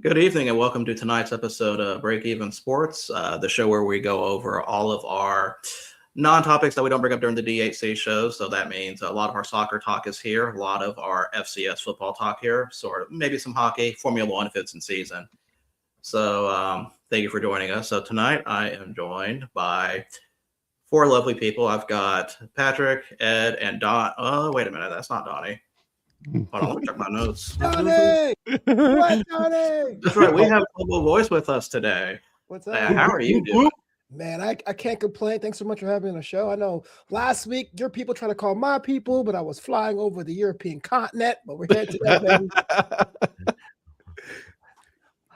Good evening and welcome to tonight's episode of Break Even Sports, the show where we go over all of our non-topics that we don't bring up during the DHC shows. So that means a lot of our soccer talk is here, a lot of our FCS football talk here, sort of maybe some hockey, Formula One if it's in season. So thank you for joining us. So tonight I am joined by four lovely people. I've got Patrick, Ed, and Don. Oh, wait a minute, that's not Donnie. Hold on, let me check my notes. Donnie! What, Donnie? That's right. We have Global Voice with us today. What's up? How are you doing? Man, I can't complain. Thanks so much for having me on the show. I know last week your people tried to call my people, but I was flying over the European continent. But we're here today, baby.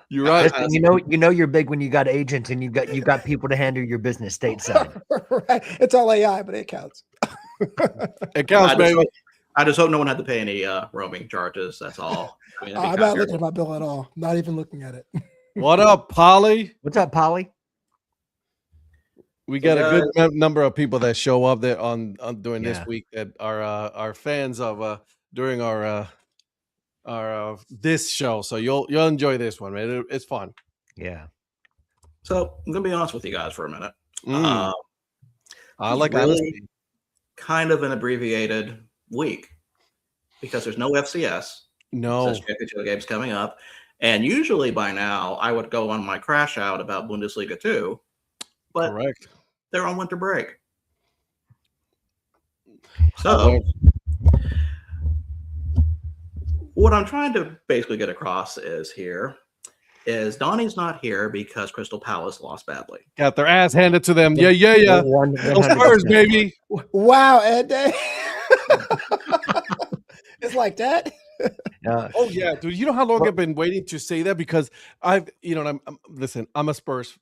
You're right. You know you're big when you got agents and you got people to handle your business stateside. Right. It's all AI, but it counts. It counts, baby. I just hope no one had to pay any roaming charges. That's all. I mean, I'm not looking at my bill at all. Not even looking at it. What up, Polly? What's up, Polly? We got a good number of people that show up there on during this week that are fans of during our this show. So you'll enjoy this one, man. It's fun. Yeah. So I'm gonna be honest with you guys for a minute. I like really honesty. Kind of an abbreviated week because there's no FCS. No. There's championship games coming up, and usually by now I would go on my crash out about Bundesliga 2, but Correct. they're on winter break. So what I'm trying to basically get across is Donnie's not here because Crystal Palace lost badly. Got their ass handed to them. Yeah. Those Spurs, baby. Wow, Ed. It's like that. Oh yeah, dude. You know how long I've been waiting to say that because I'm a Spurs,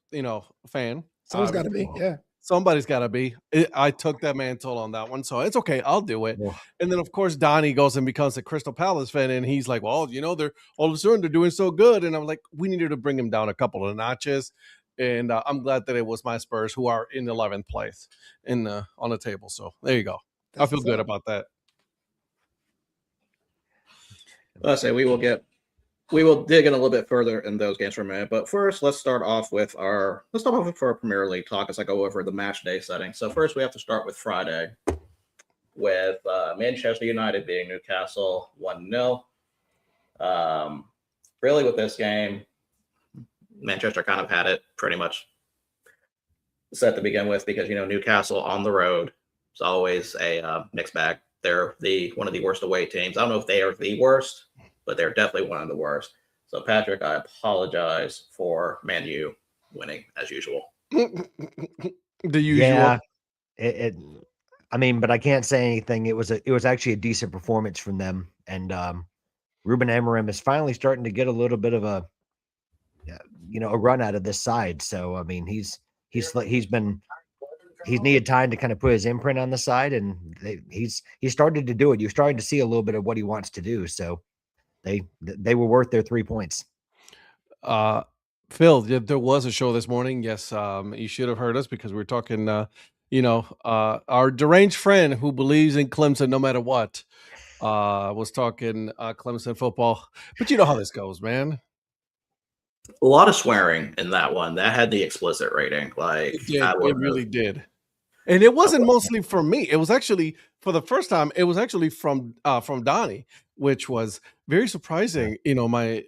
fan. Someone's got to be, yeah. Somebody's got to be. I took that mantle on that one, so it's okay. I'll do it. Yeah. And then, of course, Donnie goes and becomes a Crystal Palace fan, and he's like, "Well, they're all of a sudden they're doing so good." And I'm like, "We needed to bring him down a couple of notches." And I'm glad that it was my Spurs who are in 11th place on the table. So there you go. I feel good about that. Let's say we will dig in a little bit further in those games for a minute. But first, let's start off with our Premier League talk as I go over the match day setting. So first, we have to start with Friday with Manchester United beating Newcastle 1-0. Really, with this game, Manchester kind of had it pretty much set to begin with because Newcastle on the road is always a mixed bag. They're one of the worst away teams. I don't know if they are the worst, but they're definitely one of the worst. So, Patrick, I apologize for Man U winning as usual. The usual. Yeah. But I can't say anything. It was actually a decent performance from them, and Ruben Amorim is finally starting to get a little bit of a run out of this side. So I mean, he's needed time to kind of put his imprint on the side, and he's started to do it. You're starting to see a little bit of what he wants to do. So they were worth their 3 points. Phil, there was a show this morning. Yes, you should have heard us because we were talking. Our deranged friend who believes in Clemson no matter what was talking Clemson football. But you know how this goes, man. A lot of swearing in that one. That had the explicit rating. It really did. And it wasn't mostly from me. It was actually, for the first time, it was actually from Donnie, which was very surprising. My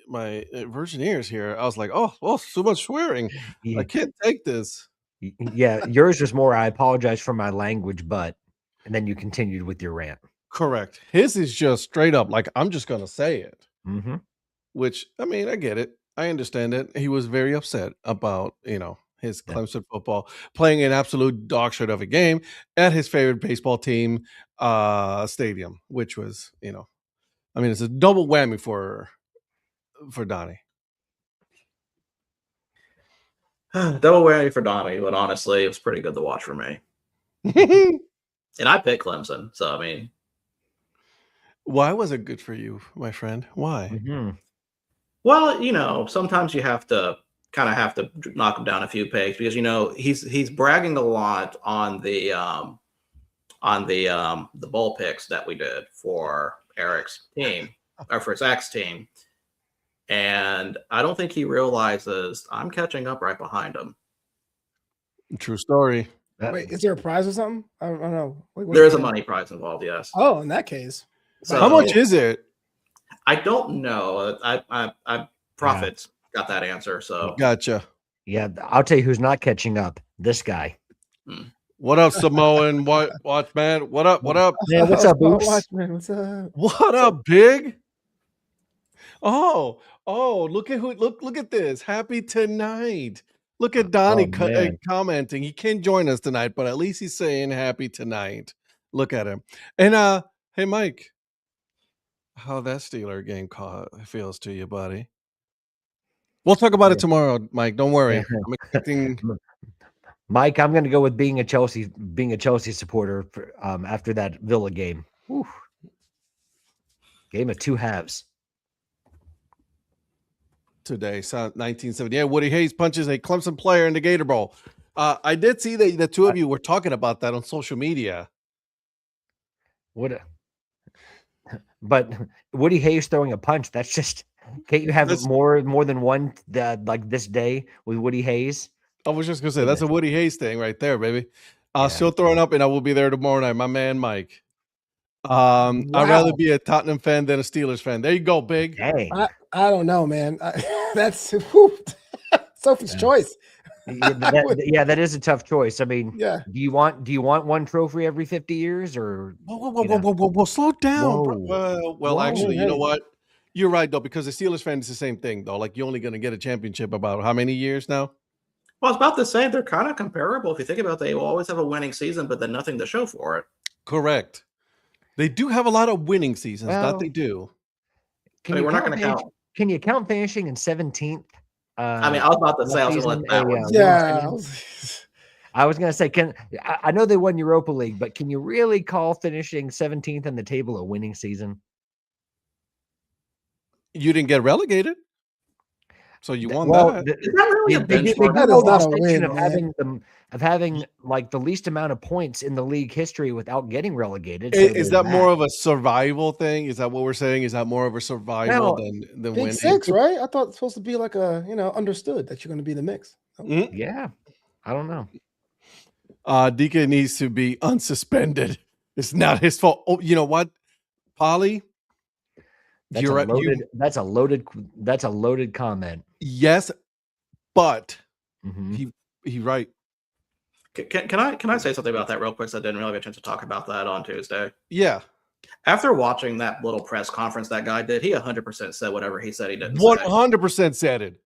virgin ears here. I was like, oh, well, so much swearing. I can't take this. Yeah, yours was more, I apologize for my language, and then you continued with your rant. Correct. His is just straight up, like, I'm just going to say it. Mm-hmm. Which, I mean, I get it. I understand it. He was very upset about, his Clemson football playing an absolute dog shit of a game at his favorite baseball team stadium, which was, it's a double whammy for Donnie. Double whammy for Donnie, but honestly, it was pretty good to watch for me. And I picked Clemson, so I mean, why was it good for you, my friend? Why? Mm-hmm. Well, sometimes you have to knock him down a few pegs because he's bragging a lot on the bowl picks that we did for Eric's team or for Zach's team. And I don't think he realizes I'm catching up right behind him. True story. Wait, is there a prize or something? I don't know. What's There is a the- money prize involved, yes. Oh, in that case. So How much is it? I don't know. I Profits got that answer. So Gotcha. Yeah, I'll tell you who's not catching up. This guy. What up, Samoan? Watch, man? What up? What up? Yeah, what's up, Boops? Watchman, what's up? What up, Big? Oh, look at this. Happy tonight. Look at Donnie man. commenting. He can't join us tonight, but at least he's saying happy tonight. Look at him. And hey Mike, how that Steeler game feels to you, buddy? We'll talk about it tomorrow, Mike. Don't worry. I'm expecting Mike, I'm going to go with being a Chelsea supporter for, after that Villa game. Whew. Game of two halves. today. So 1978. Woody Hayes punches a Clemson player in the Gator Bowl. I did see that the two of you were talking about that on social media. But Woody Hayes throwing a punch, that's just, can't you have more than one like this day with Woody Hayes? I was just gonna say that's a Woody Hayes thing right there, baby. Yeah. Still throwing up, and I will be there tomorrow night. My man Mike. I'd rather be a Tottenham fan than a Steelers fan. There you go, Big. Dang. I don't know, man. That's Sophie's choice. That is a tough choice. I mean, Yeah. do you want one trophy every 50 years or Whoa, slow down. Bro. Whoa. Well, actually, you know Hey. what? You're right though, because the Steelers fan is the same thing though. Like you're only going to get a championship about how many years now? Well, it's about the same. They're kind of comparable. If you think about it, they will always have a winning season, but then nothing to show for it. Correct. They do have a lot of winning seasons. Well, that they do. We're not going to count. Can you count finishing in 17th? I mean, I was about to say, I was going to let that one. Yeah. I was going to say, I know they won Europa League, but can you really call finishing 17th in the table a winning season? You didn't get relegated, so you won that. Is that really a They do benchmark? That the is not a distinction win, of having like the least amount of points in the league history without getting relegated. So Is there's that more of a survival thing? Is that what we're saying? Is that more of a survival Well, than Big winning? Six, right? I thought it's supposed to be like a, understood that you're going to be in the mix. Mhm. Yeah, I don't know. Deacon needs to be unsuspended. It's not his fault. Oh, you know what, Polly? That's You're a right. loaded. That's a loaded comment. Yes, but Mhm. he's right. Can I say something about that real quick? So I didn't really have a chance to talk about that on Tuesday. Yeah, After watching that little press conference that guy did, he 100% said whatever he said he didn't say. 100% said it.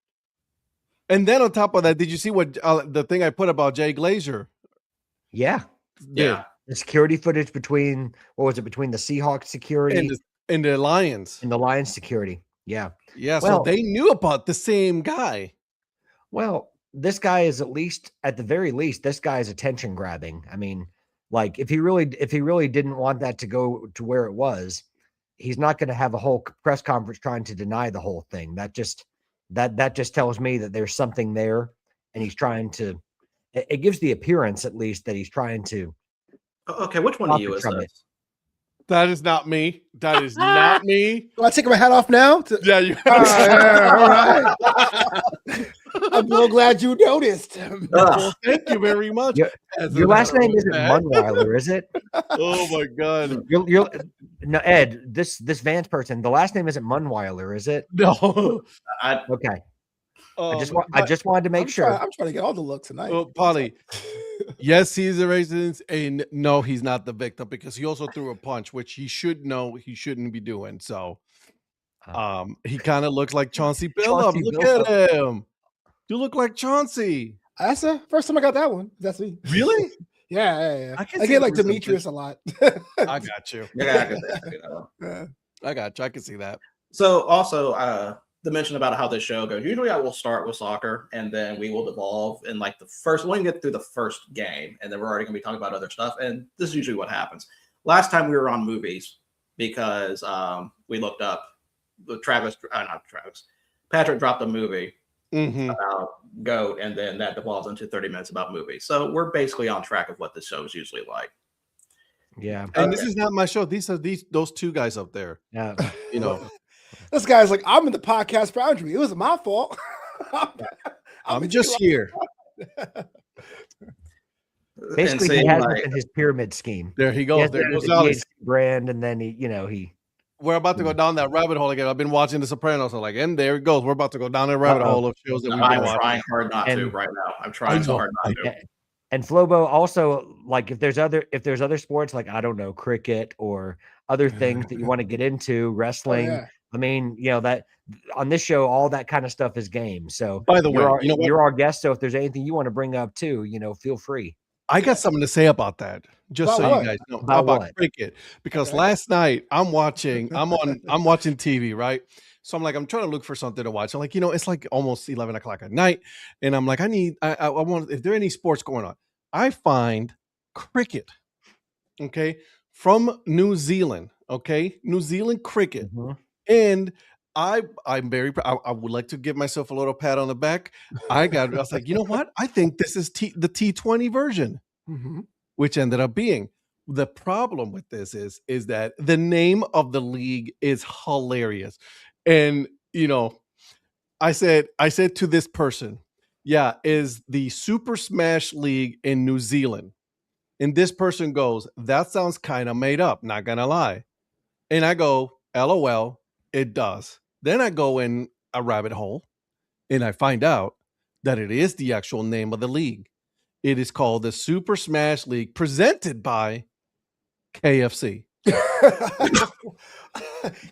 And then on top of that, did you see what the thing I put about Jay Glazer? Yeah, Yeah. the security footage between between the Seahawks security And the Lions. and the Lions security. Yeah. Yeah, Well- so they knew about the same guy. Well, this guy is at the very least, this guy is attention grabbing. I mean, like if he really didn't want that to go to where it was, he's not going to have a whole press conference trying to deny the whole thing. That just tells me that there's something there, and he's trying to. It gives the appearance, at least, that he's trying to. Okay, which one of you is From this? it. That is not me. That is not me. Do I take my hat off now? Yeah, you. All right. I'm so glad you noticed. Well, thank you very much. Your last name isn't Munweiler, is it? Oh my god. You're no, Ed. This Vance person. The last name isn't Munweiler, is it? No. Okay. I just But- wanted to make sure. I'm trying to get all the looks tonight. Well, Polly, yes, he's the racist, and no, he's not the victim because he also threw a punch, which he should know he shouldn't be doing. So, he kind of looks like Chauncey Billups. Chauncey Look Billups. at him. You look like Chauncey. That's the first time I got that one. That's me. Really? Yeah. I can I see get like the Demetrius a lot. I got you. Yeah, I can see that. Yeah. I got you. I can see that. So also, the mention about how this show goes. Usually, I will start with soccer, and then we will devolve in like the first. When we get through the first game, and then we're already going to be talking about other stuff. And this is usually what happens. Last time we were on movies because we looked up Patrick dropped a movie Mhm. about GOAT, and then that devolves into 30 minutes about movies. So we're basically on track of what this show is usually like. Yeah. And this is not my show. Those two guys up there. Yeah. You know, This guy's like, I'm in the podcast boundary. It wasn't my fault. I'm just here. Basically, see, he has like, it in his pyramid scheme. There he He goes. has There the goes Alex. DHC brand, and then he We're about to go down that rabbit hole again. I've been watching The Sopranos, so like, and there it goes. We're about to go down that rabbit hole of shows that we've been I'm watching. trying hard not to And- right now. I'm trying so hard not to. And Flobo also, like, if there's other sports, like, I don't know, cricket or other things that you want to get into, wrestling. yeah. I mean, that on this show, all that kind of stuff is game. So By the way, you're you know what? you're our guest. So if there's anything you want to bring up too, feel free. I got something to say about that. Just About so what? you guys know About about what? cricket. Because Okay. last night I'm watching TV, right? So I'm trying to look for something to watch. I'm like, it's like almost 11 o'clock at night. And I'm like, I want, if there are any sports going on, I find cricket, okay, from New Zealand, okay, New Zealand cricket. Mhm. And I'm very I would like to give myself a little pat on the back. I was like, you know what? I think this is the T20 version, Mhm. which ended up being. The problem with this is that the name of the league is hilarious. And I said to this person, yeah, is the Super Smash League in New Zealand. And this person goes, that sounds kind of made up, not gonna lie. And I go, LOL, it does. Then I go in a rabbit hole and I find out that it is the actual name of the league. It is called the Super Smash League, presented by KFC.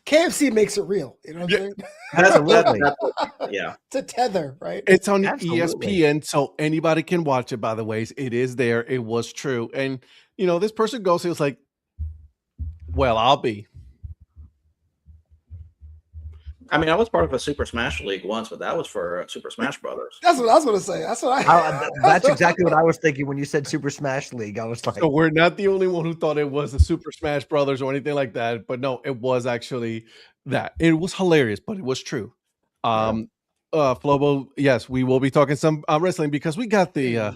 KFC makes it real. You know what I'm saying? Absolutely. Yeah. It's a tether, right? It's on Absolutely. ESPN, so anybody can watch it, by the way. It is there. It was true. And, this person goes, he was like, well, I'll be. I mean, I was part of a Super Smash League once, but that was for Super Smash Brothers. That's what I was going to say. That's what I. That's exactly what I was thinking when you said Super Smash League. I was like, So we're not the only one who thought it was the Super Smash Brothers or anything like that. But no, it was actually that. It was hilarious, but it was true. Flobo, yes, we will be talking some wrestling because we got the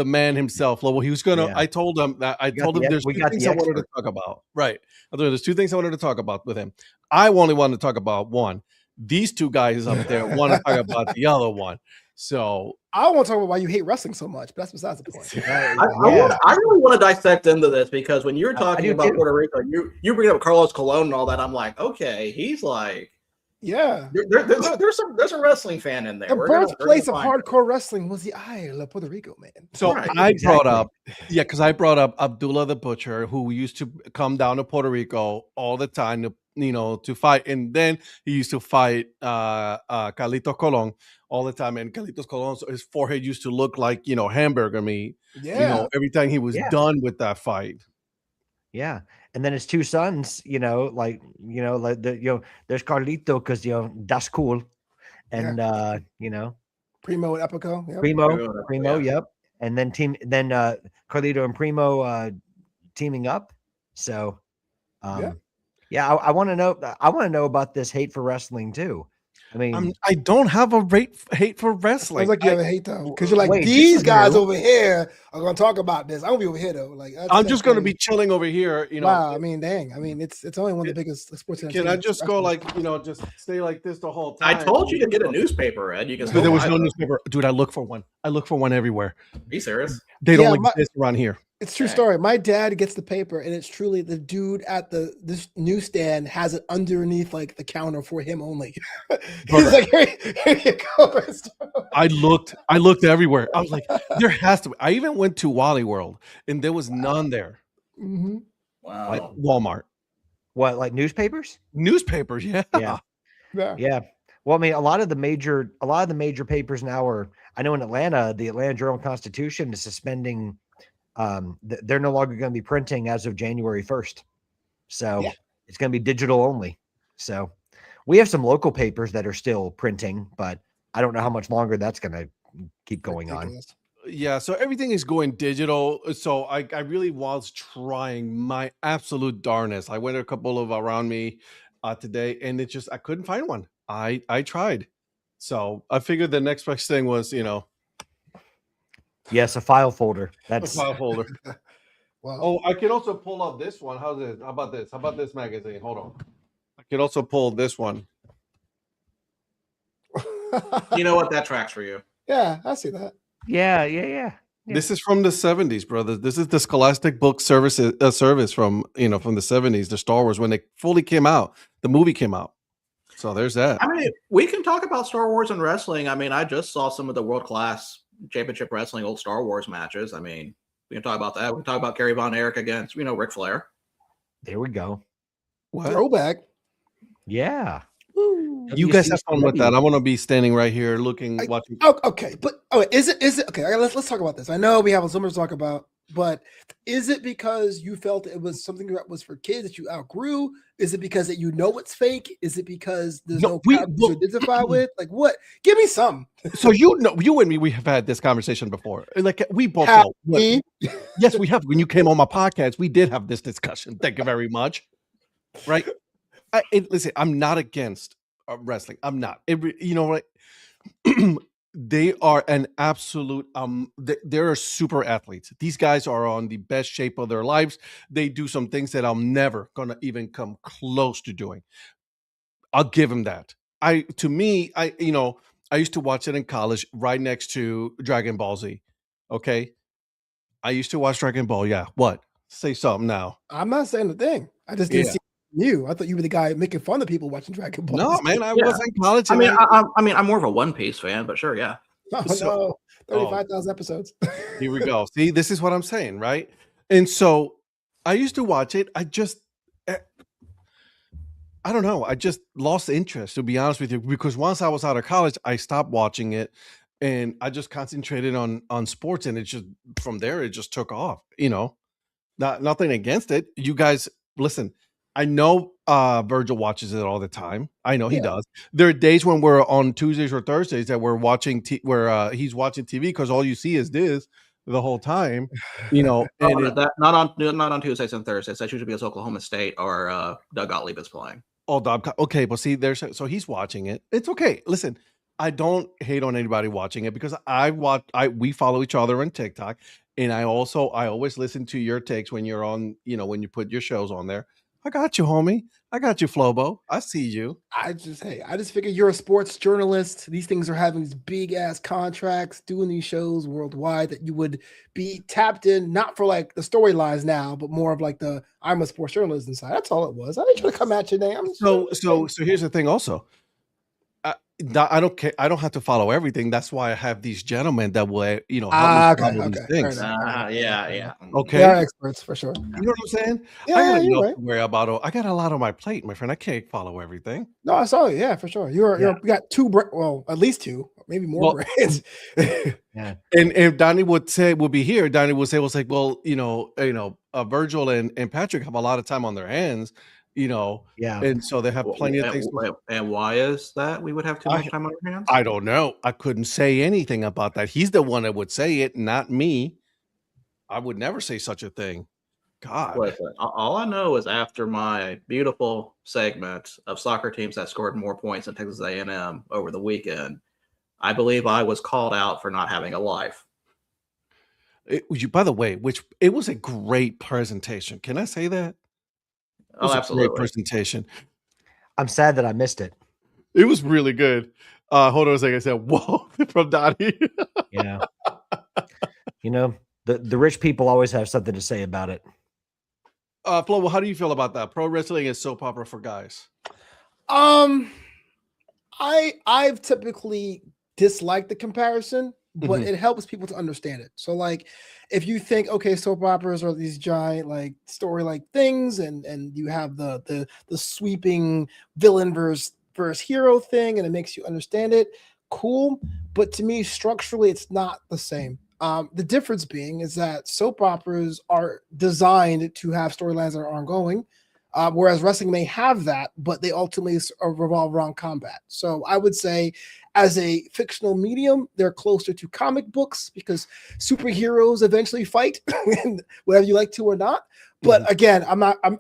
man himself, Flobo. He was gonna. Yeah. I told him that. I got told him the- there's we two got things the I wanted to expert. talk about. Right. I told him there's two things I wanted to talk about with him. I only wanted to talk about one. These two guys up there want to talk about the other one. So I want to talk about why you hate wrestling so much, but that's besides the point. I really want to dissect into this because when you're I talking do about too. Puerto Rico, you bring up Carlos Colon and all that. I'm like, okay, he's like, Yeah. there's a wrestling fan in there. The We're gonna birthplace of find it. hardcore wrestling was the Isle of Puerto Rico, man. So Right, I brought exactly. up, because I brought up Abdullah the Butcher, who used to come down to Puerto Rico all the time to fight, and then he used to fight Carlitos Colon all the time, and Carlitos Colon, his forehead used to look like hamburger meat. Yeah. Every time he was Yeah. done with that fight. Yeah. And then his two sons, there's Carlito because that's cool. And Primo and Epico. Yep. Primo, yep. And then Carlito and Primo teaming up. So I want to know about this hate for wrestling too. I mean, I don't have a hate for wrestling. Sounds like you have a hate though, because you're like, Wait, these listen, guys you. over here are going to talk about this. I'm going to be over here though. Like, I'm just going to be chilling over here. Wow. I mean, dang. I mean, it's only one of the biggest sports. Can I entertainment just go wrestling. just stay like this the whole I time? told you to get a newspaper, Ed. You can. But there was still no buy newspaper, dude. I look for one. I look for one everywhere. them. Be serious. They don't Yeah, exist around here. It's a true Dang. story. My dad gets the paper, and it's truly the dude at this newsstand has it underneath like the counter for him only. He's like, here you go. I looked everywhere. I was like, there has to be. I even went to Wally World, and there was none there. Mm-hmm. Wow. Like Walmart what, like newspapers? newspapers, yeah. Yeah. Yeah. Yeah. Well, I mean, a lot of the major papers now are, I know in Atlanta, the Atlanta Journal-Constitution is suspending. They're no longer going to be printing as of January 1st. So Yeah. it's going to be digital only. So we have some local papers that are still printing, but I don't know how much longer that's going to keep going on. Ridiculous. Yeah, so everything is going digital. So I really was trying my absolute darnest. I went a couple of around me today, and I couldn't find one. I tried. So I figured the next best thing was, Yes, a file folder. a That's file folder. Wow. Oh, I can also pull up this one. How's this? How about this? How about this magazine? Hold on. I could also pull this one. You know what? That tracks for you. Yeah, I see that. Yeah. This is from the 70s, brother. This is the Scholastic Book service from from the 70s, the Star Wars when they fully came out. The movie came out. So there's that. I mean, we can talk about Star Wars and wrestling. I mean, I just saw some of the world-class championship wrestling old Star Wars matches. I mean, we can talk about that. We can talk about Kerry Von Erich against, Ric Flair. There we go. What? Throwback. Yeah. Woo. You guys have fun with that. I want to be standing right here watching. Oh, okay, but is it okay? Let's talk about this. I know we have so much to talk about, but is it because you felt it was something that was for kids that you outgrew? Is it because that it's fake? Is it because there's no characters to identify with? Like what? Give me some. So you and me, we have had this conversation before. Like we both know. Yes, we have. When you came on my podcast, we did have this discussion. Thank you very much. Right? Listen, I'm not against wrestling. I'm not. You know what? They are an absolute. They're super athletes. These guys are on the best shape of their lives. They do some things that I'm never gonna even come close to doing. I'll give them that. I used to watch it in college, right next to Dragon Ball Z. Okay, I used to watch Dragon Ball. Yeah, what? Say something now. I'm not saying a thing. I just didn't see you. I thought you were the guy making fun of people watching Dragon Ball. No, man, I was in college. I mean, I'm more of a One Piece fan, but sure, yeah. No, 35,000 episodes. Here we go. See, this is what I'm saying, right? And so I used to watch it. I don't know. I just lost interest, to be honest with you, because once I was out of college, I stopped watching it, and I just concentrated on sports, and it just from there it just took off. Nothing against it. You guys, listen. I know Virgil watches it all the time. I know he does. There are days when we're on Tuesdays or Thursdays that we're watching he's watching TV because all you see is this the whole time. And not on Tuesdays and Thursdays. That's usually because Oklahoma State or Doug Gottlieb is playing. Oh, okay, but see, so he's watching it. It's okay. Listen, I don't hate on anybody watching it because we follow each other on TikTok, and I always listen to your takes when you're on, when you put your shows on there. I got you, homie. I got you, Flobo. I see you. I just figure you're a sports journalist. These things are having these big ass contracts, doing these shows worldwide, that you would be tapped in, not for like the storylines now, but more of like I'm a sports journalist inside. That's all it was. I didn't try to come at you, name. So here's the thing. Also, I don't care. I don't have to follow everything. That's why I have these gentlemen that will, help me follow these things. Yeah. Okay, they are experts for sure. You know what I'm saying? Yeah, I got you're right. to worry about. I got a lot on my plate, my friend. I can't follow everything. No, I saw you. Yeah, for sure. You got two. Well, at least two, maybe more brands. Yeah. And if Donnie would be here, Donnie would say, Virgil and Patrick have a lot of time on their hands. And so they have plenty of things. And why is that we would have too much time on our hands? I don't know. I couldn't say anything about that. He's the one that would say it, not me. I would never say such a thing. God. Listen, all I know is after my beautiful segment of soccer teams that scored more points than Texas A&M over the weekend, I believe I was called out for not having a life. By the way, it was a great presentation. Can I say that? Oh, absolutely. Great presentation. I'm sad that I missed it. It was really good. Hold on a second. I said, whoa, from Donnie. Yeah. The rich people always have something to say about it. Flo, well, how do you feel about that? Pro wrestling is soap opera for guys. I've typically disliked the comparison, but it helps people to understand it. So like if you think, okay, soap operas are these giant like story like things, and you have the sweeping villain versus hero thing, and it makes you understand it, cool. But to me, structurally, it's not the same. The difference being is that soap operas are designed to have storylines that are ongoing, whereas wrestling may have that, but they ultimately revolve around combat. So I would say as a fictional medium, they're closer to comic books because superheroes eventually fight, whether you like to or not. But again,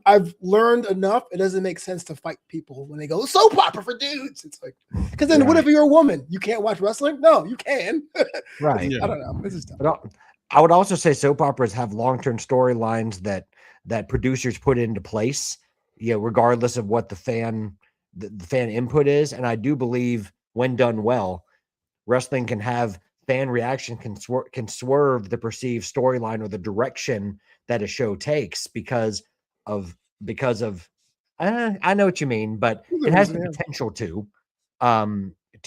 I've learned enough. It doesn't make sense to fight people when they go soap opera for dudes. It's like, because then what if you're a woman? You can't watch wrestling? No, you can. Right. I don't know. This is tough. But I would also say soap operas have long-term storylines that producers put into place, regardless of what the fan the fan input is. And I do believe when done well, wrestling can have fan reaction, can swerve the perceived storyline or the direction that a show takes because of I know what you mean, but it has the potential to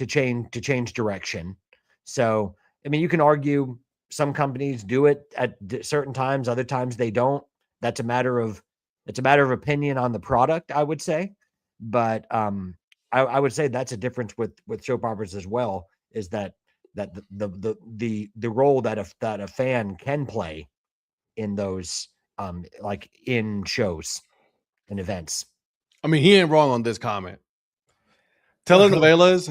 change direction. So I mean, you can argue some companies do it at certain times, other times they don't. It's a matter of opinion on the product, I would say. But I would say that's a difference with soap operas as well, is that the role that a fan can play in those like in shows and events. I mean, he ain't wrong on this comment. Telenovelas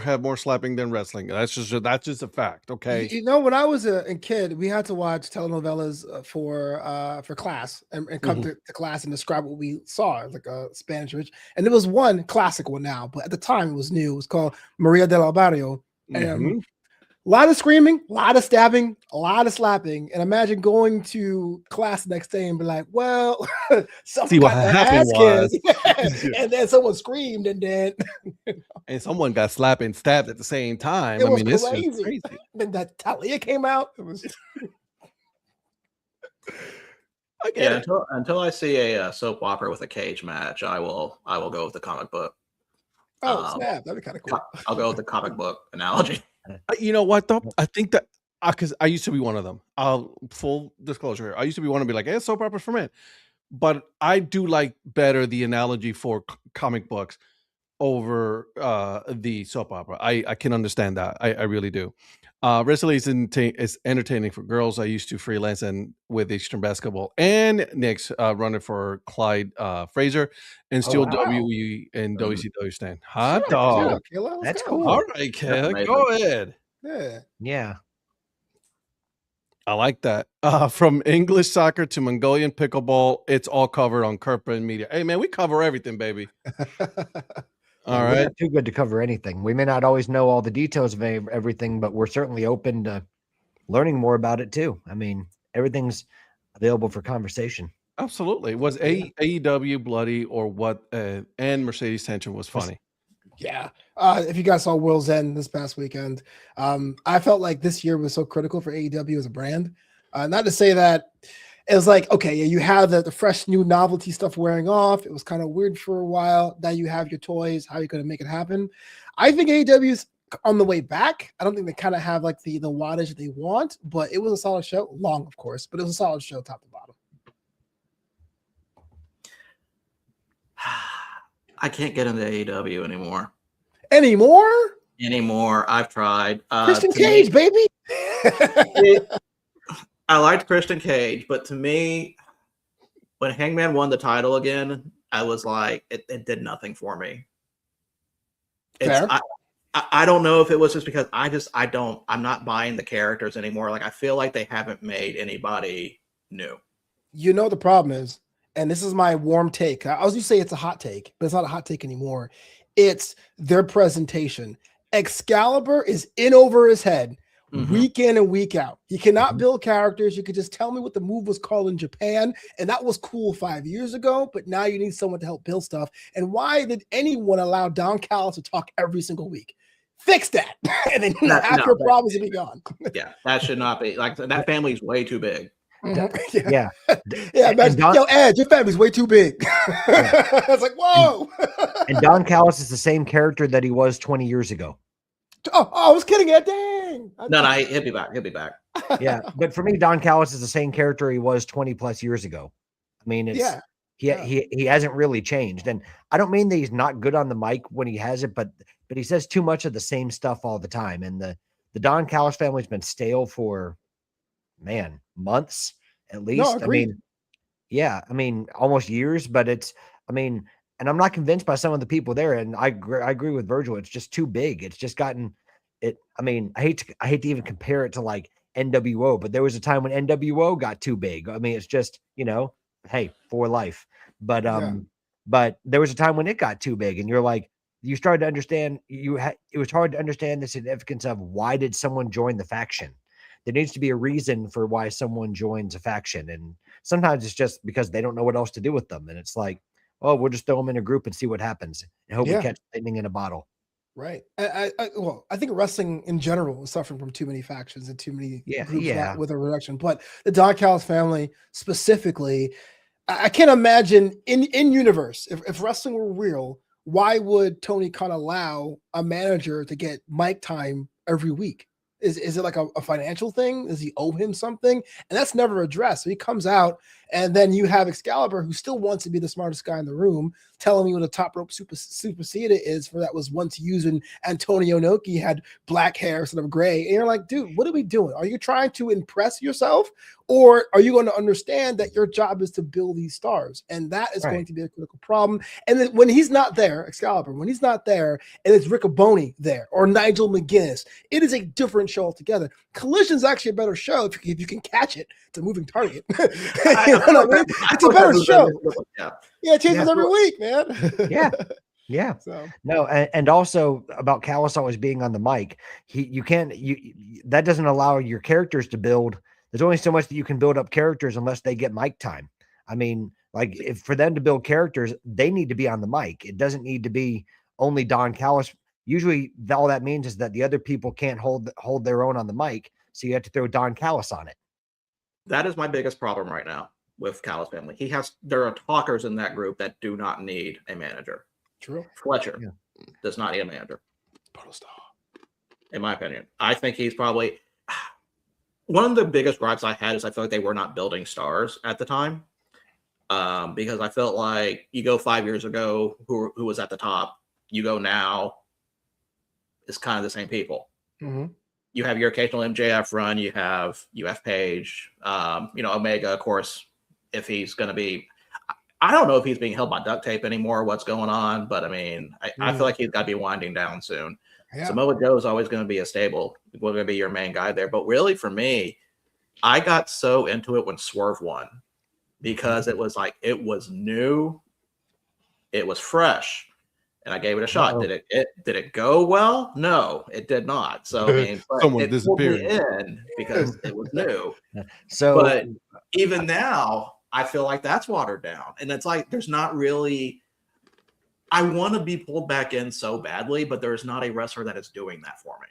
have more slapping than wrestling. That's just a fact. Okay. You know, when I was a kid, we had to watch telenovelas for class and come to class and describe what we saw. It was like a Spanish rich, and there was one classic one now, but at the time it was new. It was called Maria del Barrio. And a lot of screaming, a lot of stabbing, a lot of slapping. And imagine going to class the next day and be like, well, see what happened was. And then someone screamed, and then and someone got slapped and stabbed at the same time. It was this crazy. is crazy. Then that Talia came out. It was I get it. Until I see a soap opera with a cage match, I will go with the comic book. snap. That'd be kind of cool. I'll go with the comic book analogy. You know what though? I think that because I used to be one of them. Full disclosure, I used to be one to be like, "Hey, soap operas for men," but I do like better the analogy for comic books over the soap opera. I can understand that. I really do. Wrestling is entertaining for girls. I used to freelance and with Eastern Basketball and Knicks running for Clyde Fraser and still WWE and WCW stand. Hot dog. That's cool. All right, Kayla, go ahead. Yeah. I like that. From English soccer to Mongolian pickleball, it's all covered on Kirkman Media. Hey, man, we cover everything, baby. All We're right. not too good to cover anything. We may not always know all the details of everything, but we're certainly open to learning more about it too. I mean, everything's available for conversation. Absolutely. Was AEW bloody or what? And Mercedes tension was funny. Yeah. If you guys saw World's End this past weekend, I felt like this year was so critical for AEW as a brand. Not to say that it was like, okay, yeah, you have the fresh new novelty stuff wearing off. It was kind of weird for a while. Now you have your toys. How are you going to make it happen? I think AEW is on the way back. I don't think they kind of have like the wattage that they want, but it was a solid show. Long, of course, but it was a solid show top to bottom. I can't get into AEW anymore. Anymore? I've tried. Christian Cage, baby. I liked Christian Cage, but to me, when Hangman won the title again, I was like, it did nothing for me. I don't know if it was just because I'm not buying the characters anymore. Like, I feel like they haven't made anybody new. You know, the problem is, and this is my warm take. I was going to say it's a hot take, but it's not a hot take anymore. It's their presentation. Excalibur is in over his head. Week in and week out. You cannot build characters. You could just tell me what the move was called in Japan, and that was cool 5 years ago, but now you need someone to help build stuff. And why did anyone allow Don Callis to talk every single week? Fix that, and then half your problems will be gone. Yeah, that should not be. Like, that family's way too big. Yeah. Yo, Ed, your family's way too big. It's like, whoa. And Don Callis is the same character that he was 20 years ago. Oh, I was kidding, Ed. Dang. No, he'll be back. He'll be back. Yeah, but for me, Don Callis is the same character he was 20 plus years ago. I mean, he hasn't really changed, and I don't mean that he's not good on the mic when he has it, but he says too much of the same stuff all the time. And the Don Callis family's been stale for months at least. No, agreed. I mean, almost years. But and I'm not convinced by some of the people there. And I agree with Virgil. It's just too big. It's just gotten it. I mean, I hate to even compare it to like NWO, but there was a time when NWO got too big. I mean, it's just, hey, for life. But but there was a time when it got too big, and you're like, you started to understand. It was hard to understand the significance of why did someone join the faction. There needs to be a reason for why someone joins a faction, and sometimes it's just because they don't know what else to do with them. And it's like, oh, we'll just throw them in a group and see what happens and hope Yeah. we catch lightning in a bottle. Right. I think wrestling in general is suffering from too many factions and too many Yeah, groups yeah. with a reduction. But the Don Callis family specifically, I can't imagine in universe, if wrestling were real, why would Tony Khan allow a manager to get mic time every week? Is it like a financial thing? Does he owe him something? And that's never addressed. So he comes out, and then you have Excalibur, who still wants to be the smartest guy in the room, telling me what a top rope superseda is for that was once used when Antonio Inoki had black hair instead of gray. And you're like, dude, what are we doing? Are you trying to impress yourself? Or are you going to understand that your job is to build these stars? And that is going to be a critical problem. And then when he's not there, Excalibur, when he's not there, and it's Riccoboni there or Nigel McGuinness, it is a different show altogether. Collision's actually a better show if you can catch it. It's a moving target. You know what I mean? It's a better show. Yeah, it changes every week, man. Yeah. Yeah. So No, and also about Callis always being on the mic. You can't that doesn't allow your characters to build. There's only so much that you can build up characters unless they get mic time. I mean, like if for them to build characters, they need to be on the mic. It doesn't need to be only Don Callis. Usually all that means is that the other people can't hold their own on the mic. So you have to throw Don Callis on it. That is my biggest problem right now with Callis family. There are talkers in that group that do not need a manager. true. Fletcher Yeah. does not need a manager, in my opinion. I think he's probably one of the biggest gripes I had is I feel like they were not building stars at the time, because I felt like you go 5 years ago, who was at the top, you go now, it's kind of the same people. Mm-hmm. You have your occasional MJF run, you have Page, Omega, of course, if he's going to be. I don't know if he's being held by duct tape anymore, what's going on, but I mean, I feel like he's got to be winding down soon. Yeah. Samoa Joe is always going to be a stable, going to be your main guy there. But really, for me, I got so into it when Swerve won because it was like it was new, it was fresh, and I gave it a shot. Did it go well? No, it did not. So I mean, Someone it disappeared in because it was new. So, But even now, I feel like that's watered down, and it's like there's not really. I want to be pulled back in so badly, but there's not a wrestler that is doing that for me.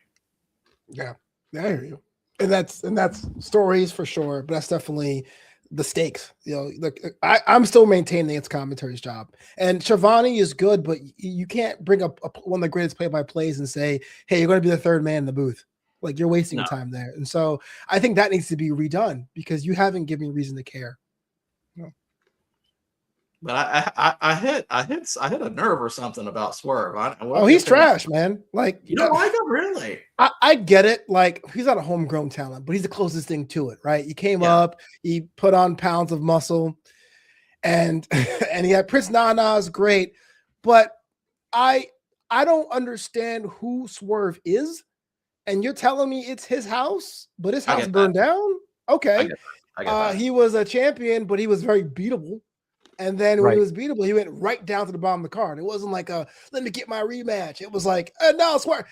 Yeah, I hear you. And that's stories for sure, but that's definitely the stakes. You know, like I'm still maintaining it's commentary's job. And Shivani is good, but you can't bring up one of the greatest play-by-plays and say, "Hey, you're going to be the third man in the booth." Like you're wasting your time there. And so I think that needs to be redone because you haven't given me reason to care. But I hit a nerve or something about Swerve. He's trash, man. Like you don't like him, really? I get it. Like he's not a homegrown talent, but he's the closest thing to it, right? He came up, he put on pounds of muscle, and he had Prince Nana's great, but I don't understand who Swerve is, and you're telling me it's his house, but his house burned down. Okay, I get that. He was a champion, but he was very beatable. And then when he was beatable, he went right down to the bottom of the card. It wasn't like let me get my rematch. It was like, no, Swerve.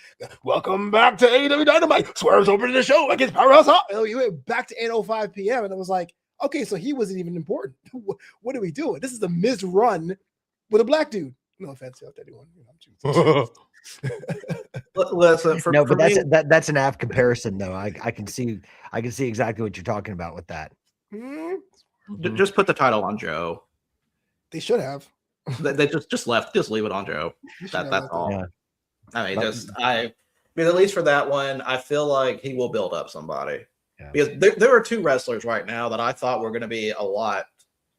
Welcome back to AEW Dynamite. Swerve's opening the show against Powerhouse Hop. He went back to 8:05 p.m. and it was like, okay, so he wasn't even important. What are we doing? This is a Miz run with a black dude. No offense to anyone. Listen, but that's an apt comparison, though. I can see exactly what you're talking about with that. Mm-hmm. Just put the title on Joe. They should have. They just leave it on Joe. That's all. Yeah. I mean, at least for that one, I feel like he will build up somebody. Yeah. Because there are two wrestlers right now that I thought were going to be a lot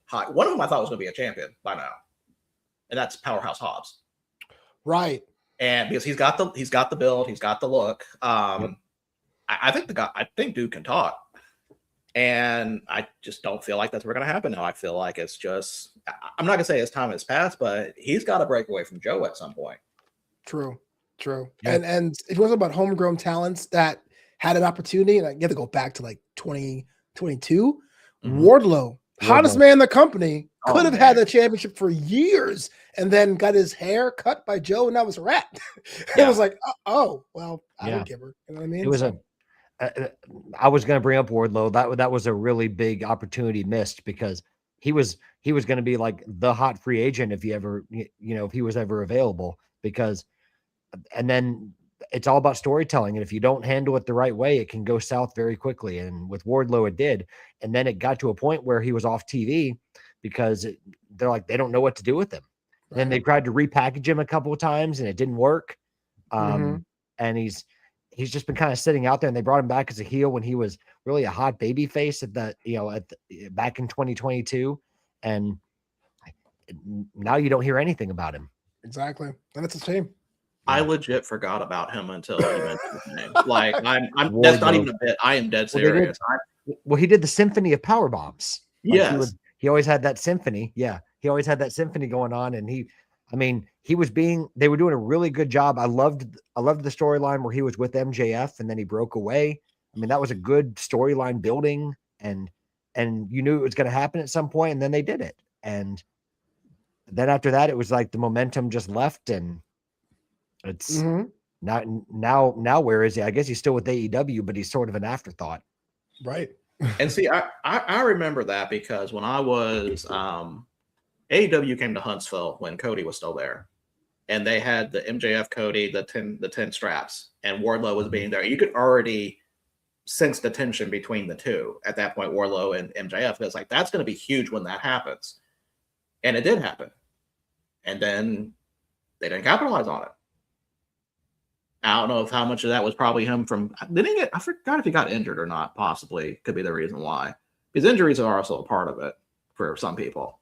high. One of them I thought was going to be a champion by now, and that's Powerhouse Hobbs. Right. And because he's got the build, he's got the look. I think dude can talk. And I just don't feel like that's what's going to happen now. I feel like it's just, I'm not going to say his time has passed, but he's got to break away from Joe at some point. True. Yeah. And if you want to talk about homegrown talents that had an opportunity, and you have to go back to like 2022, Wardlow, hottest man in the company, could have had the championship for years and then got his hair cut by Joe, and that was a wrap. It was like, I would give her. You know what I mean? It was I was going to bring up Wardlow. That was a really big opportunity missed because he was he was going to be like the hot free agent if he ever, if he was ever available, because, and then it's all about storytelling. And if you don't handle it the right way, it can go south very quickly. And with Wardlow, it did. And then it got to a point where he was off TV because they're like, they don't know what to do with him. Right. Then they tried to repackage him a couple of times and it didn't work. And he's just been kind of sitting out there, and they brought him back as a heel when he was really a hot baby face back in 2022. And now you don't hear anything about him. Exactly. And it's a shame. I legit forgot about him until he mentioned his name. Like I'm that's not even a bit. I am dead serious. Well, he did the Symphony of Power Bombs. Like yes. He always had that symphony. Yeah. He always had that symphony going on. And they were doing a really good job. I loved the storyline where he was with MJF and then he broke away. I mean, that was a good storyline building, and you knew it was going to happen at some point, and then they did it. And then after that, it was like the momentum just left, and it's now where is he? I guess he's still with AEW, but he's sort of an afterthought. Right. And see, I remember that because when I was AEW came to Huntsville when Cody was still there, and they had the MJF Cody, the 10 straps, and Wardlow was being there. You could already sense the tension between the two at that point, Wardlow and MJF. It's like, that's going to be huge when that happens. And it did happen. And then they didn't capitalize on it. I don't know if how much of that was probably him from, I forgot if he got injured or not, possibly could be the reason why. Because injuries are also a part of it for some people.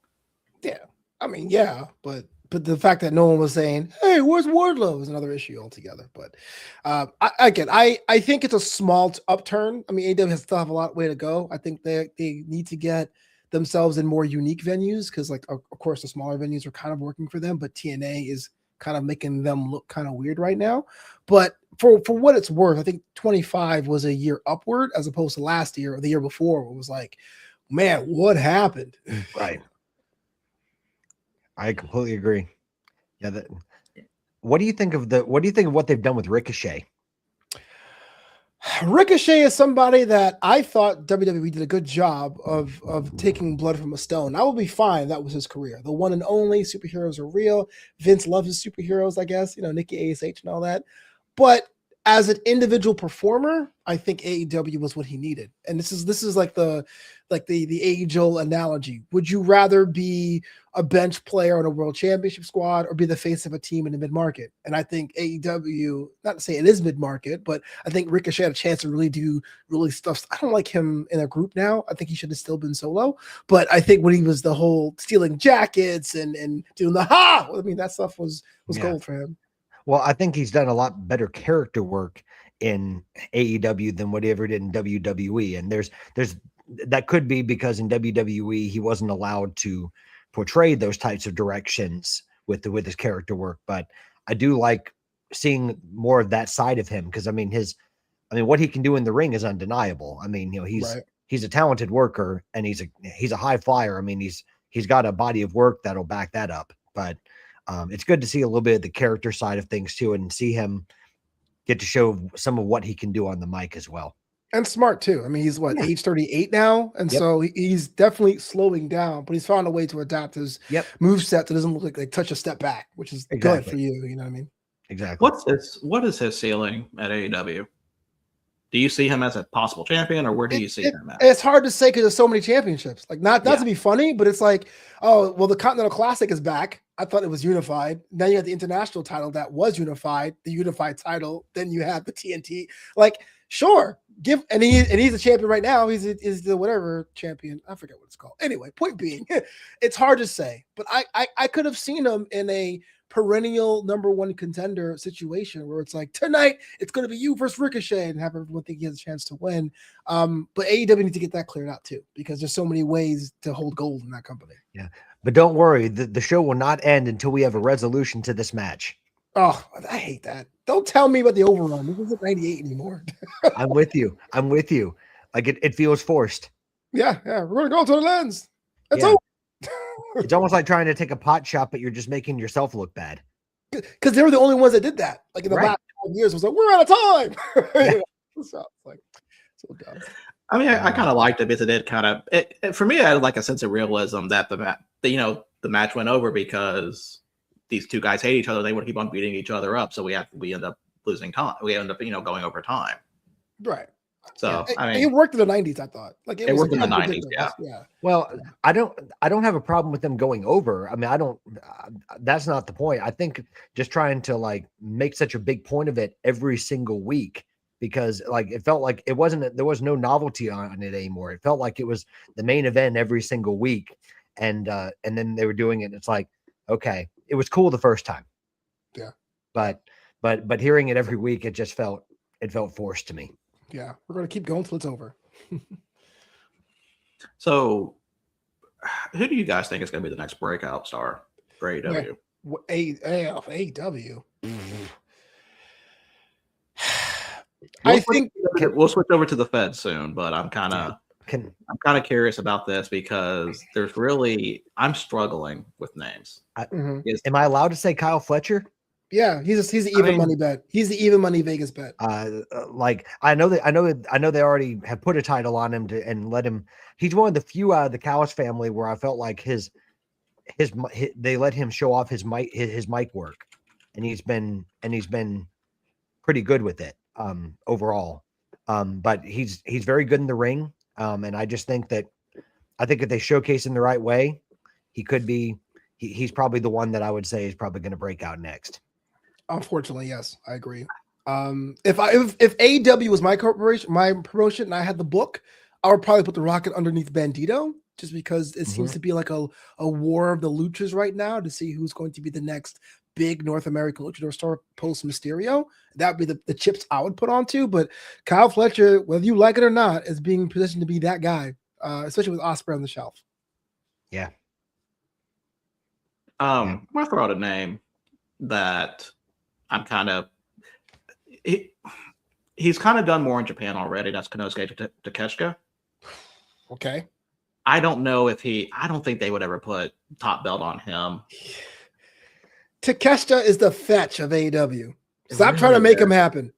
Yeah. I mean, yeah, but the fact that no one was saying, hey, where's Wardlow is another issue altogether. But I think it's a small upturn. I mean, AEW has still have a lot way to go. I think they need to get themselves in more unique venues because, like, of course, the smaller venues are kind of working for them, but TNA is kind of making them look kind of weird right now. But for what it's worth, I think 25 was a year upward as opposed to last year or the year before. It was like, man, what happened? Right. I completely agree. Yeah. What do you think of what they've done with Ricochet? Ricochet is somebody that I thought WWE did a good job of taking blood from a stone. I will be fine. That was his career. The one and only. Superheroes are real. Vince loves his superheroes, I guess, Nikki ASH and all that. But as an individual performer, I think AEW was what he needed. And this is like the age-old analogy. Would you rather be a bench player on a world championship squad or be the face of a team in the mid-market? And I think AEW, not to say it is mid-market, but I think Ricochet had a chance to really do stuff. I don't like him in a group now. I think he should have still been solo. But I think when he was the whole stealing jackets and doing the that stuff was gold for him. Well, I think he's done a lot better character work in AEW than what he ever did in WWE. And there's that could be because in WWE he wasn't allowed to portray those types of directions with his character work. But I do like seeing more of that side of him because what he can do in the ring is undeniable. I mean, he's a talented worker and he's a high flyer. I mean, he's got a body of work that'll back that up. But it's good to see a little bit of the character side of things too, and see him get to show some of what he can do on the mic as well. And smart too. I mean, he's age 38 now, and so he's definitely slowing down, but he's found a way to adapt his moveset that doesn't look like touch a step back, which is good for you. You know what I mean? Exactly. What is his ceiling at AEW? Do you see him as a possible champion, or where do you see him at? It's hard to say because there's so many championships. Like, not to be funny, but it's like, oh, well, the Continental Classic is back. I thought it was unified. Then you had the international title that was unified, the unified title. Then you have the TNT. Like, sure, and he's a champion right now. He's the whatever champion. I forget what it's called. Anyway, point being, it's hard to say. But I could have seen him in a perennial number one contender situation where it's like, tonight it's going to be you versus Ricochet, and have everyone think he has a chance to win. But AEW needs to get that cleared out too, because there's so many ways to hold gold in that company. Yeah, but don't worry, the show will not end until we have a resolution to this match. Oh, I hate that. Don't tell me about the overrun. This isn't 98 anymore. I'm with you. Like it feels forced. Yeah. We're going to go to the lens. That's over. It's almost like trying to take a pot shot, but you're just making yourself look bad. Because they were the only ones that did that. Like in the last 5 years, it was like, we're out of time. So it's like, so dumb. I mean, I kind of liked it because it did kind of, for me, I had like a sense of realism that the match went over because these two guys hate each other. They would keep on beating each other up. So we end up losing time. We end up, going over time. Right. So, It, I mean, it worked in the 90s, I thought. Like it was worked in the 90s, unpredictable. Yeah. Well, I don't have a problem with them going over. I mean, I don't. That's not the point. I think just trying to like make such a big point of it every single week because like it felt like it wasn't. There was no novelty on it anymore. It felt like it was the main event every single week, and then they were doing it. And it's like, okay, it was cool the first time. Yeah. But hearing it every week, it felt forced to me. Yeah. We're going to keep going till it's over. so who do you guys think is going to be the next breakout star for AEW? AEW. We'll I think we'll switch over to the Fed soon, but I'm kind of curious about this because I'm struggling with names. Am I allowed to say Kyle Fletcher? Yeah, he's the even money bet. He's the even money Vegas bet. Like I know they already have put a title on him and let him. He's one of the few out of the Callis family where I felt like his they let him show off his mic work, and he's been pretty good with it overall. But he's very good in the ring, and I just think that if they showcase him the right way, he could be. He's probably the one that I would say is probably going to break out next. Unfortunately, yes, I agree. If AEW was my promotion, and I had the book, I would probably put the Rocket underneath Bandito, just because it seems to be like a war of the luchas right now to see who's going to be the next big North American luchador star post Mysterio. That would be the chips I would put onto. But Kyle Fletcher, whether you like it or not, is being positioned to be that guy, especially with Ospreay on the shelf. Yeah. I'm gonna throw out a name that I'm kind of he's kind of done more in Japan already. That's Konosuke Takeshita. Okay. I don't know if I don't think they would ever put top belt on him. Takeshita is the fetch of AEW. Stop trying to make him happen.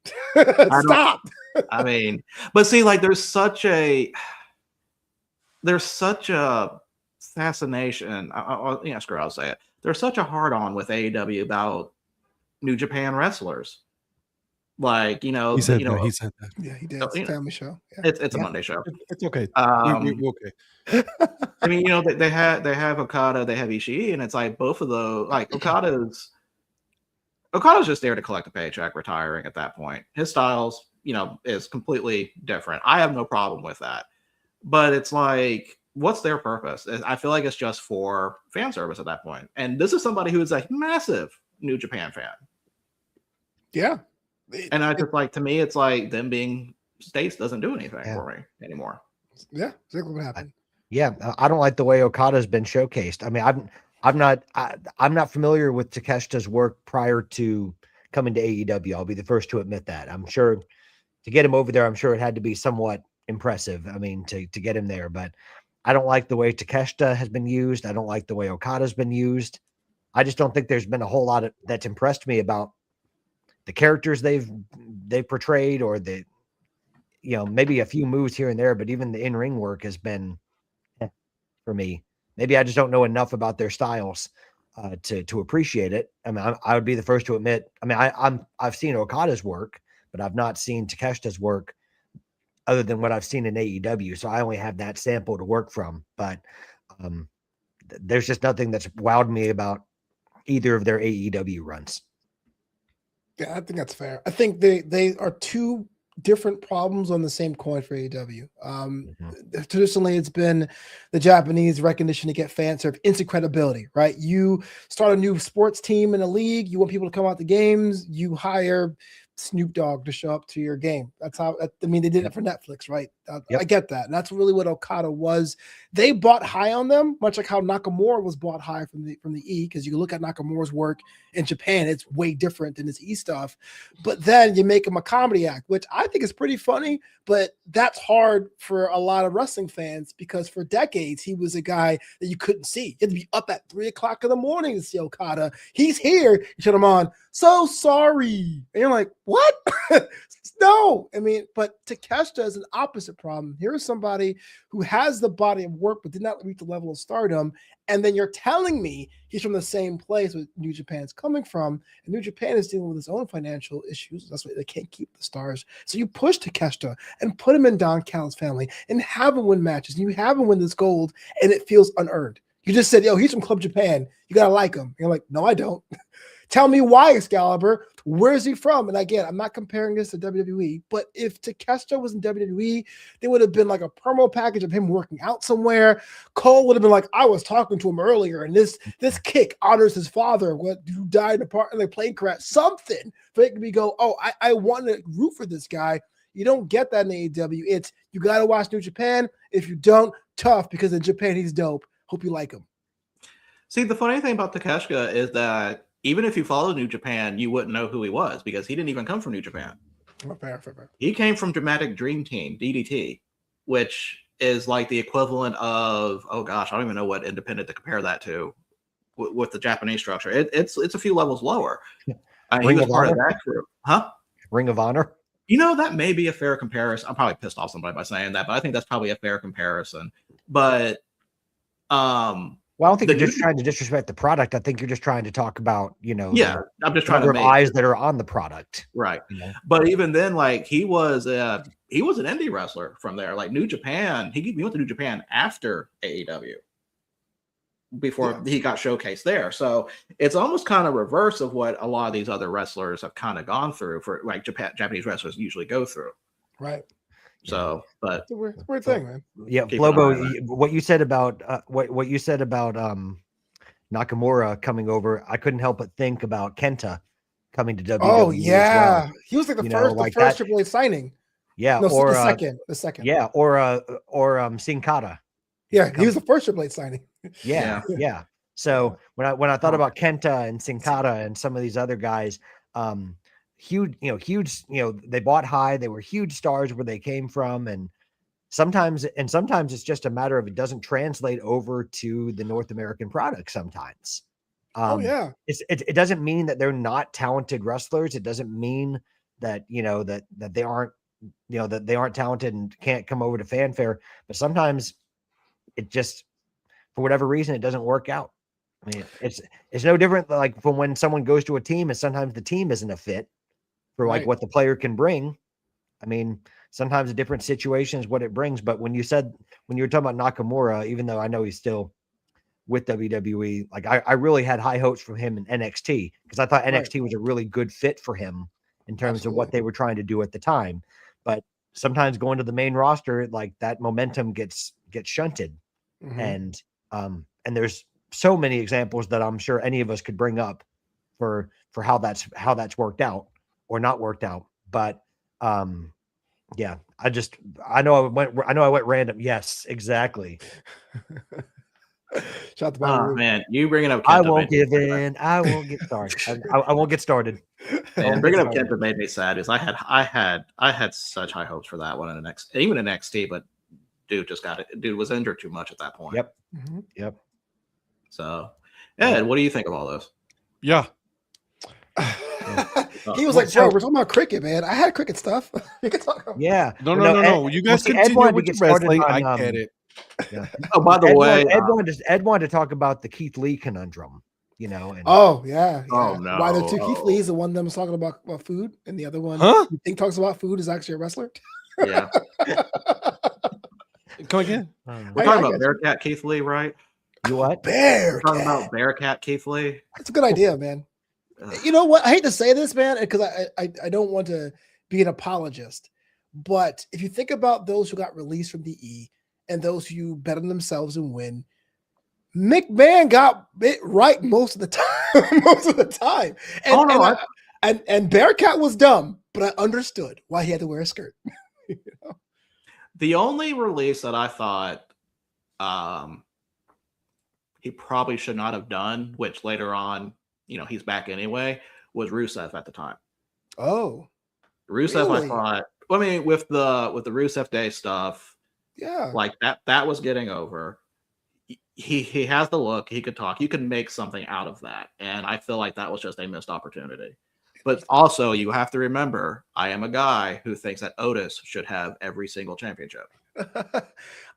Stop. I mean, but see, like there's such a fascination. Screw it, I'll say it. There's such a hard on with AEW about New Japan wrestlers. Like, he said that. Yeah, he did. It's a family show. Yeah. It's a Monday show. It's okay. We're okay. I mean, they have Okada, they have Ishii, and it's like both of those. Like Okada's just there to collect a paycheck, retiring at that point. His styles, is completely different. I have no problem with that, but it's like, what's their purpose? I feel like it's just for fan service at that point. And this is somebody who is a massive New Japan fan. Yeah. And I just like, to me, it's like them being states doesn't do anything for me anymore. Yeah, exactly what happened. I don't like the way Okada's been showcased. I mean, I'm not familiar with Takeshita's work prior to coming to AEW. I'll be the first to admit that. I'm sure to get him over there, I'm sure it had to be somewhat impressive. I mean, to get him there, but I don't like the way Takeshita has been used. I don't like the way Okada's been used. I just don't think there's been a whole lot that's impressed me about the characters they've portrayed, or maybe a few moves here and there, but even the in-ring work has been for me. Maybe I just don't know enough about their styles to appreciate it. I mean, I would be the first to admit. I mean, I've seen Okada's work, but I've not seen Takeshita's work other than what I've seen in AEW. So I only have that sample to work from. But there's just nothing that's wowed me about either of their AEW runs. Yeah, I think that's fair. I think they are two different problems on the same coin for AEW. Traditionally, it's been the Japanese recognition to get fan serve, instant credibility, right? You start a new sports team in a league, you want people to come out to games, you hire Snoop Dogg to show up to your game. That's how, I mean, they did it for Netflix, right? I get that. And that's really what Okada was. They bought high on them, much like how Nakamura was bought high from the E, because you look at Nakamura's work in Japan, it's way different than his E stuff. But then you make him a comedy act, which I think is pretty funny, but that's hard for a lot of wrestling fans because for decades, he was a guy that you couldn't see. You had to be up at 3:00 in the morning to see Okada. He's here. You shut him on. So sorry. And you're like, what? No, I mean, but Takeshita is an opposite problem. Here's somebody who has the body of work but did not reach the level of stardom, and then you're telling me he's from the same place where New Japan's coming from, and New Japan is dealing with its own financial issues. That's why they can't keep the stars. So you push Takeshita and put him in Don Callis' family and have him win matches. And you have him win this gold, and it feels unearned. You just said, yo, he's from Club Japan. You got to like him. You're like, no, I don't. Tell me why, Excalibur. Where is he from? And again, I'm not comparing this to WWE, but if Takeshita was in WWE, there would have been like a promo package of him working out somewhere. Cole would have been like, I was talking to him earlier, and this kick honors his father who died in the plane crash. Something for it to be go, oh, I want to root for this guy. You don't get that in AEW. It's you got to watch New Japan. If you don't, tough, because in Japan he's dope. Hope you like him. See, the funny thing about Takeshita is that even if you followed New Japan, you wouldn't know who he was because he didn't even come from New Japan. Fair. He came from Dramatic Dream Team, DDT, which is like the equivalent of, oh gosh, I don't even know what independent to compare that to with the Japanese structure. It's a few levels lower. He was part of that group. Huh? Ring of Honor? You know, that may be a fair comparison. I'm probably pissed off somebody by saying that, but I think that's probably a fair comparison. But well, I don't think you're just trying to disrespect the product. I think you're just trying to talk about, I'm just trying to make eyes that are on the product. Right. But even then, like he was an indie wrestler from there. Like New Japan, he went to New Japan after AEW before he got showcased there. So it's almost kind of reverse of what a lot of these other wrestlers have kind of gone through for like Japanese wrestlers usually go through. Right. So, but it's a weird thing, man. Yeah, Lobo, what you said about what you said about Nakamura coming over, I couldn't help but think about Kenta coming to WWE. Oh yeah, as well. He was like the first Triple H signing. Yeah, no, or the second. Yeah, or Sin Cara. Yeah, he was the first Triple H signing. Yeah. So when I thought about Kenta and Sin Cara and some of these other guys, huge, they bought high, they were huge stars where they came from, and sometimes it's just a matter of it doesn't translate over to the North American product sometimes. It doesn't mean that they're not talented wrestlers. It doesn't mean that that they aren't that they aren't talented and can't come over to fanfare, but sometimes it just, for whatever reason, it doesn't work out. I mean, it's no different like from when someone goes to a team and sometimes the team isn't a fit for like what the player can bring. I mean, sometimes a different situation is what it brings. But when you were talking about Nakamura, even though I know he's still with WWE, like I really had high hopes from him in NXT because I thought NXT was a really good fit for him in terms of what they were trying to do at the time. But sometimes going to the main roster, like that momentum gets shunted. And there's so many examples that I'm sure any of us could bring up for how that's worked out or not worked out. But I know I went random. Yes, exactly. Shout out man, you bringing up Kenta, I won't give in. I won't get started. I won't get started. And bringing up Kenta made me sad because I had such high hopes for that one in NXT, but dude was injured too much at that point. Yep. So, Ed, what do you think of all this? Yeah. He was like, bro, we're talking about cricket, man. I had cricket stuff. You can talk about No. You guys continue with your wrestling. I get it. Yeah. Oh, by the way, Ed wanted to talk about the Keith Lee conundrum, and oh yeah. Oh no. Why the two Keith Lees, the one of them was talking about food, and the other one you think talks about food is actually a wrestler? Yeah. Come again. We're talking about Bearcat Keith Lee, right? You what? Bearcat. We're talking about Bearcat Keith Lee. That's a good idea, man. You know what? I hate to say this, man, because I don't want to be an apologist, but if you think about those who got released from the E and those who bet on themselves and win, McMahon got it right most of the time. And Bearcat was dumb, but I understood why he had to wear a skirt. The only release that I thought he probably should not have done, which later on, he's back anyway, was Rusev at the time. Oh, Rusev, really? I thought. I mean, with the Rusev Day stuff, like that was getting over. He has the look. He could talk. You can make something out of that, and I feel like that was just a missed opportunity. But also, you have to remember, I am a guy who thinks that Otis should have every single championship.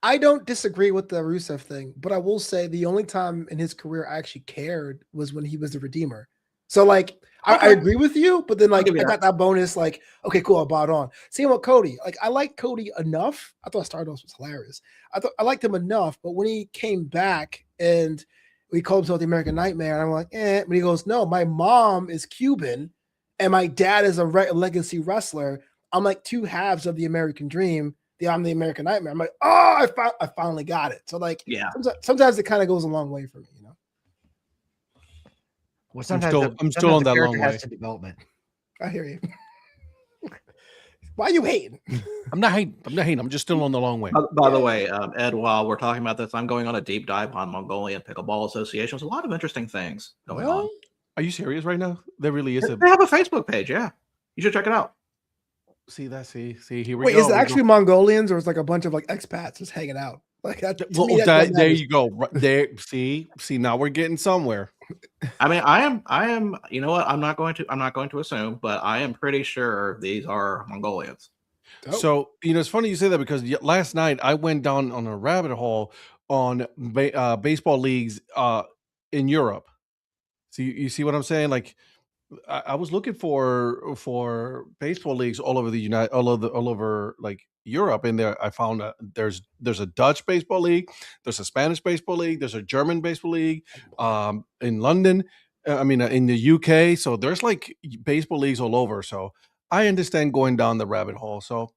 I don't disagree with the Rusev thing, but I will say the only time in his career I actually cared was when he was the Redeemer. So like I Okay. agree with you, but then like give you I that. got that bonus, like, okay, cool, I bought on. Same with Cody. Like I like Cody enough. I thought Stardust was hilarious. I liked him enough, but when he came back and we called himself the American Nightmare, and I'm like, But he goes, no, my mom is Cuban and my dad is a legacy wrestler. I'm like two halves of the American dream. I'm the American Nightmare. I'm like, oh, I finally got it. So like, Yeah. sometimes it kind of goes a long way for me, you know. Well, I'm sometimes still on the that long character has way. some development. I hear you. Why are you hating? I'm not hating. I'm just still on the long way. By the way, Ed, while we're talking about this, I'm going on a deep dive on Mongolian Pickleball Association. There's a lot of interesting things going on. Are you serious right now? There really is a. They have a Facebook page. Yeah, you should check it out. See, here we Wait, go. is it actually Mongolians or is it like a bunch of like expats just hanging out? Like that. To me, that there matters. you go. Right there. See, now we're getting somewhere. I mean, I am. You know what? I'm not going to assume, but I am pretty sure these are Mongolians. Dope. So it's funny you say that because last night I went down on a rabbit hole on baseball leagues in Europe. So you see what I'm saying? Like I was looking for baseball leagues all over like Europe, and there I found there's a Dutch baseball league, there's a Spanish baseball league, there's a German baseball league in London. In the UK. So there's like baseball leagues all over. So I understand going down the rabbit hole. So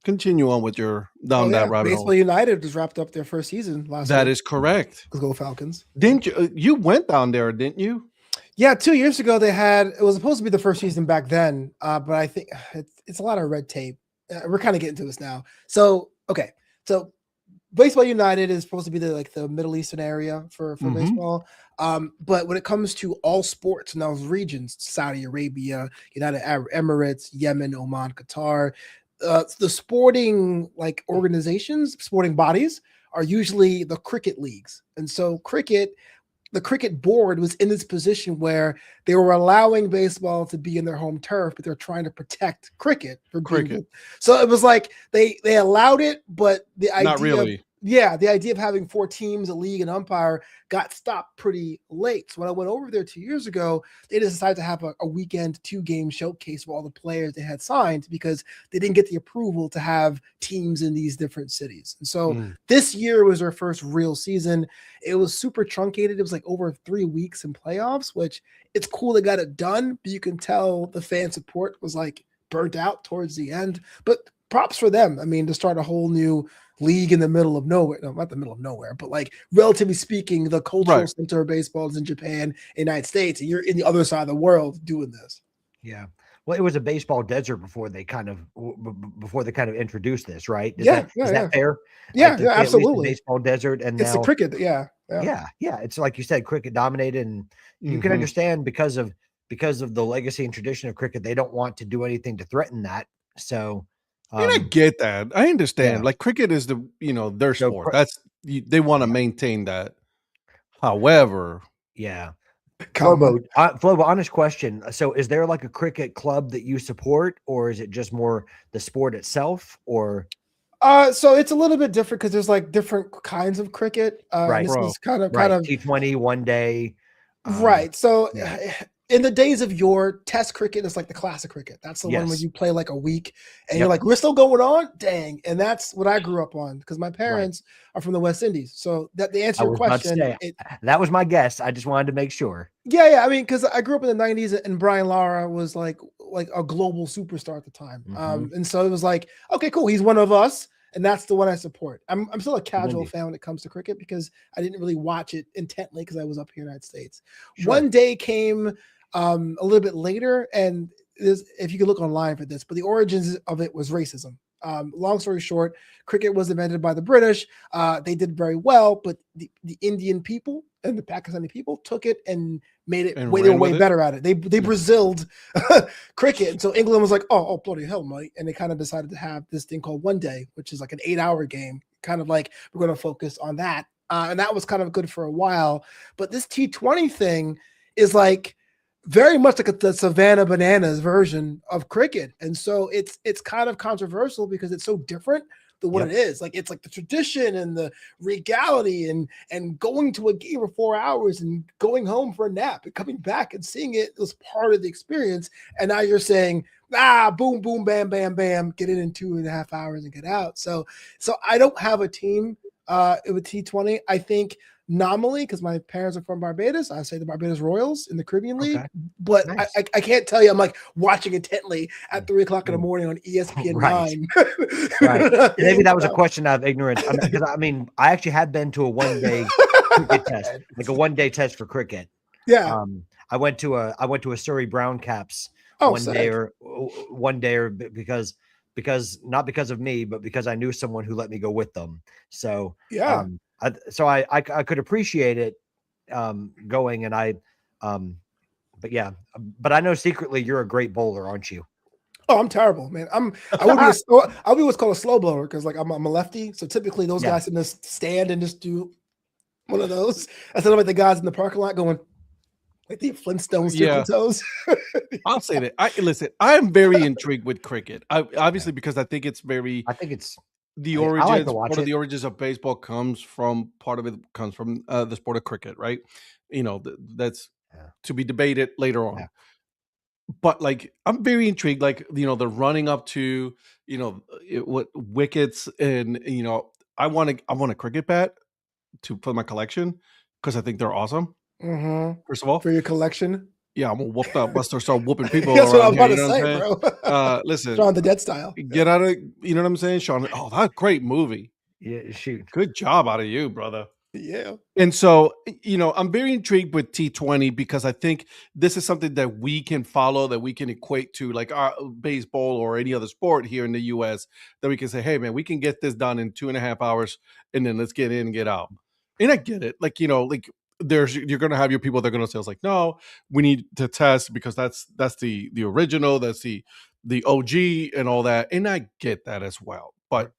continue on with your that rabbit Baseball hole. United just wrapped up their first season last That week. is correct. Let's go Falcons. Didn't you? You went down there, didn't you? Yeah, 2 years ago it was supposed to be the first season back then, but I think it's a lot of red tape. We're kind of getting to this now. So okay, so Baseball United is supposed to be the Middle Eastern area for baseball. But when it comes to all sports in those regions, Saudi Arabia, United Arab Emirates, Yemen, Oman, Qatar, the sporting organizations, sporting bodies are usually the cricket leagues. And so the cricket board was in this position where they were allowing baseball to be in their home turf, but they're trying to protect cricket from cricket. So it was like they allowed it, but the idea not really. The idea of having 4 teams, a league, and umpire got stopped pretty late. So when I went over there 2 years ago, they just decided to have a weekend 2-game showcase for all the players they had signed because they didn't get the approval to have teams in these different cities. And so this year was their first real season. It was super truncated. It was like over 3 weeks in playoffs, which it's cool they got it done, but you can tell the fan support was like burnt out towards the end. But props for them. I mean, to start a whole new league in the middle of nowhere. No, not the middle of nowhere, but like relatively speaking, the cultural center of baseball is in Japan, United States, and you're in the other side of the world doing this. Yeah. Well, it was a baseball desert before they kind of introduced this, right? Is that fair? Yeah, absolutely. Baseball desert, and it's now the cricket. Yeah. It's like you said, cricket dominated, and you can understand because of the legacy and tradition of cricket, they don't want to do anything to threaten that. So. I get that. I understand. Like cricket is their sport. They want to maintain that. However, Flobo, honest question. So is there like a cricket club that you support, or is it just more the sport itself, or? So it's a little bit different because there's like different kinds of cricket. Right. This is kind of T20 one day. Right. So in the days of your test cricket, it's like the classic cricket. That's the one where you play like a week and you're like, we're still going on? Dang. And that's what I grew up on because my parents are from the West Indies. So that the answer to your question. That was my guess. I just wanted to make sure. Yeah. I mean, because I grew up in the 90s and Brian Lara was like a global superstar at the time. And so it was like, okay, cool. He's one of us. And that's the one I support. I'm still a casual fan when it comes to cricket because I didn't really watch it intently because I was up here in the United States. Sure. One day came a little bit later, and if you could look online for this, but the origins of it was racism. Long story short, cricket was invented by the British. They did very well, but the Indian people and the Pakistani people took it and made it way better at it. They Braziled cricket. And so England was like, oh, bloody hell, mate. And they kind of decided to have this thing called One Day, which is like an 8-hour game, kind of like we're going to focus on that. And that was kind of good for a while. But this T20 thing is like very much like the Savannah Bananas version of cricket. And so it's kind of controversial because it's so different than what Yep. it is. Like it's like the tradition and the regality and going to a game for 4 hours and going home for a nap and coming back and seeing it was part of the experience. And now you're saying, boom, boom, bam, bam, bam, get it in 2.5 hours and get out. So I don't have a team with T20. I think nominally, because my parents are from Barbados, I say the Barbados Royals in the Caribbean League. Okay. But Nice. I can't tell you, I'm like watching intently at 3:00 in the morning on ESPN Right. 9. Right. Maybe that was a question out of ignorance. Because I mean, I actually had been to a one-day cricket test, like a one-day test for cricket. Yeah. I went to a Surrey Brown Caps Oh, one day sick. or because not because of me, but because I knew someone who let me go with them. So Yeah. I could appreciate it going, and but I know secretly you're a great bowler, aren't you? Oh, I'm terrible, man. I'll be what's called a slow blower because like I'm a lefty. So typically those Yeah. guys can just stand and just do one of those. Instead of like the guys in the parking lot going like the Flintstones Yeah. toes. I'll say that. I am very intrigued with cricket. Obviously because I think it's very I think it's the I like to origins. watch One of it. the origins of baseball comes from the sport of cricket, right? You know, that's Yeah. to be debated later on. Yeah. But like, I'm very intrigued. Like, you know, the running up to, you know, what wickets, and you know, I want a cricket bat for my collection because I think they're awesome. Mhm. First of all, For your collection. yeah, I'm gonna whoop that. Buster start whooping people That's what I around was here. about You to know say, what I'm saying? bro. Listen, Shaun the Dead style. get out of, you know what I'm saying, Sean? Oh, that's a great movie. Yeah, shoot. Good job out of you, brother. Yeah. And so, you know, I'm very intrigued with T20 because I think this is something that we can follow, that we can equate to like our baseball or any other sport here in the US, that we can say, hey, man, we can get this done in 2.5 hours and then let's get in and get out. And I get it. Like, you know, like you're going to have your people that are going to say, it's like, no, we need to test because that's the original, that's the OG and all that. And I get that as well. But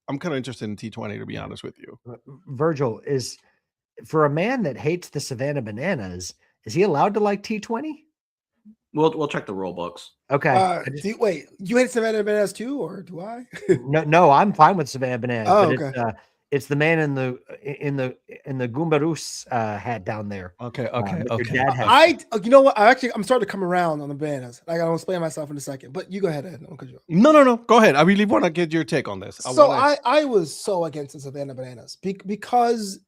I'm kind of interested in T20, to be honest with you. Virgil, is for a man that hates the Savannah Bananas, is he allowed to like T20? We'll check the rule books. Okay. Wait, you hate Savannah Bananas too, or do I? No, I'm fine with Savannah Bananas, Oh, but it's the man in the Goombaroos hat down there. Okay. That your dad has. You know what? I'm starting to come around on the bananas. I gotta explain myself in a second, but you go ahead, Ed. No. Go ahead. I really want to get your take on this. I was so against the Savannah Bananas because,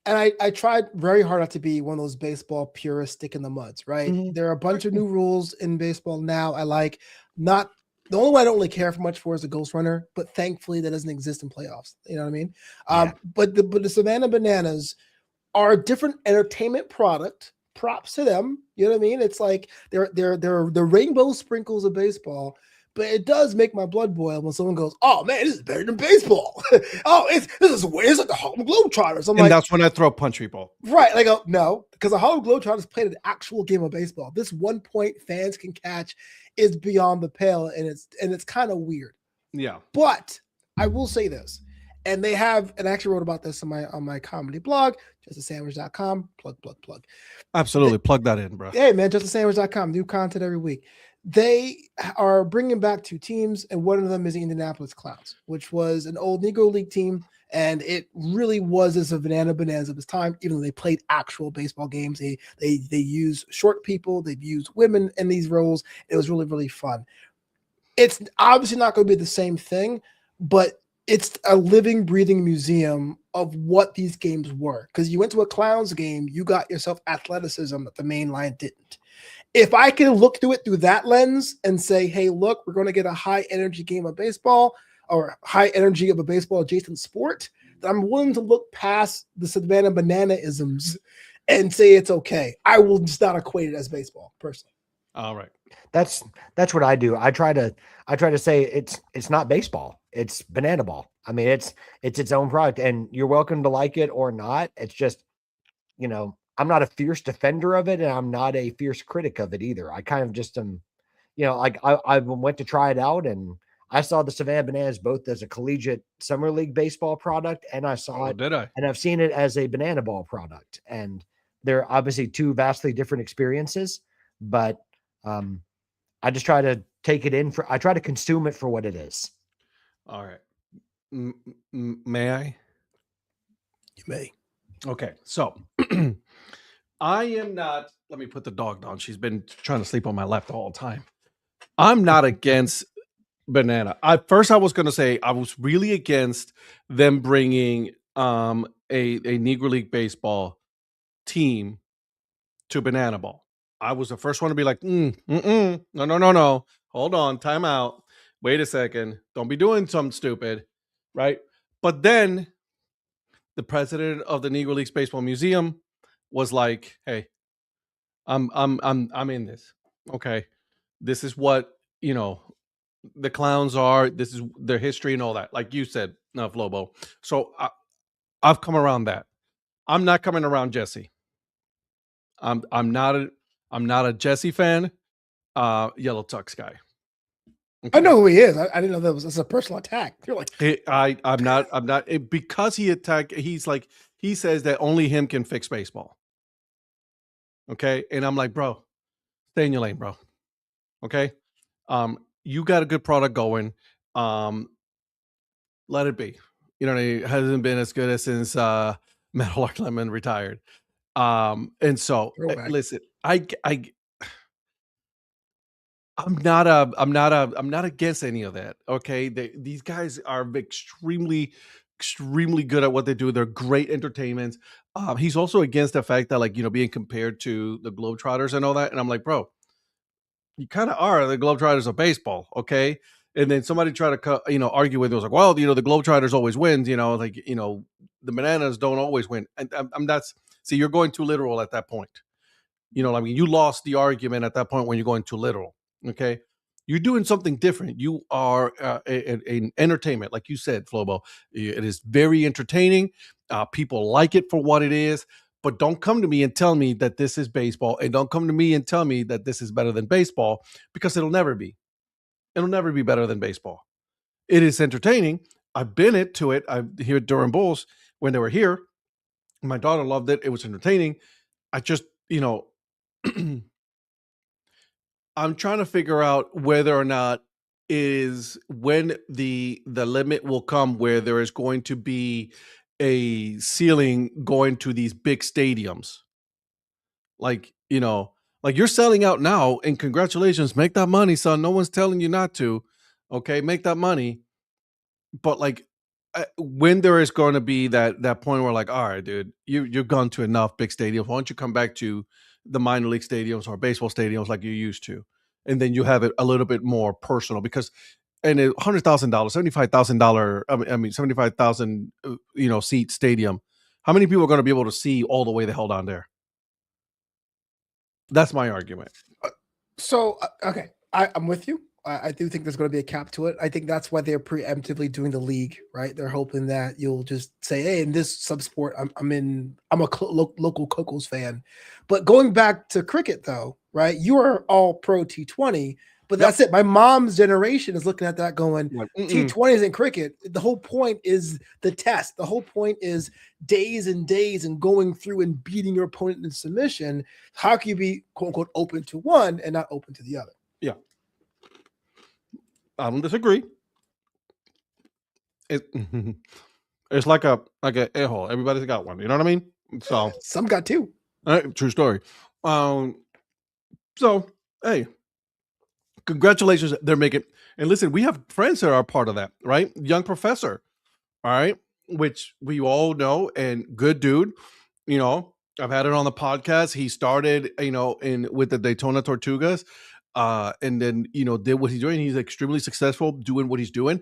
and I tried very hard not to be one of those baseball purists stick in the muds, right? Mhm. There are a bunch of new rules in baseball now. I like not the only one I don't really care for much for is the Ghost Runner, but thankfully that doesn't exist in playoffs. You know what I mean? Yeah. But the Savannah Bananas are a different entertainment product. Props to them. You know what I mean? It's like they're the rainbow sprinkles of baseball. But it does make my blood boil when someone goes, "Oh man, this is better than baseball." This is like the Harlem Globetrotters. And that's when I throw punch people. Right. And I go, no, because the Harlem Globetrotters played an actual game of baseball. This 1 point fans can catch is beyond the pale, and it's kind of weird. Yeah. But I will say this, and they have, and I actually wrote about this on my comedy blog, justasandwich.com. Plug. Absolutely. Plug that in, bro. Hey man, justasandwich.com. New content every week. They are bringing back 2 teams, and one of them is the Indianapolis Clowns, which was an old Negro League team, and it really was a Savannah Bananas of its time. Even though they played actual baseball games, they use short people, they've used women in these roles. It was really, really fun. It's obviously not going to be the same thing, but it's a living, breathing museum of what these games were. Because you went to a Clowns game, you got yourself athleticism that the main line didn't. If I can look through it through that lens and say, hey, look, we're going to get a high energy game of baseball or high energy of a baseball adjacent sport, then I'm willing to look past the Savannah Banana-isms and say it's okay. I will just not equate it as baseball personally. All right. That's what I do. I try to say it's not baseball. It's banana ball. I mean, it's its own product, and you're welcome to like it or not. It's just, you know, I'm not a fierce defender of it, and I'm not a fierce critic of it either. I kind of just am, you know, like I went to try it out, and I saw the Savannah Bananas both as a collegiate summer league baseball product, and I saw it, Did I? and I've seen it as a banana ball product. And they're obviously two vastly different experiences, but I just try to take it in I try to consume it for what it is. All right. May I? You may. Okay. So I am not, let me put the dog down. She's been trying to sleep on my lap the whole time. I'm not against banana. I was going to say I was really against them bringing a Negro League Baseball team to Banana Ball. I was the first one to be like, no. Hold on, time out. Wait a second. Don't be doing something stupid, right? But then the president of the Negro League Baseball Museum was like, "Hey, I'm in this. Okay, this is what the clowns are. This is their history and all that." Like you said, Flobo. So I've come around that. I'm not coming around Jesse. I'm not a Jesse fan. Yellow Tux guy. I know who he is. I didn't know that's a personal attack. You're like, I'm not because he attacked. He says that only him can fix baseball. Okay, and I'm like, bro, stay in your lane, bro. Okay, you got a good product going. Let it be. It hasn't been as good as since Metal Lemon retired. And so listen, I'm not against any of that. Okay. These guys are extremely good at what they do. They're great entertainment. He's also against the fact that being compared to the Globetrotters and all that. And I'm like, bro, you kind of are the Globetrotters of baseball. Okay. And then somebody tried to, argue with it. Was like, well, the Globetrotters always wins, the Bananas don't always win. And see, you're going too literal at that point. You lost the argument at that point when you're going too literal. Okay. You're doing something different. You are an entertainment, like you said, Flobo. It is very entertaining. People like it for what it is, but don't come to me and tell me that this is baseball, and don't come to me and tell me that this is better than baseball, because it'll never be. It'll never be better than baseball. It is entertaining. I've been to it. I here at Durham Bulls when they were here. My daughter loved it. It was entertaining. I just, I'm trying to figure out whether or not is when the limit will come where there is going to be a ceiling going to these big stadiums. Like you're selling out now, and congratulations, make that money, son. No one's telling you not to. Okay, make that money. But when there is going to be that point where all right, dude, you've gone to enough big stadiums. Why don't you come back to the minor league stadiums or baseball stadiums like you used to? And then you have it a little bit more personal, because in a $100,000, $75,000, 75,000, seat stadium, how many people are going to be able to see all the way the hell down there? That's my argument. So, okay, I'm with you. I do think there's going to be a cap to it. I think that's why they're preemptively doing the league, right? They're hoping that you'll just say, "Hey, in this sub-sport, I'm a local Cocos fan." But going back to cricket, though, right? You are all pro T20, but that's it. My mom's generation is looking at that going, T20 isn't cricket. The whole point is the test. The whole point is days and days and going through and beating your opponent in submission. How can you be, quote unquote, open to one and not open to the other? Yeah. I don't disagree. It's like a a-hole. Everybody's got one. You know what I mean? So some got two. True story. So hey, congratulations. They're making. And listen, we have friends that are part of that, right? Young Professor, all right, which we all know, and good dude. I've had it on the podcast. He started, with the Daytona Tortugas. And then, did what he's doing. He's extremely successful doing what he's doing.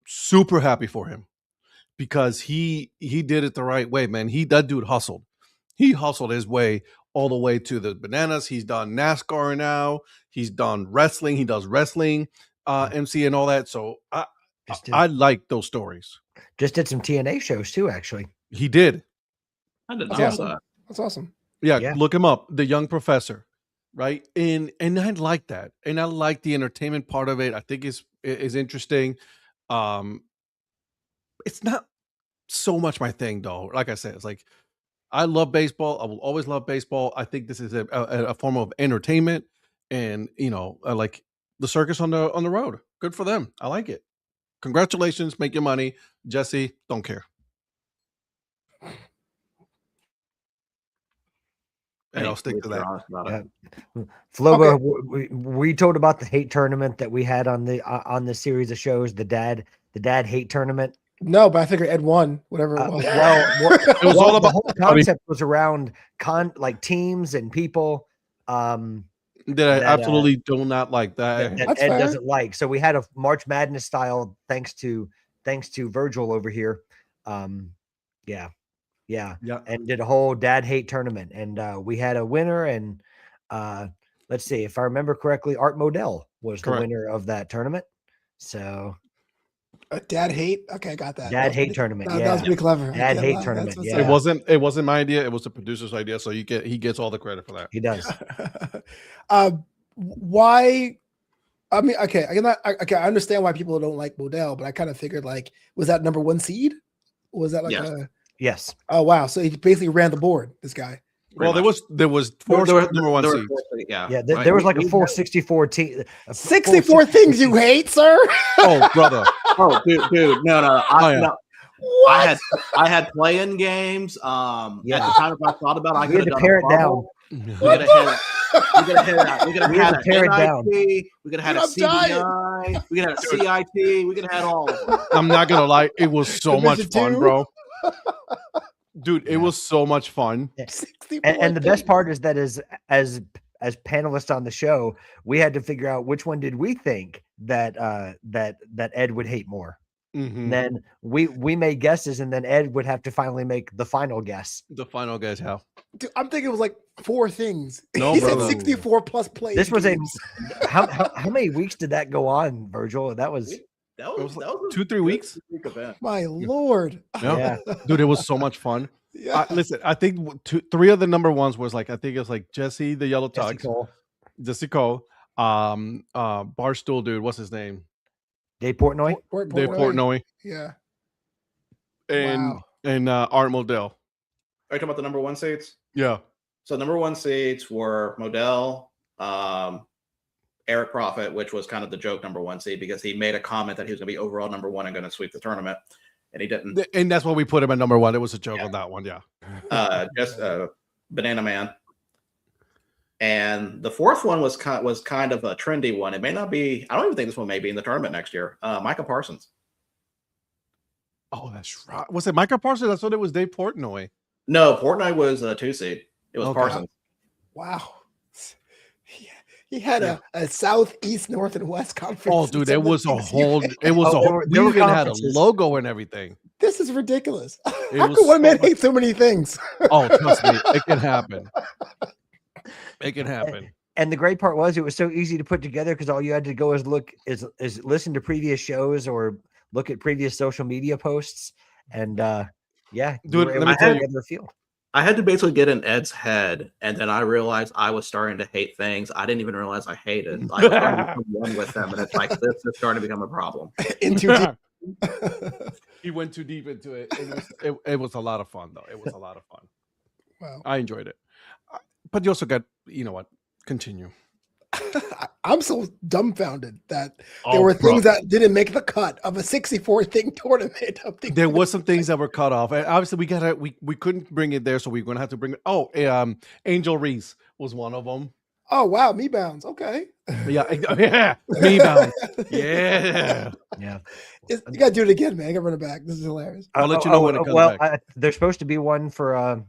Super happy for him, because he did it the right way, man. That dude hustled. He hustled his way all the way to the Bananas. He's done NASCAR now. He's done wrestling. He does wrestling, MC and all that. So I like those stories. Just did some TNA shows too, actually. He did. I did That's not awesome. know that. That's awesome. Yeah, look him up. The Young Professor. Right. And I like that. And I like the entertainment part of it. I think is interesting. It's not so much my thing, though. Like I said, it's like I love baseball. I will always love baseball. I think this is a form of entertainment, and like the circus on the road. Good for them. I like it. Congratulations, make your money, Jesse. Don't care. And I'll stick to that. Flobo, we told about the hate tournament that we had on the series of shows, the dad hate tournament. No, but I figured Ed won, whatever it was. It was all about the whole concept was around like teams and people that I absolutely do not like that. that Ed doesn't like. So we had a March Madness style, thanks to Virgil over here. Yeah. And did a whole dad hate tournament. And we had a winner. And let's see, if I remember correctly, Art Modell was the winner of that tournament. So a dad hate? Okay, I got that. Dad hate tournament. That was pretty clever. Dad hate tournament. Yeah. It wasn't my idea. It was the producer's idea. So he gets all the credit for that. He does. Why? I mean, okay, I understand why people don't like Modell, but I kind of figured, like, was that number 1 seed? Was that like Yes. Oh wow! So he basically ran the board. This guy. Well, there was four number 1 seeds. There was like a full 64 team. 64 things you hate, sir. Oh, brother. Oh, dude, no. What? I had play-in games. At the time, if I thought about it, I could have done tear it down. We could have had a NIT. We could have had a CBI. We could have had a CIT. We could have had all of them. I'm not gonna lie, it was so much fun, 2? bro. Dude, it was so much fun. And the best part is that as panelists on the show, we had to figure out which one did we think that Ed would hate more. Mm-hmm. Then we made guesses, and then Ed would have to finally make the final guess. The final guess, how? Dude, I'm thinking it was like 4 things. No, he brother. said 64 plus plays. This was how many weeks did that go on, Virgil? That was That was 2-3 weeks. event. My lord. Yeah. Dude, it was so much fun. Yeah. Listen, I think 3 of the number 1s was like, I think it was like Jesse the Yellow Tux, Jesse Cole, Barstool dude, what's his name? Dave Portnoy. Dave Portnoy. Yeah. And Art Modell. Are you talking about the number 1 seeds? Yeah. So number 1 seeds were Modell, Eric Profit, which was kind of the joke number 1 seed because he made a comment that he was going to be overall number 1 and going to sweep the tournament, and he didn't. And that's why we put him at number 1. It was a joke on that one, yeah. Just Banana Man. And the 4th one was kind of a trendy one. It may not be. I don't even think this one may be in the tournament next year. Micah Parsons. Oh, that's right. Was it Micah Parsons? I thought it was Dave Portnoy. No, Portnoy was a 2 seed. It was Parsons. Wow. He had a South, East, North, and West conference. Oh, dude, it was a whole. It was a whole. We even had a logo and everything. This is ridiculous. How could one man hate so many things? Oh, trust me, it can happen. It can happen. And the great part was it was so easy to put together because all you had to go is listen to previous shows or look at previous social media posts, and dude, let me tell you. I had to basically get in Ed's head, and then I realized I was starting to hate things I didn't even realize I hated. I was starting to become one with them, and it's like this is starting to become a problem. He went too deep into it. It was a lot of fun, though. It was a lot of fun. Wow. I enjoyed it. But you also got, you know what? Continue. I'm so dumbfounded that there were things that didn't make the cut of a 64 thing tournament. There was some things that were cut off, and obviously we couldn't bring it there, so we're gonna have to bring it. Oh, Angel Reese was one of them. Oh wow, me bounds. Okay. Yeah, me bounds. Yeah. You gotta do it again, man. I gotta run it back. This is hilarious. I'll let you know when it comes back. There's supposed to be one for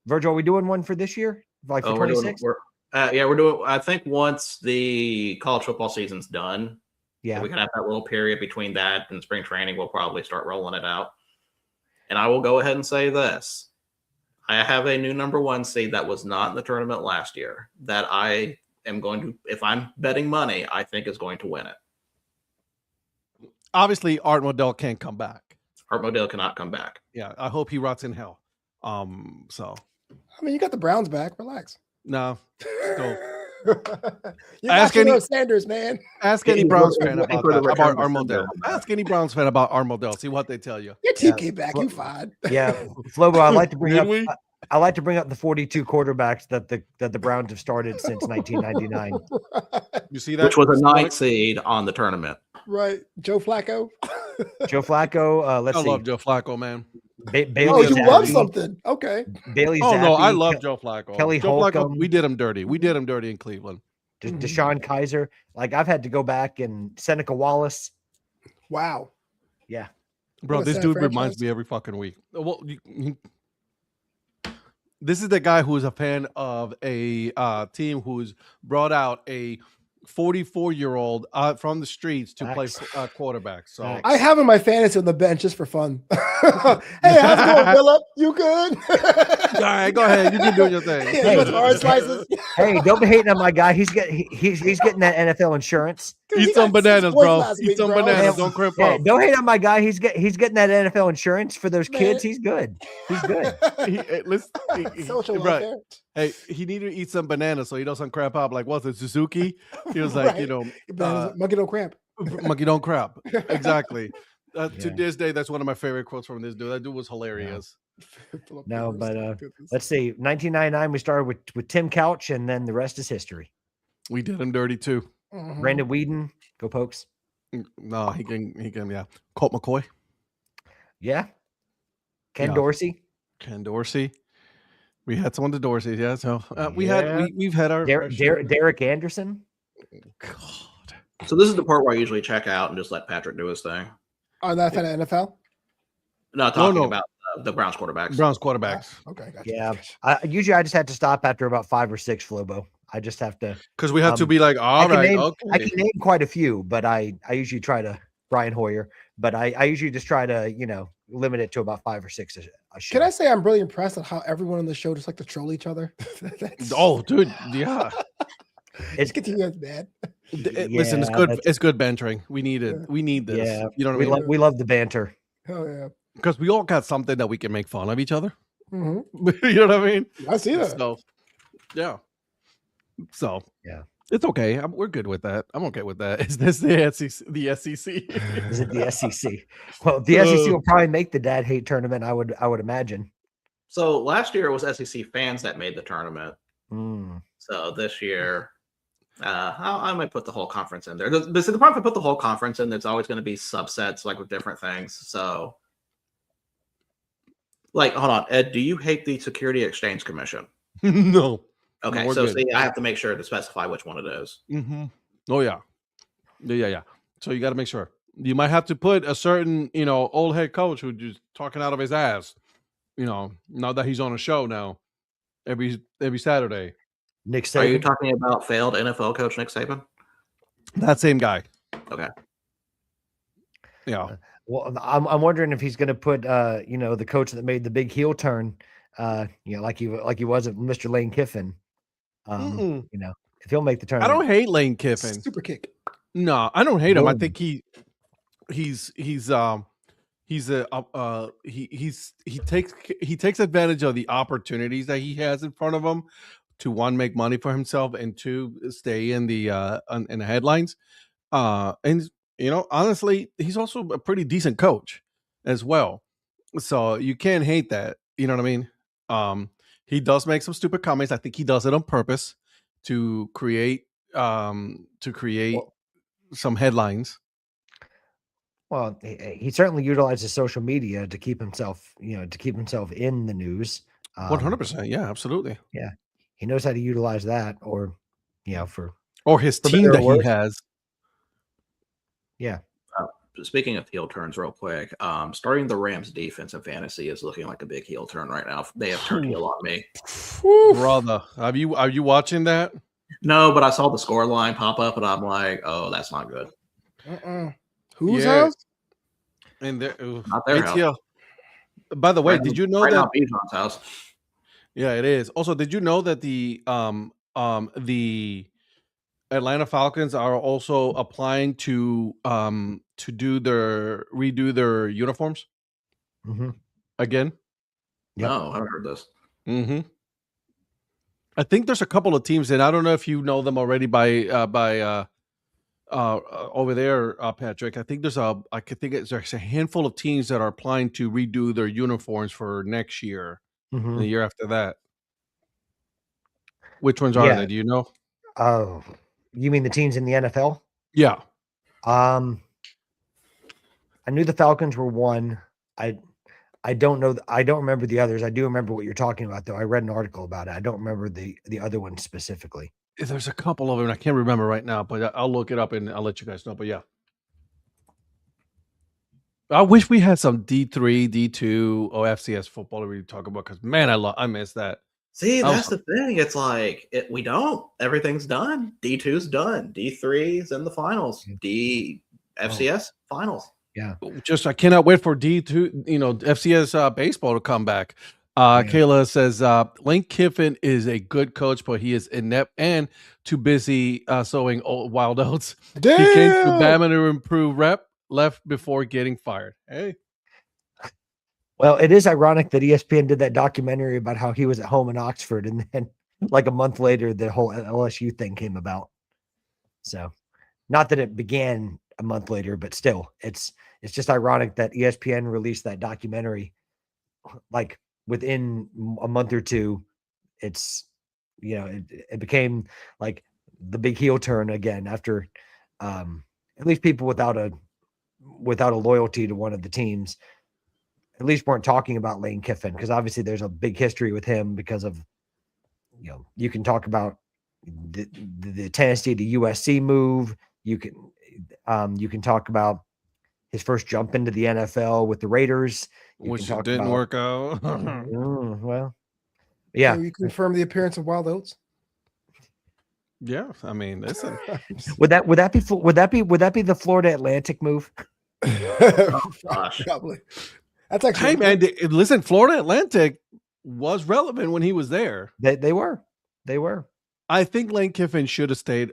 Virgil. Are we doing one for this year, like for 26? We're doing. I think once the college football season's done, we can have that little period between that and spring training. We'll probably start rolling it out. And I will go ahead and say this: I have a new number 1 seed that was not in the tournament last year that I am going to, if I'm betting money, I think is going to win it. Obviously, Art Modell can't come back. Art Modell cannot come back. Yeah, I hope he rots in hell. So I mean, you got the Browns back. Relax. No, You Ask got any- your Sanders, man. Ask Yeah, any he's Browns looking- fan looking about for the that. return About to Armodell. sender. Ask any Browns fan about Armodell. See what they tell you. Your team Yeah. came back. You fine. Yeah, Flobo, I like to bring Did up. we? I like to bring up the 42 quarterbacks that the Browns have started since 1999. You see that? Which was a Sonic? 9th seed on the tournament. Right. Joe Flacco. Joe Flacco. Let's I see. love Joe Flacco, man. Bailey Oh, you Zappi. love something. Okay. Bailey Oh no, I Zappi, love Joe Flacco. Kelly Joe Flacco, Holcomb. we did him dirty. We did him dirty in Cleveland. Deshaun Kaiser. Like I've had to go back and Seneca Wallace. Wow. Yeah. Bro, What a this sad dude franchise. reminds me every fucking week. Well, this is the guy who is a fan of a team who's brought out a 44-year-old from the streets to play Facts. quarterback. So Facts. I have him my fantasy on the bench just for fun. Hey, how's it going, Philip? You good? all right, go ahead. You can do your thing. Hey, those orange slices. Hey, don't be hating on my guy. He's getting that NFL insurance. He Eat some got 6 bananas, points bro. last Eat week, some bro. bananas. Hey, Don't crimp Yeah, up. don't hate on my guy. He's getting that NFL insurance for those Man. kids. He's good. He's good. Listen, Social right. welfare. Hey, he needed to eat some bananas so he doesn't crap up. Like, what's it, Suzuki? He was like, Right. Monkey don't cramp. monkey don't crap. Exactly. To Yeah. this day, that's one of my favorite quotes from this dude. That dude was hilarious. Philip No, Rivers, but, goodness. Let's see. 1999, we started with Tim Couch, and then the rest is history. We did him dirty too. Mhm. Brandon Whedon, go Pokes. No, he can, yeah. Colt McCoy, Yeah. Ken Yeah. Dorsey. Ken Dorsey. We had some of the Dorseys, yeah. So Yeah. we've had our Derek Anderson. God. So this is the part where I usually check out and just let Patrick do his thing. Oh, that fan of NFL? Not talking no. about the Browns quarterbacks. Browns quarterbacks. Okay, gotcha. Yeah. Usually I just had to stop after about 5 or 6, Flobo. I just have to. Because we had to Um, be like, all right, I okay. can name quite a few, but I usually try to Brian Hoyer, but I usually just try to, limit it to about 5 or 6 a show. Can I say I'm really impressed at how everyone on the show just like to troll each other? That's- Oh, dude, yeah. It's getting you guys mad. Listen, it's Yeah, good. that's- It's good bantering. We need it. Yeah. We need this. Yeah, You know what I we mean? love the banter. Oh yeah. Because we all got something that we can make fun of each other. hmm You know what I mean? I see that. So, yeah. So, Yeah. it's okay. We're good with that. I'm okay with that. Is this the SEC? The SEC? Is it the SEC? Well, the SEC will probably make the dad hate tournament. I would imagine. So last year it was SEC fans that made the tournament. Mm. So this year, I might put the whole conference in there. But see, the problem if I put the whole conference in, there's always going to be subsets like with different things. So, like, hold on, Ed, do you hate the Security Exchange Commission? No. Okay, we're so good. see, I have to make sure to specify which one it is. Mm-hmm. Oh yeah. Yeah. So you got to make sure. You might have to put a certain, old head coach who's just talking out of his ass. Now that he's on a show now, every Saturday. Nick Are you Saban. talking about failed NFL coach Nick Saban? That same guy. Okay. Yeah. Well, I'm wondering if he's going to put the coach that made the big heel turn, like he was at Mr. Lane Kiffin. Mm-mm. If he'll make the I tournament. don't hate Lane Kiffin. Super kick. No, I don't hate him. I Boom. think he takes advantage of the opportunities that he has in front of him to, one, make money for himself, and two, stay in the headlines. And honestly, he's also a pretty decent coach as well. So you can't hate that. You know what I mean? He does make some stupid comments. I think he does it on purpose to create some headlines. Well, he certainly utilizes social media to keep himself, in the news. 100%. Yeah, absolutely. He knows how to utilize that, or for Or his For team better or that he worse. has. Speaking of heel turns, real quick, starting the Rams defense in fantasy is looking like a big heel turn right now. They have turned heel on me. Whew. Brother, are you watching that? No, but I saw the score line pop up, and I'm like, oh, that's not good. Whose Yeah. house? And Not their house. ATL. By the way, Right did you know right that? now, Bijan's house. Yeah, it is. Also, did you know that the Atlanta Falcons are also applying to redo their uniforms Mhm. again? Yep. No, I haven't heard this. Mm-hmm. I think there's a couple of teams, and I don't know if you know them already by over there, Patrick. I think there's a handful of teams that are applying to redo their uniforms for next year and Mhm. the year after that. Which ones are Yeah. they? Do you know? Oh, you mean the teams in the NFL? Yeah. I knew the Falcons were one. I don't know. I don't remember the others. I do remember what you're talking about, though. I read an article about it. I don't remember the other one specifically. There's a couple of them. I can't remember right now, but I'll look it up and I'll let you guys know. But yeah, I wish we had some D3, D2, or FCS football to really talk about because man, I miss that. See, That was that's the thing. It's like we don't. Everything's done. D2's done. D3's in the finals. FCS finals. Yeah. Just I cannot wait for D2, FCS baseball to come back. Yeah. Kayla says Lane Kiffin is a good coach, but he is inept and too busy sowing wild oats. Damn. He came to Bama to improve rep, left before getting fired. Hey. Well, it is ironic that ESPN did that documentary about how he was at home in Oxford, and then like a month later, the whole LSU thing came about. So, not that it began a month later, but still, it's just ironic that ESPN released that documentary like within a month or two. It's it became like the big heel turn again after at least people without a loyalty to one of the teams at least weren't talking about Lane Kiffin, because obviously there's a big history with him because of, you can talk about the Tennessee to USC move. You can talk about his first jump into the NFL with the Raiders, which didn't work out. Well, yeah. So you confirm the appearance of wild oats? Yeah, I mean, listen. Would that be the Florida Atlantic move? Gosh. Probably. That's actually. Hey man, listen, Florida Atlantic was relevant when he was there. They were. I think Lane Kiffin should have stayed.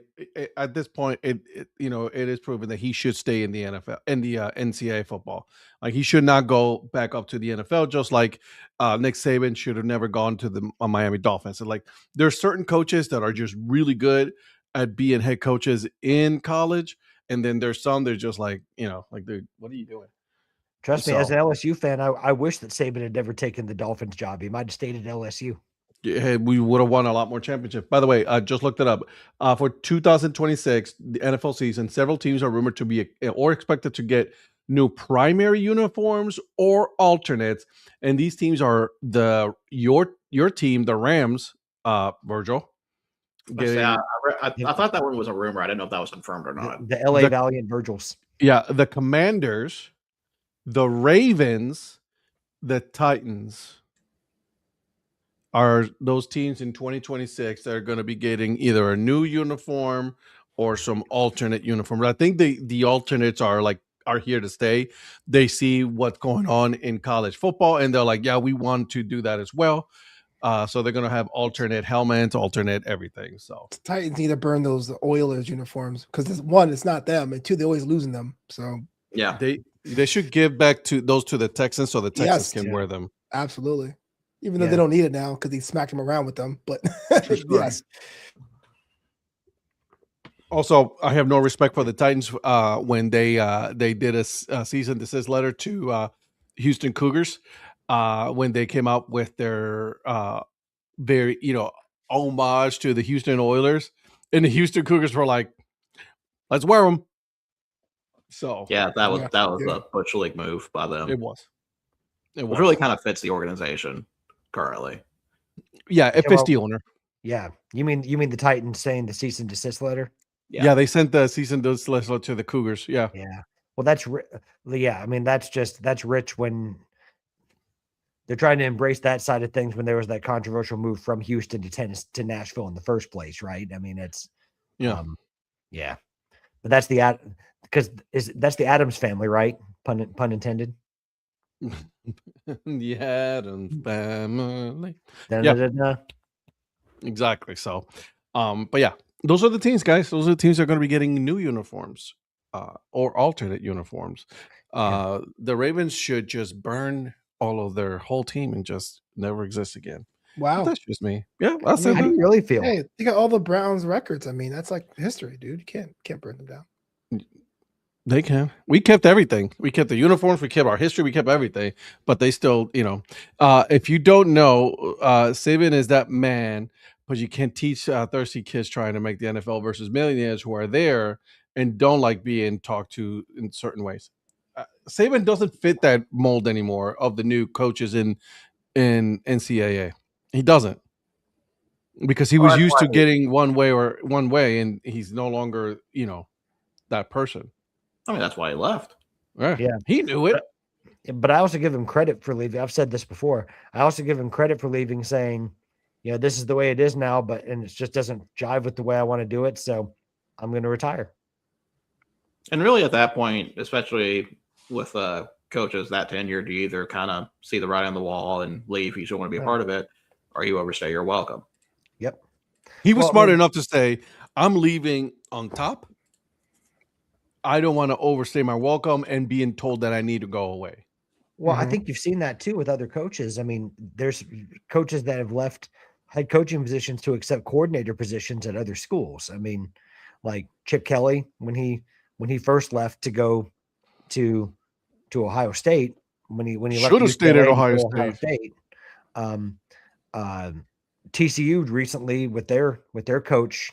At this point, it is proven that he should stay in the NFL, in the NCAA football. Like he should not go back up to the NFL. Just like Nick Saban should have never gone to the Miami Dolphins. And like there's certain coaches that are just really good at being head coaches in college, and then there's some they're just like dude, what are you doing? Trust me, as an LSU fan, I wish that Saban had never taken the Dolphins job. He might have stayed at LSU. Yeah, we would have won a lot more championships. By the way, I just looked it up. For 2026, the NFL season, several teams are rumored to be or expected to get new primary uniforms or alternates, and these teams are your team, the Rams. Virgil. I thought that one was a rumor. I didn't know if that was confirmed or not. The LA Valiant Virgils. Yeah, the Commanders, the Ravens, the Titans are those teams in 2026 that are going to be getting either a new uniform or some alternate uniform. But I think the alternates are here to stay. They see what's going on in college football and they're like, yeah, we want to do that as well. So they're going to have alternate helmets, alternate everything. So the Titans need to burn those Oilers uniforms because one, it's not them, and two, they're always losing them. So yeah, they should give back to the Texans so the Texans can wear them. Absolutely. Even though they don't need it now because he smacked him around with them. But yes. Also, I have no respect for the Titans when they did a cease and desist letter to Houston Cougars when they came out with their very homage to the Houston Oilers, and the Houston Cougars were like, "Let's wear them." So yeah, that was a Butch League move by them. It was. Which really kind of fits the organization currently. Yeah, it fits the owner. Yeah, you mean the Titans saying the cease and desist letter? Yeah, they sent the cease and desist letter to the Cougars. Yeah. Well, that's I mean, that's rich when they're trying to embrace that side of things when there was that controversial move from Houston to Nashville in the first place, right? I mean, it's but that's that's the Adams family, right? Pun intended. The Adams family. Exactly. So, but yeah, those are the teams, guys. Those are the teams that are going to be getting new uniforms, or alternate uniforms. The Ravens should just burn all of their whole team and just never exist again. Wow. That's just me. Yeah, I I said mean, how do that. you really feel? Hey, you got all the Browns records. I mean, that's like history, dude. You can't burn them down. They can. We kept everything. We kept the uniforms. We kept our history. We kept everything. But they still, if you don't know, Saban is that man. But you can't teach thirsty kids trying to make the NFL versus millionaires who are there and don't like being talked to in certain ways. Saban doesn't fit that mold anymore of the new coaches in NCAA. He doesn't, because he Well, was that's used why to getting one way, and he's no longer, that person. I mean, that's why he left. Yeah, Yeah. he knew it. But I also give him credit for leaving. I've said this before. I also give him credit for leaving, saying, this is the way it is now, and it just doesn't jive with the way I want to do it. So I'm going to retire. And really, at that point, especially with coaches that tenured, you either kind of see the writing on the wall and leave. You still want to be a part of it, or you overstay. You're welcome. Yep. He was Well, smart enough to say, "I'm leaving on top. I don't want to overstay my welcome and being told that I need to go away." Well, I Mhm. think you've seen that too with other coaches. I mean, there's coaches that have left head coaching positions to accept coordinator positions at other schools. I mean, like Chip Kelly when he first left to go to Ohio State, when he left Should have stayed UCLA at to Ohio go to Ohio State. State. TCU recently with their coach.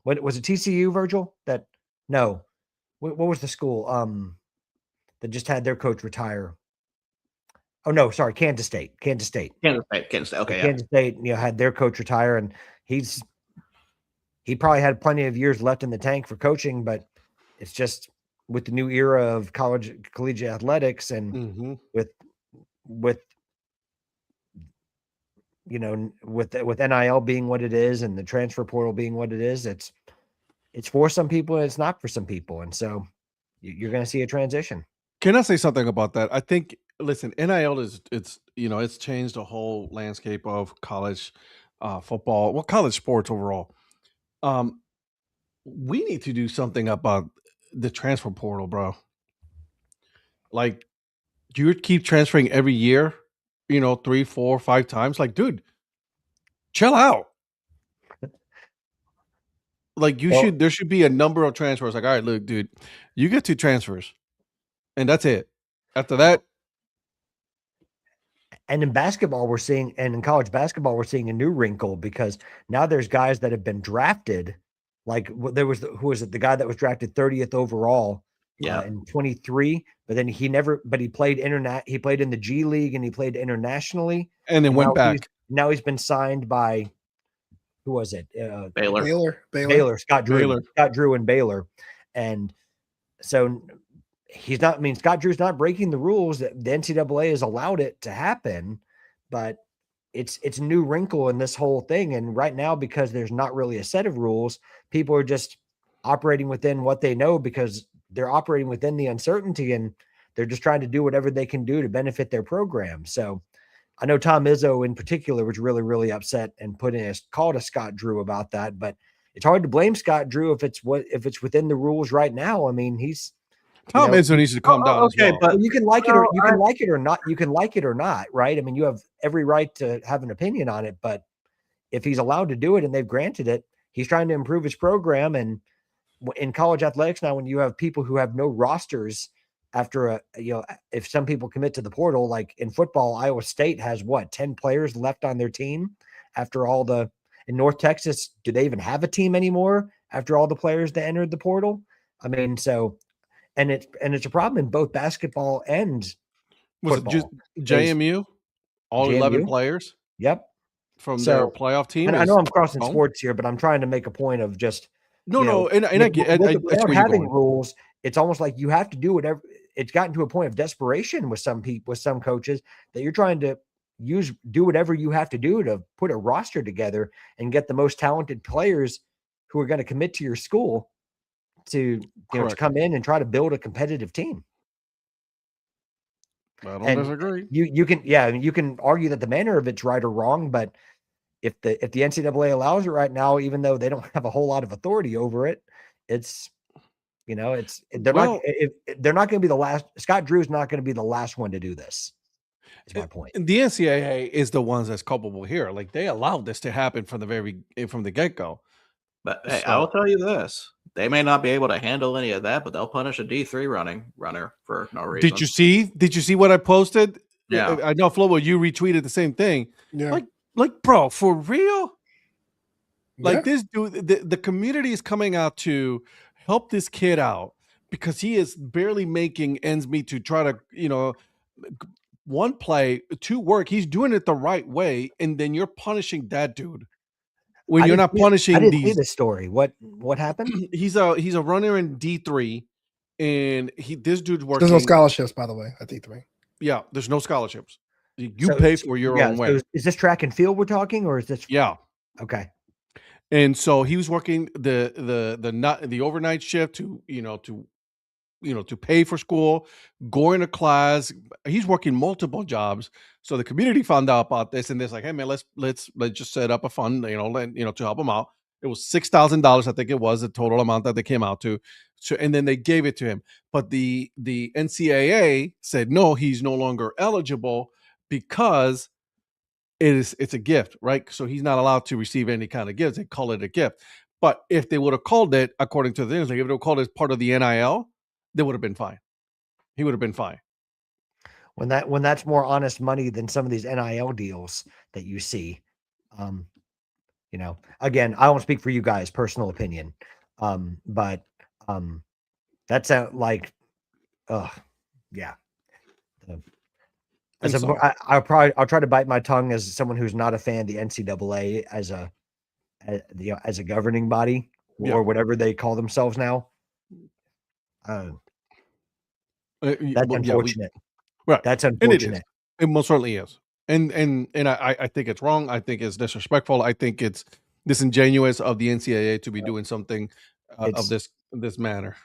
What was it? TCU, Virgil? What was the school? That just had their coach retire. Oh no, sorry, Kansas State. Kansas State. Okay, yeah. Kansas State, had their coach retire, and he probably had plenty of years left in the tank for coaching, but it's just with the new era of collegiate athletics and Mm-hmm. with NIL being what it is and the transfer portal being what it is, it's for some people and it's not for some people, and so you're going to see a transition. Can I say something about that? I think, listen, NIL it's changed the whole landscape of college football, well, college sports overall. We need to do something about the transfer portal, bro. Like, you keep transferring every year, 3, 4, 5 times. Like, dude, chill out. Like, there should be a number of transfers. Like, all right, look, dude, you get 2 transfers, and that's it. After that. And in basketball, in college basketball, we're seeing a new wrinkle because now there's guys that have been drafted. Like there was, who was it? The guy that was drafted 30th overall in 23, but then he played he played in the G League and he played internationally. And then went back. Now he's been signed by, who was it? Baylor. Scott Drew and Baylor. And so Scott Drew's not breaking the rules. The NCAA has allowed it to happen, but it's a new wrinkle in this whole thing. And right now, because there's not really a set of rules, people are just operating within what they know because they're operating within the uncertainty and they're just trying to do whatever they can do to benefit their program. So I know Tom Izzo in particular was really, really upset and called a Scott Drew about that, but it's hard to blame Scott Drew if it's within the rules right now. I mean, Tom Izzo needs to calm down. Okay, as well. but you can like it or you can like it or not. You can like it or not, right? I mean, you have every right to have an opinion on it, but if he's allowed to do it and they've granted it, he's trying to improve his program. And in college athletics now, when you have people who have no rosters after if some people commit to the portal, like in football, Iowa State has 10 players left on their team after in North Texas, do they even have a team anymore after all the players that entered the portal? I mean, so. And it's a problem in both basketball and was football. it just JMU? All 11 JMU? players? Yep. From their playoff team? And I know I'm crossing sports here, but I'm trying to make a point of just and I get without having rules, it's almost like you have to do whatever. It's gotten to a point of desperation with some people, with some coaches, that you're trying to do whatever you have to do to put a roster together and get the most talented players who are going to commit to your school to come in and try to build a competitive team. I don't disagree. You can argue that the manner of it's right or wrong, but if the NCAA allows it right now, even though they don't have a whole lot of authority over it, they're not going to be the last. Scott Drew is not going to be the last one to do this. Is my point. And the NCAA is the ones that's culpable here. Like they allowed this to happen from the get go. But hey, So- I will tell you this: they may not be able to handle any of that, but they'll punish a D3 runner for no reason. Did you see? Did you see what I posted? Yeah. I know, Flobo, you retweeted the same thing. Yeah. Like, bro, for real? Like Yeah. this dude, the community is coming out to help this kid out because he is barely making ends meet to try to, one play, two work. He's doing it the right way, and then you're punishing that dude when I you're didn't not see- punishing I didn't see these. this story. What happened? He's a runner in D3, and this dude's working. There's no scholarships, by the way, at D3. Yeah, there's no scholarships. You So- pay for your own way. So is this track and field we're talking, or is this? Yeah. Okay. And so he was working the overnight shift to pay for school, going to class. He's working multiple jobs. So the community found out about this, and they're like, "Hey man, let's just set up a fund, to help him out." It was $6,000, I think it was the total amount that they came out to. So, and then they gave it to him. But the NCAA said no, he's no longer eligible because it's a gift, right? So he's not allowed to receive any kind of gifts. They call it a gift. But if they would have called it, according to the news, like if they would have called it part of the NIL, they would have been fine. He would have been fine. When that's more honest money than some of these NIL deals that you see. Again, I won't speak for you guys, personal opinion. But that's like, yeah. And so- I'll try to bite my tongue as someone who's not a fan of the NCAA as a governing body or Yeah. whatever they call themselves now. That's unfortunate. right. That's it is. unfortunate. It most certainly is. And I think it's wrong. I think it's disrespectful. I think it's disingenuous of the NCAA to be doing something of It's- this manner.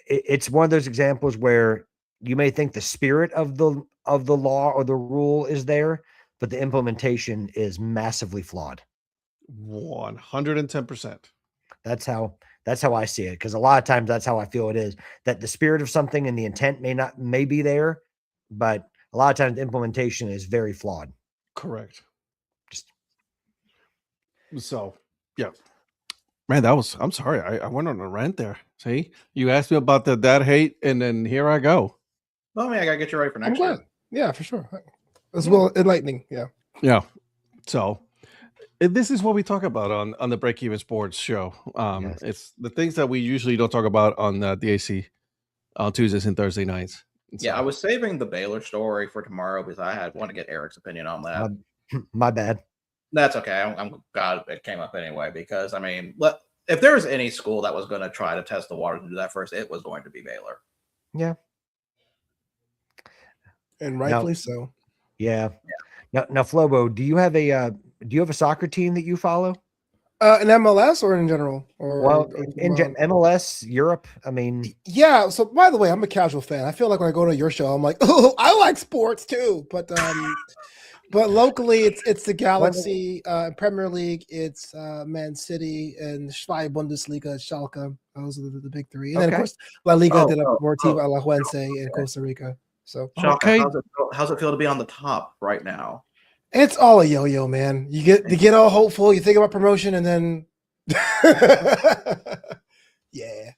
It's one of those examples where you may think the spirit of the law or the rule is there, but the implementation is massively flawed. 110%. That's how I see it. Because a lot of times that's how I feel it is, that the spirit of something and the intent may be there, but a lot of times the implementation is very flawed. Correct. Just So, yeah. Man, I'm sorry. I went on a rant there. See, you asked me about the dad hate, and then here I go. Well, I mean, I gotta get you ready for I'm next glad. year. Yeah, for sure. As well, enlightening. Yeah. Yeah. So this is what we talk about on the Break Even Sports show. Yes. It's the things that we usually don't talk about on DAC on Tuesdays and Thursday nights. And Yeah, so- I was saving the Baylor story for tomorrow because I want to get Eric's opinion on that. my bad. That's okay. I'm glad it came up anyway because I mean, if there was any school that was going to try to test the water to do that first, it was going to be Baylor. Yeah. And rightfully so. Yeah. Now, Flobo, do you have a soccer team that you follow? In MLS or in general? Well, in MLS, Europe. I mean, yeah. So, by the way, I'm a casual fan. I feel like when I go to your show, I'm like, oh, I like sports too. But locally, it's the Galaxy. Premier League, it's Man City and Zwei Bundesliga, Schalke. Those are the big three. And then of Okay. course La Liga Oh, de la oh, Deportiva oh. Alajuelense in Costa Rica. So Okay. How's it feel to be on the top right now? it's all a yo-yo, man. You get all hopeful. You think about promotion, and then yeah.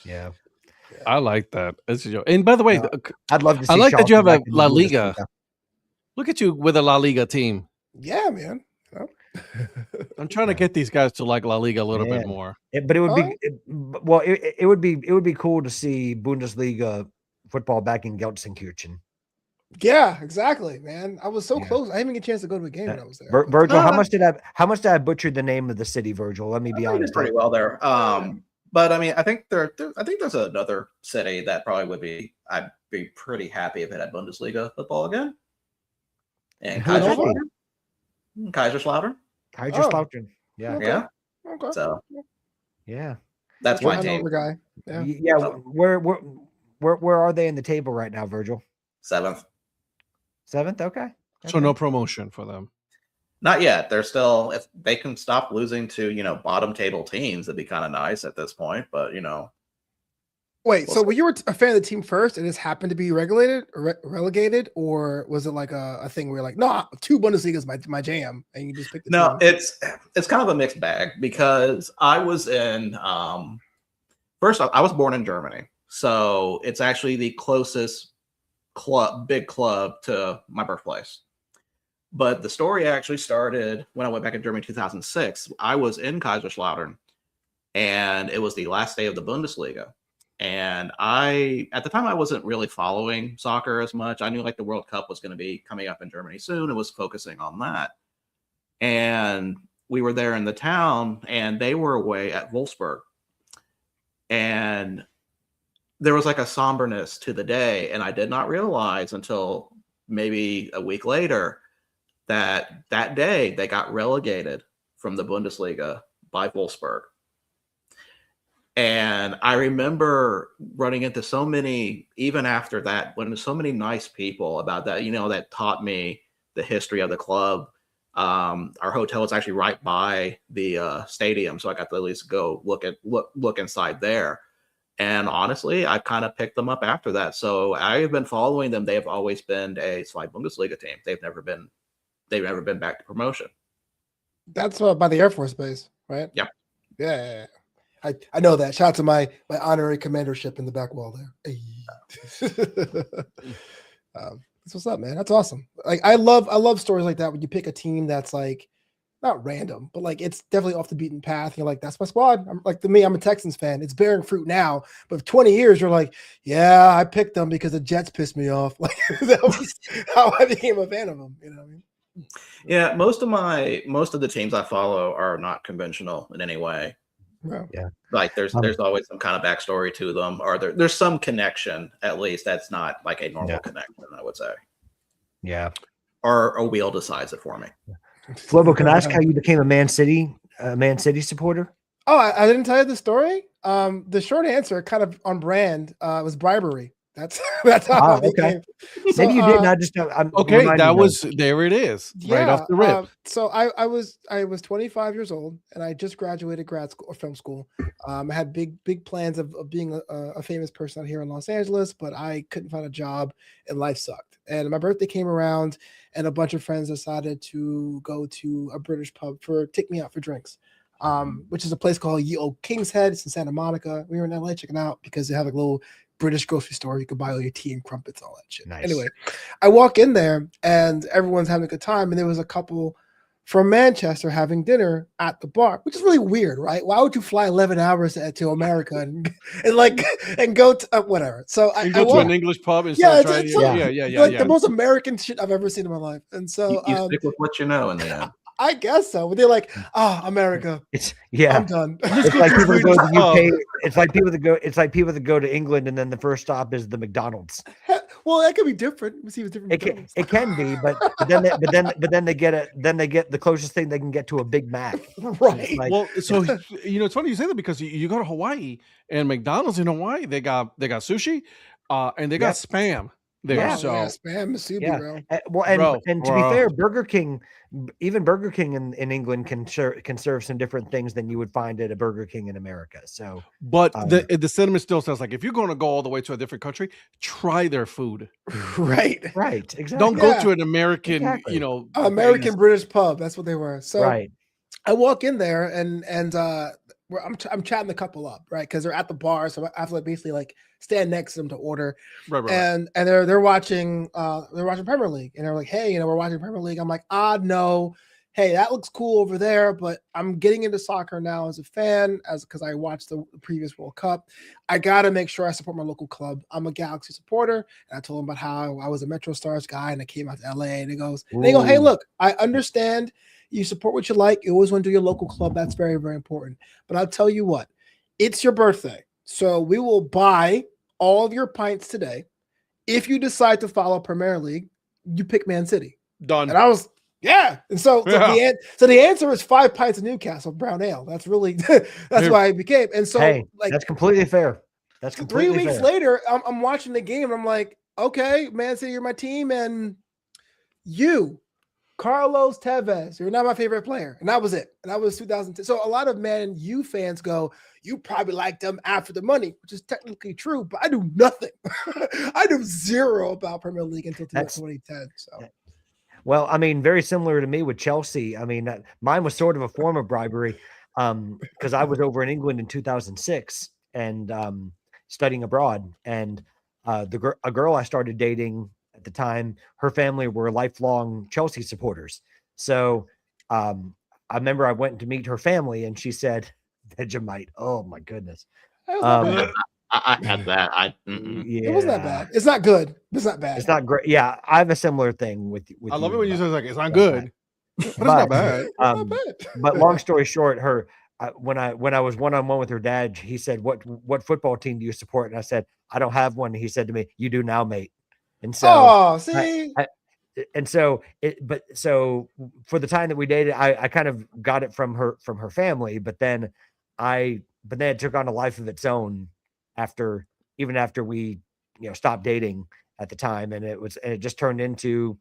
yeah. I like that. And by the way, Yeah. I'd love to see. I like that you Schalke have a back in the La Liga. Bundesliga. look at you with a La Liga team. Yeah, man. You know? I'm trying to get these guys to like La Liga a little bit Yeah. more. But it would be Oh. it would be cool to see Bundesliga football back in Gelsenkirchen. Yeah, exactly, man. I was so Yeah. close. I didn't even get a chance to go to a game when I was there. Virgil, how No, much did I butcher the name of the city, Virgil? Let me be I think honest. it's pretty well there. But I mean, I think there's another city that probably would be. I'd be pretty happy if it had Bundesliga football again. And Who would that Kaiserslautern. Kaiserslautern. Kaiserslautern. Yeah. Okay. Yeah. Okay. So Yeah. that's Yeah, my I know team. the guy. Yeah. Yeah. Where are they in the table right now, Virgil? 7th. 7th? Okay. So no promotion for them. Not yet. They're still. If they can stop losing to bottom table teams, it'd be kind of nice at this point. But Wait, Well, so were you a fan of the team first and this happened to be regulated or relegated, or was it like a thing where you're like, no, 2 Bundesliga is my jam, and you just pick the No, team? it's kind of a mixed bag because I was in first off, I was born in Germany, so it's actually the closest big club to my birthplace. But the story actually started when I went back in Germany in 2006. I was in Kaiserslautern, and it was the last day of the Bundesliga. And at the time, I wasn't really following soccer as much. I knew like the World Cup was going to be coming up in Germany soon and was focusing on that. And we were there in the town, and they were away at Wolfsburg. And there was like a somberness to the day. And I did not realize until maybe a week later that day they got relegated from the Bundesliga by Wolfsburg. And I remember running into so many, even after that, when there's so many nice people about that, that taught me the history of the club. Our hotel was actually right by the stadium, so I got to at least go look inside there. And honestly, I kind of picked them up after that. So I've been following them. They've always been a Zweite Bundesliga team. They've never been back to promotion. That's by the Air Force Base, right? Yep. Yeah. I know that. Shout out to my honorary commandership in the back wall there. That's what's up, man. That's awesome. Like I love stories like that when you pick a team that's like not random, but like it's definitely off the beaten path. You're like, that's my squad. I'm like, to me, I'm a Texans fan. It's bearing fruit now, but for 20 years, you're like, yeah, I picked them because the Jets pissed me off. Like that was how I became a fan of them. You know what I mean? Yeah, most of the teams I follow are not conventional in any way. Yeah. Like there's always some kind of backstory to them, or there's some connection at least that's not like a normal connection, I would say. Yeah. Or a wheel decides it for me. Flobo, can I ask how you became a Man City supporter? Oh, I didn't tell you the story. The short answer, kind of on brand, was bribery. That's how it became. So, maybe you didn't. I just okay. That was there. It is right off the rip. So I was 25 years old, and I just graduated grad school or film school. I had big plans of being a famous person out here in Los Angeles, but I couldn't find a job, and life sucked. And my birthday came around, and a bunch of friends decided to go to a British pub take me out for drinks. Which is a place called Ye Old King's Head. It's in Santa Monica. We were in LA checking out because they have a little British grocery store. You could buy all your tea and crumpets, all that shit. Nice. Anyway, I walk in there and everyone's having a good time. And there was a couple from Manchester having dinner at the bar, which is really weird, right? Why would you fly 11 hours to America and go to whatever? So I go to an English pub and yeah, start it's like the most American shit I've ever seen in my life. And so you stick with what you know in the end. I guess so. But they're like, America. I'm done. It's like people that go to the UK. It's like people that go to England and then the first stop is the McDonald's. Well, that could be different. We'll see if it's different. It can be, but then they get the closest thing they can get to a Big Mac. Right. Like, well, so it's funny you say that because you go to Hawaii and McDonald's in Hawaii, they got sushi, and they got Spam there. Yeah, so Spam Musubi, bro. Well, and to be fair, Burger King in England can serve some different things than you would find at a Burger King in America. So, but the sentiment still sounds like if you're going to go all the way to a different country, try their food. Right. Exactly. Don't go to an American, American British pub. That's what they were. So right. I walk in there and I'm chatting the couple up, right? Because they're at the bar, so I have to basically stand next to them to order. Right. And they're watching Premier League, and they're like, "Hey, we're watching Premier League." I'm like, no, hey, that looks cool over there, but I'm getting into soccer now as a fan, because I watched the previous World Cup. I got to make sure I support my local club. I'm a Galaxy supporter, and I told them about how I was a Metro Stars guy, and I came out to LA, and they go, "Hey, look, I understand. You support what you like. You always want to do your local club. That's very, very important. But I'll tell you what, it's your birthday. So we will buy all of your pints today. If you decide to follow Premier League, you pick Man City." Done. And I was, yeah. And so the answer is 5 pints of Newcastle Brown Ale. That's really, that's why I became. And so that's completely fair. That's completely 3 weeks later, I'm watching the game and I'm like, okay, Man City, you're my team. And you, Carlos Tevez, you're not my favorite player. And that was it. And that was 2010. So a lot of Man U fans go, you probably like them after the money, which is technically true, but I knew nothing. I knew zero about Premier League until 2010. So. Well, I mean, very similar to me with Chelsea. I mean, mine was sort of a form of bribery because I was over in England in 2006 and studying abroad. And a girl I started dating at the time, her family were lifelong Chelsea supporters. So I remember I went to meet her family and she said, Vegemite. Oh, my goodness. I had that. Yeah. It wasn't that bad. It's not good. It's not bad. It's not great. Yeah, I have a similar thing with I love it when you say like it's not about good, but it's not bad. It's not bad. But long story short, when I was one-on-one with her dad, he said, what football team do you support? And I said, I don't have one. He said to me, you do now, mate. And so see, so for the time that we dated, I kind of got it from her family, but then it took on a life of its own after we stopped dating at the time, and it just turned into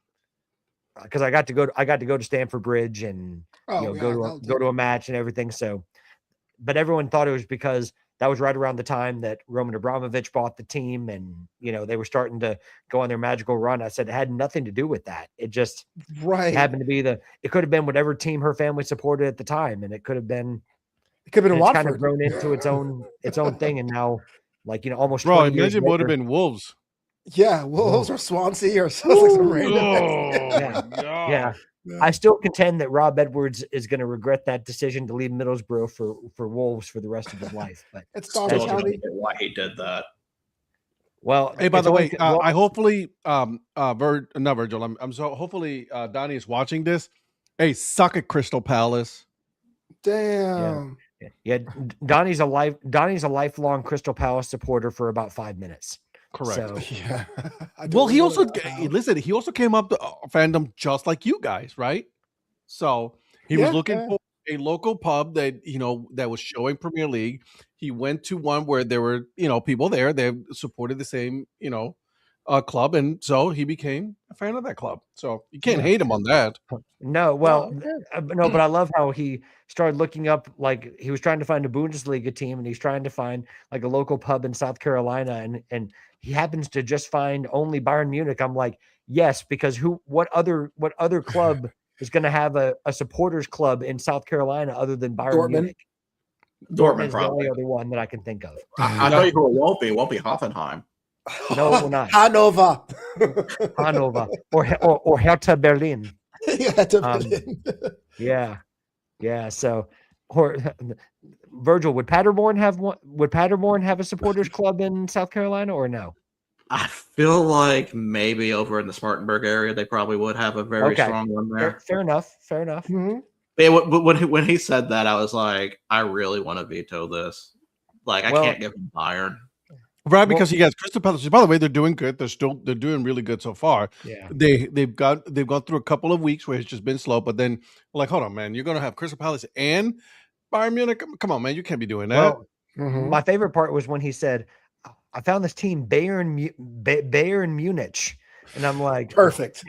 because I got to go to Stamford Bridge and go to a match and everything. So, but everyone thought it was because that was right around the time that Roman Abramovich bought the team, and they were starting to go on their magical run. I said it had nothing to do with that. It just happened to be it could have been whatever team her family supported at the time, and it could have been Watford. Kind of grown into its own thing, and now almost. Bro, 20 years imagine it would have later, been Wolves. Yeah, Wolves or Swansea or something like some random. Yeah. I still contend that Rob Edwards is going to regret that decision to leave Middlesbrough for Wolves for the rest of his life. But it's Still don't get why he did that. Well, Hey, by the way, I hopefully not Virgil. I'm so hopefully Donnie is watching this. Hey, suck at Crystal Palace. Damn. Yeah. Donnie's a lifelong Crystal Palace supporter for about 5 minutes. Correct. So, Yeah. Well, he also he also came up to fandom just like you guys, right? So he was looking for a local pub that that was showing Premier League. He went to one where there were people there. They supported the same club, and so he became a fan of that club. So you can't hate him on that. No, well, no, but I love how he started looking up, like he was trying to find a Bundesliga team, and he's trying to find like a local pub in South Carolina, and he happens to just find only Bayern Munich. I'm like, yes, because what other club is going to have a supporters club in South Carolina other than Bayern Munich? Dortmund is the only other one that I can think of. I tell you who it won't be. It won't be Hoffenheim. No, it will not. Hanover. or Hertha Berlin. Yeah, yeah. So, or Virgil, would Paderborn have one? Would Paderborn have a supporters club in South Carolina or no? I feel like maybe over in the Spartanburg area, they probably would have a very strong one there. Fair enough. Mm-hmm. But when he said that, I was like, I really want to veto this. Like, I can't give him Bayern. Right, because he has Crystal Palace. By the way, they're doing good. They're doing really good so far. Yeah, they've gone through a couple of weeks where it's just been slow, but then like, hold on, man, you're gonna have Crystal Palace and Bayern Munich. Come on, man, you can't be doing that. Well, my favorite part was when he said, "I found this team Bayern Munich," and I'm like, perfect.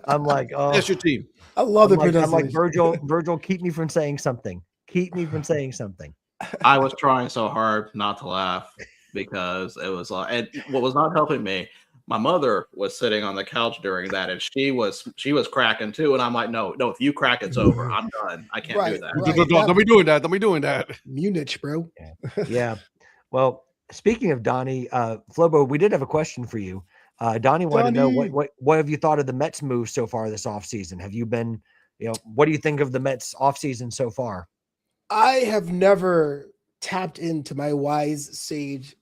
I'm like, oh, that's your team. I love the I'm like, Virgil, keep me from saying something. Keep me from saying something. I was trying so hard not to laugh because it was like, and what was not helping me, my mother was sitting on the couch during that, and she was cracking too, and I'm like, no, if you crack, it's over. I'm done. I can't do that. Right. Don't be doing that. Don't be doing that. Munich, bro. Yeah. Well, speaking of Donnie, Flobo, we did have a question for you. Donnie wanted to know what have you thought of the Mets move so far this offseason? Have you been, what do you think of the Mets offseason so far? I have never tapped into my wise sage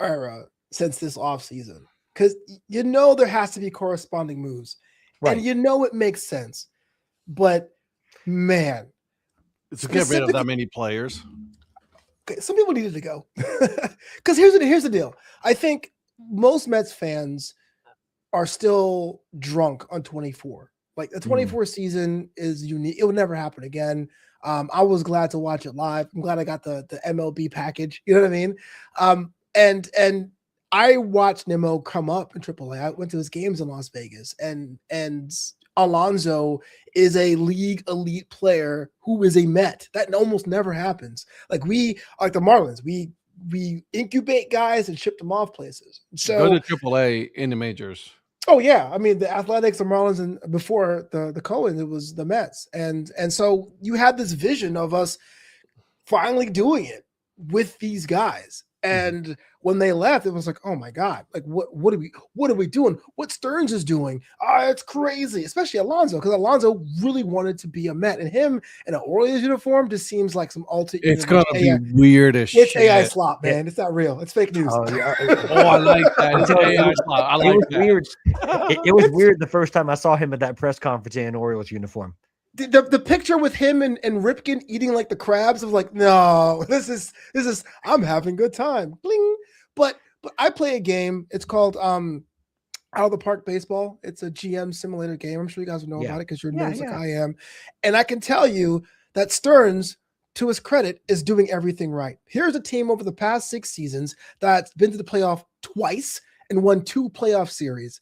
era since this offseason because there has to be corresponding moves, right? And it makes sense, but man, it's get rid of that many players. Some people needed to go because here's the deal. I think most Mets fans are still drunk on 24. Like the 24 season is unique. It will never happen again. I was glad to watch it live. I'm glad I got the MLB package. You know what I mean? And I watched Nimmo come up in AAA. I went to his games in Las Vegas, and Alonso is a league elite player who is a Met. That almost never happens. Like like the Marlins, we incubate guys and ship them off places. So Go to AAA in the majors. oh yeah, I mean the Athletics, the Marlins, and before the Cohen, it was the Mets, and so you had this vision of us finally doing it with these guys. And when they left, it was like, oh my God, like what are we doing? What Stearns is doing? It's crazy, especially Alonso, because Alonso really wanted to be a Met, and him in an Orioles uniform just seems like some alternate. It's gonna be weird as shit. It's AI slop, man. It's not real. It's fake news. Oh, yeah. I like that. It's AI slop. I like was that. Weird. It was weird the first time I saw him at that press conference in an Orioles uniform. The picture with him and Ripken eating like the crabs of like, no, this is I'm having a good time. Bling. But I play a game. It's called Out of the Park Baseball. It's a GM simulator game. I'm sure you guys will know about it because you're nerds like I am. And I can tell you that Stearns, to his credit, is doing everything right. Here's a team over the past 6 seasons that's been to the playoff twice and won 2 playoff series.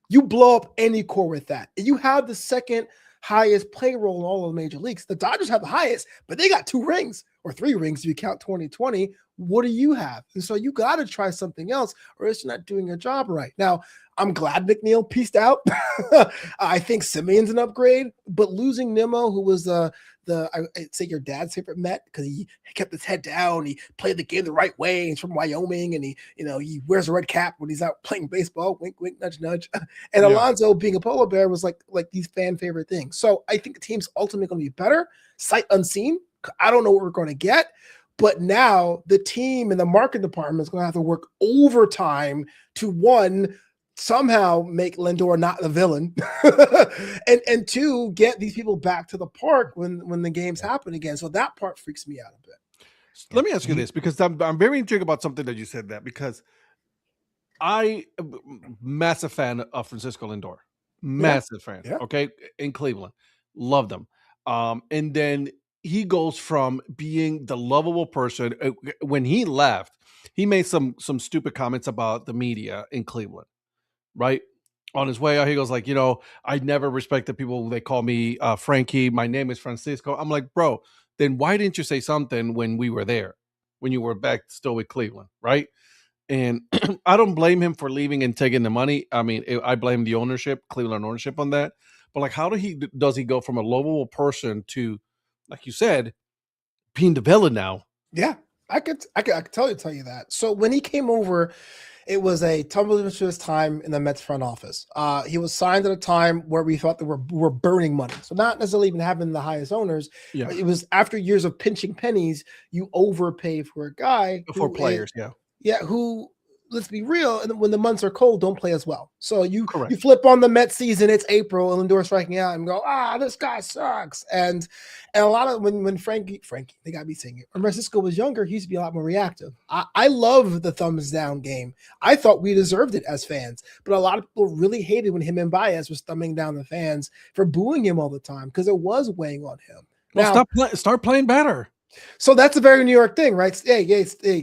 You blow up any core with that. You have the second highest payroll in all of the major leagues. The Dodgers have the highest, but they got 2 rings or 3 rings if you count 2020. What do you have? And so you got to try something else, or it's not doing your job right. Now, I'm glad McNeil pieced out. I think Simeon's an upgrade, but losing Nimmo, who was I'd say your dad's favorite Met, because he kept his head down, he played the game the right way. He's from Wyoming, and he wears a red cap when he's out playing baseball. Wink, wink, nudge, nudge. And Alonso being a polar bear was like these fan favorite things. So I think the team's ultimately going to be better, sight unseen. I don't know what we're going to get. But now the team and the marketing department is going to have to work overtime to somehow make Lindor not the villain, and 2, get these people back to the park when the games happen again. So that part freaks me out a bit. Let me ask you this, because I'm very intrigued about something that you said, that because I am a massive fan of Francisco Lindor, massive fan. Yeah. Okay, in Cleveland, loved him. And then he goes from being the lovable person. When he left, he made some stupid comments about the media in Cleveland. Right on his way out, he goes like, I never respected people. They call me Frankie. My name is Francisco. I'm like, bro, then why didn't you say something when we were there, when you were back still with Cleveland, right? And I don't blame him for leaving and taking the money. I mean, I blame the ownership, Cleveland ownership, on that. But like, how does he go from a lovable person to, like you said, being the villain now? Yeah, I could tell you that. So when he came over, it was a tumultuous time in the Mets front office. He was signed at a time where we thought that we're burning money. So not necessarily even having the highest owners. Yeah. It was after years of pinching pennies, you overpay for a guy. For players, who, let's be real, and when the months are cold, don't play as well. So you Correct. flip on the Mets season, it's April, and Lindor striking out, and go, this guy sucks. And a lot of when Frankie, they got me saying it. When Francisco was younger, he used to be a lot more reactive. I love the thumbs down game. I thought we deserved it as fans, but a lot of people really hated when him and Baez was thumbing down the fans for booing him all the time because it was weighing on him. Well, start playing better. So that's a very New York thing, right? Hey,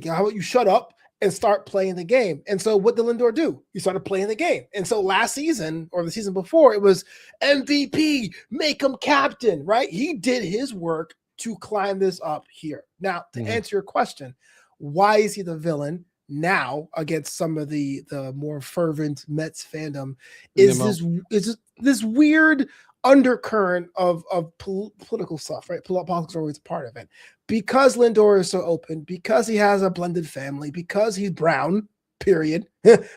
how about you shut up and start playing the game? And so what did Lindor do? He started playing the game. And so last season or the season before, it was MVP, make him captain, right? He did his work to climb this up here. Now, to answer your question, why is he the villain now against some of the more fervent Mets fandom? Is this weird undercurrent of political stuff, right? Politics are always part of it. Because Lindor is so open, because he has a blended family, because he's brown, period,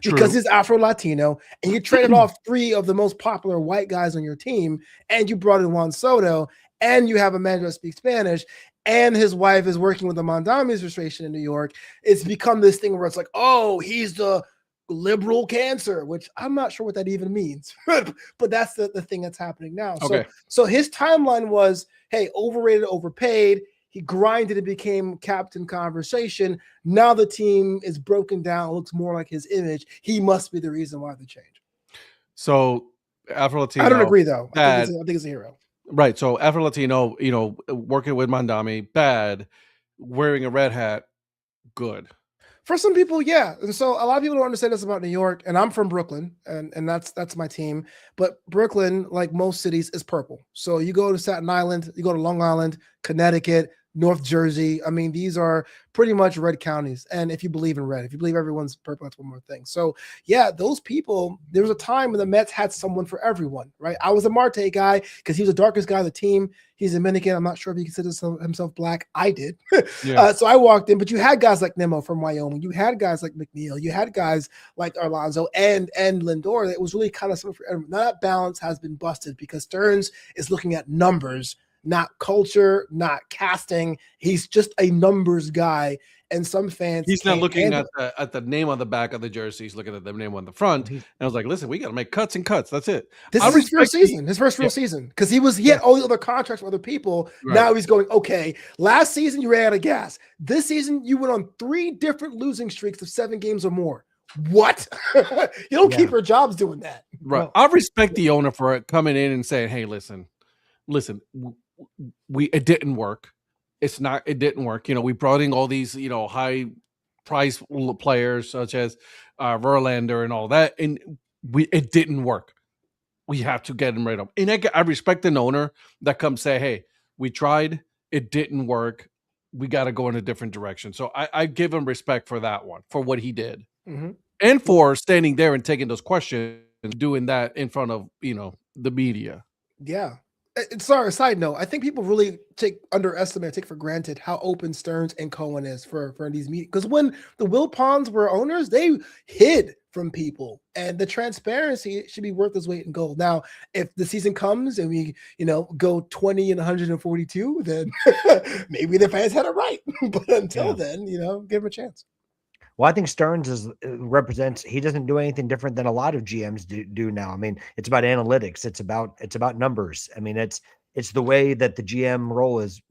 because he's Afro-Latino, and you traded off 3 of the most popular white guys on your team, and you brought in Juan Soto, and you have a manager that speaks Spanish, and his wife is working with the Mondami administration in New York. It's become this thing where it's like, oh, he's the liberal cancer, which I'm not sure what that even means, but that's the thing that's happening now. Okay. So his timeline was, hey, overrated, overpaid. He grinded, it became captain conversation. Now the team is broken down, looks more like his image. He must be the reason why the change. So Afro-Latino. I don't agree though. I think it's a hero. Right. So Afro-Latino, working with Mondami, bad. Wearing a red hat, good. For some people, yeah. And so a lot of people don't understand this about New York, and I'm from Brooklyn, and that's my team. But Brooklyn, like most cities, is purple. So you go to Staten Island, you go to Long Island, Connecticut, North Jersey. I mean, these are pretty much red counties. And if you believe in red, if you believe everyone's purple, that's one more thing. So yeah, those people, there was a time when the Mets had someone for everyone, right? I was a Marte guy because he was the darkest guy on the team. He's Dominican. I'm not sure if he considers himself black. I did. Yeah. So I walked in, but you had guys like Nemo from Wyoming. You had guys like McNeil. You had guys like Alonso and Lindor. It was really kind of something for everyone. That balance has been busted because Stearns is looking at numbers, not culture, not casting. He's just a numbers guy. And some fans, He's not can't looking handle it. at the name on the back of the jersey. He's looking at the name on the front. And I was like, listen, we got to make cuts and cuts. That's it. This I is his first respect the- season, his first real Yeah. season, because he had all the other contracts with other people. Right. Now he's going, okay, last season you ran out of gas. This season you went on 3 different losing streaks of 7 games or more. What? You don't Yeah. keep your jobs doing that. Right. Well- I respect the owner for coming in and saying, hey, listen, it didn't work. It didn't work. You know, we brought in all these, high price players such as Verlander and all that, and it didn't work. We have to get him rid of. And I respect an owner that comes say, hey, we tried, it didn't work. We got to go in a different direction. So I give him respect for that one, for what he did. Mhm. And for standing there and taking those questions and doing that in front of, the media. Yeah. Sorry, side note. I think people really take for granted how open Stearns and Cohen is for these meetings. Because when the Wilpons were owners, they hid from people, and the transparency should be worth its weight in gold. Now, if the season comes and we, go 20 and 142, then maybe the fans had it right. But until then, give him a chance. Well, I think Stearns represents. He doesn't do anything different than a lot of GMs do now. I mean, it's about analytics. It's about numbers. I mean, it's the way that the GM role is,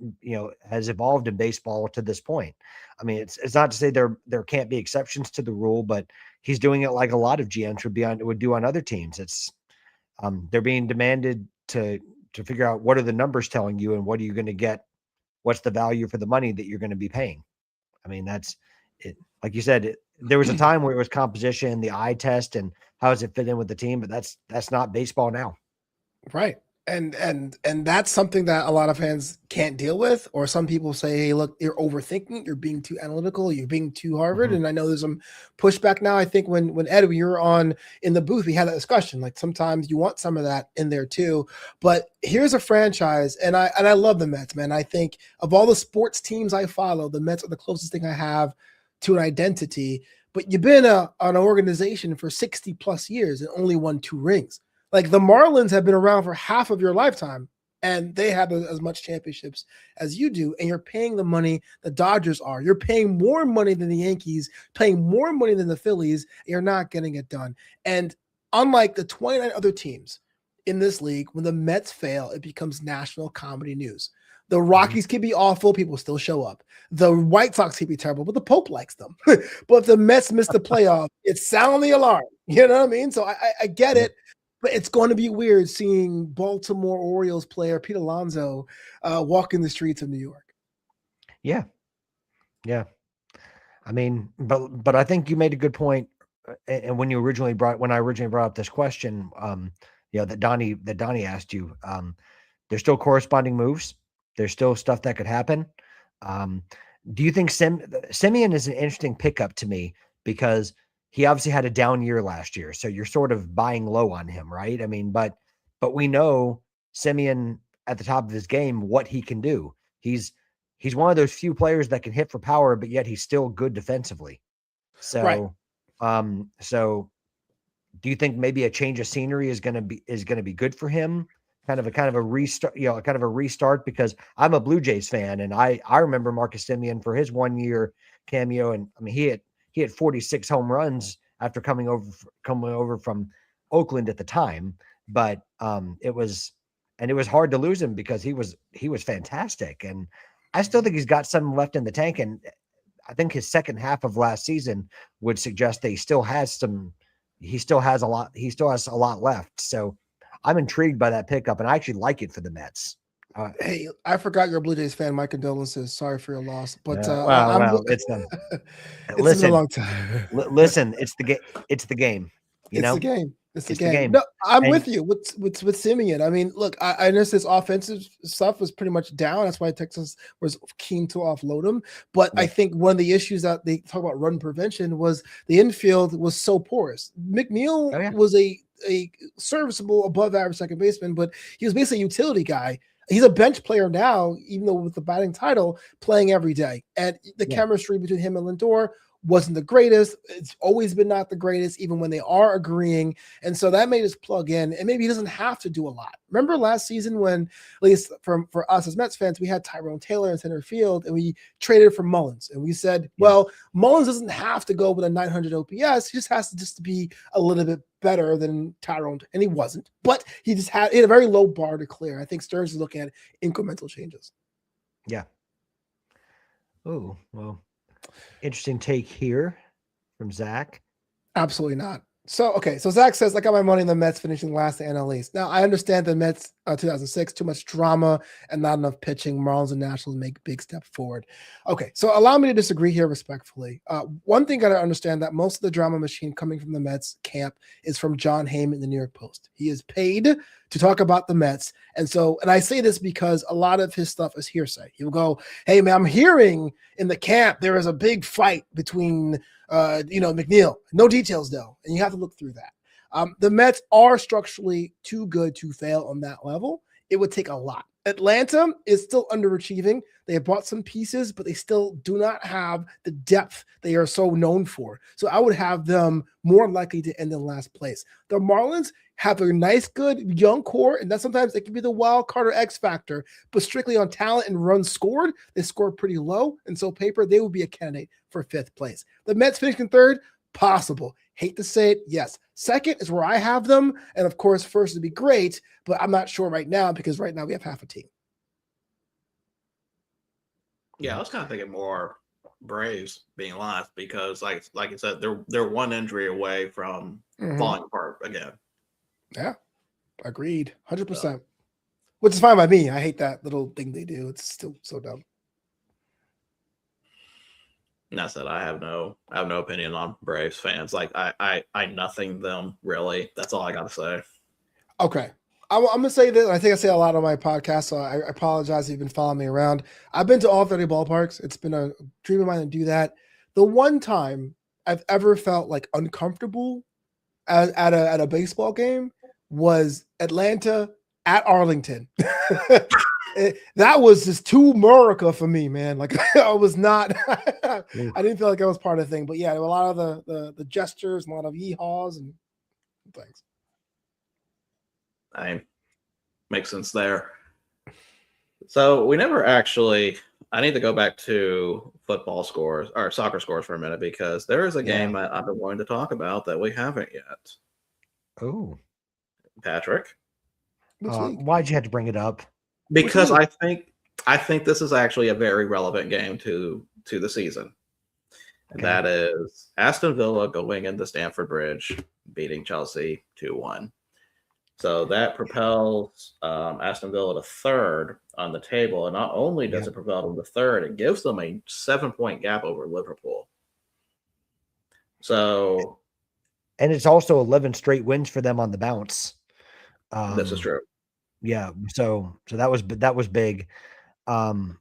has evolved in baseball to this point. I mean, it's not to say there can't be exceptions to the rule, but he's doing it like a lot of GMs would do on other teams. It's they're being demanded to figure out what are the numbers telling you and what are you going to get. What's the value for the money that you're going to be paying? I mean, that's it. Like you said, there was a time where it was composition, the eye test, and how does it fit in with the team? But that's not baseball now. Right. And that's something that a lot of fans can't deal with, or some people say, hey, look, you're overthinking, you're being too analytical, you're being too Harvard. Mhm. And I know there's some pushback now. I think when Ed, when you were on in the booth, we had that discussion. Like sometimes you want some of that in there too. But here's a franchise, and I love the Mets, man. I think of all the sports teams I follow, the Mets are the closest thing I have to an identity. But you've been an organization for 60 plus years and only won 2 rings. Like the Marlins have been around for half of your lifetime, and they have as much championships as you do, and you're paying the money the Dodgers are. You're paying more money than the Yankees, paying more money than the Phillies, and you're not getting it done. And unlike the 29 other teams in this league, when the Mets fail, it becomes national comedy news. The Rockies can be awful, people still show up. The White Sox can be terrible, but the Pope likes them. But if the Mets miss the playoff, it's sound the alarm. You know what I mean? So I get it. But it's going to be weird seeing Baltimore Orioles player Pete Alonso walk in the streets of New York. Yeah. Yeah. I mean, but I think you made a good point. And when I originally brought up this question, that Donnie asked you, there's still corresponding moves. There's still stuff that could happen. Do you think Semien is an interesting pickup to me because he obviously had a down year last year, so you're sort of buying low on him, right? I mean, but we know Semien at the top of his game, what he can do. He's one of those few players that can hit for power, but yet he's still good defensively. So, Right. So do you think maybe a change of scenery is going to be good for him? Kind of a restart, because I'm a Blue Jays fan, and I remember Marcus Semien for his 1 year cameo, and I mean he had 46 home runs after coming over from Oakland at the time, but it was hard to lose him because he was fantastic, and I still think he's got some left in the tank, and I think his second half of last season would suggest that he still has a lot left. So I'm intrigued by that pickup, and I actually like it for the Mets. Hey, I forgot you're a Blue Jays fan. My condolences. Sorry for your loss. But It's it's been a long time. listen. It's the game. It's the game. It's the game. It's the It's the game. game. No, I'm And- with you. With Simeon. I mean, look, I noticed his offensive stuff was pretty much down. That's why Texas was keen to offload him. But I Yeah. think one of the issues that they talk about run prevention was the infield was so porous. McNeil Oh, yeah. was a serviceable above average second baseman, but he was basically a utility guy. He's a bench player now, even though with the batting title, playing every day. And the Yeah. chemistry between him and Lindor wasn't the greatest. It's always been not the greatest, even when they are agreeing. And so that made us plug in. And maybe he doesn't have to do a lot. Remember last season when, at least for us as Mets fans, we had Tyrone Taylor in center field and we traded for Mullins. And we said, well, Mullins doesn't have to go with a 900 OPS. He just has to be a little bit better than Tyrone. And he wasn't. But he had a very low bar to clear. I think Stearns is looking at incremental changes. Yeah. Oh, well, interesting take here from Zach. Absolutely not. So, okay. So Zach says, I got my money in the Mets finishing last in NL East. Now, I understand the Mets 2006, too much drama and not enough pitching. Marlins and Nationals make a big step forward. Okay. So allow me to disagree here respectfully. One thing got to understand that most of the drama machine coming from the Mets camp is from John Heyman in the New York Post. He is paid to talk about the Mets. And I say this because a lot of his stuff is hearsay. He'll go, hey, man, I'm hearing in the camp there is a big fight between McNeil. No details though, and you have to look through that. The Mets are structurally too good to fail on that level. It would take a lot. Atlanta is still underachieving. They have bought some pieces, but they still do not have the depth they are so known for. So I would have them more likely to end in last place. The Marlins have a nice, good young core, and that sometimes it can be the wild card or X factor, but strictly on talent and runs scored, they score pretty low. And so paper, they would be a candidate for 5th place. The Mets finishing 3rd, possible. Hate to say it, yes. 2nd is where I have them. And of course, 1st would be great, but I'm not sure right now because right now we have half a team. Yeah, I was kind of thinking more Braves being last because, like you said, they're one injury away from falling apart again. Yeah, agreed, 100%. Which is fine by me. I hate that little thing they do. It's still so dumb. And that's it. I have no opinion on Braves fans. Like I nothing them really. That's all I got to say. Okay. I'm going to say this. I think I say a lot on my podcast, so I apologize if you've been following me around. I've been to all 30 ballparks. It's been a dream of mine to do that. The one time I've ever felt like uncomfortable at a baseball game was Atlanta at Arlington. That was just too America for me, man. Like I was not, I didn't feel like I was part of the thing. But yeah, there were a lot of the gestures, a lot of yeehaws and things. Makes sense there. So we never actually. I need to go back to football scores or soccer scores for a minute because there is a game I've been wanting to talk about that we haven't yet. Oh, Patrick, why'd you have to bring it up? because I think this is actually a very relevant game to the season. And that is Aston Villa going into Stamford Bridge, beating Chelsea 2-1. So that propels Aston Villa to 3rd on the table. And not only does it propel them to 3rd, it gives them a 7-point gap over Liverpool. So, and it's also 11 straight wins for them on the bounce. This is true. Yeah. So that was big. The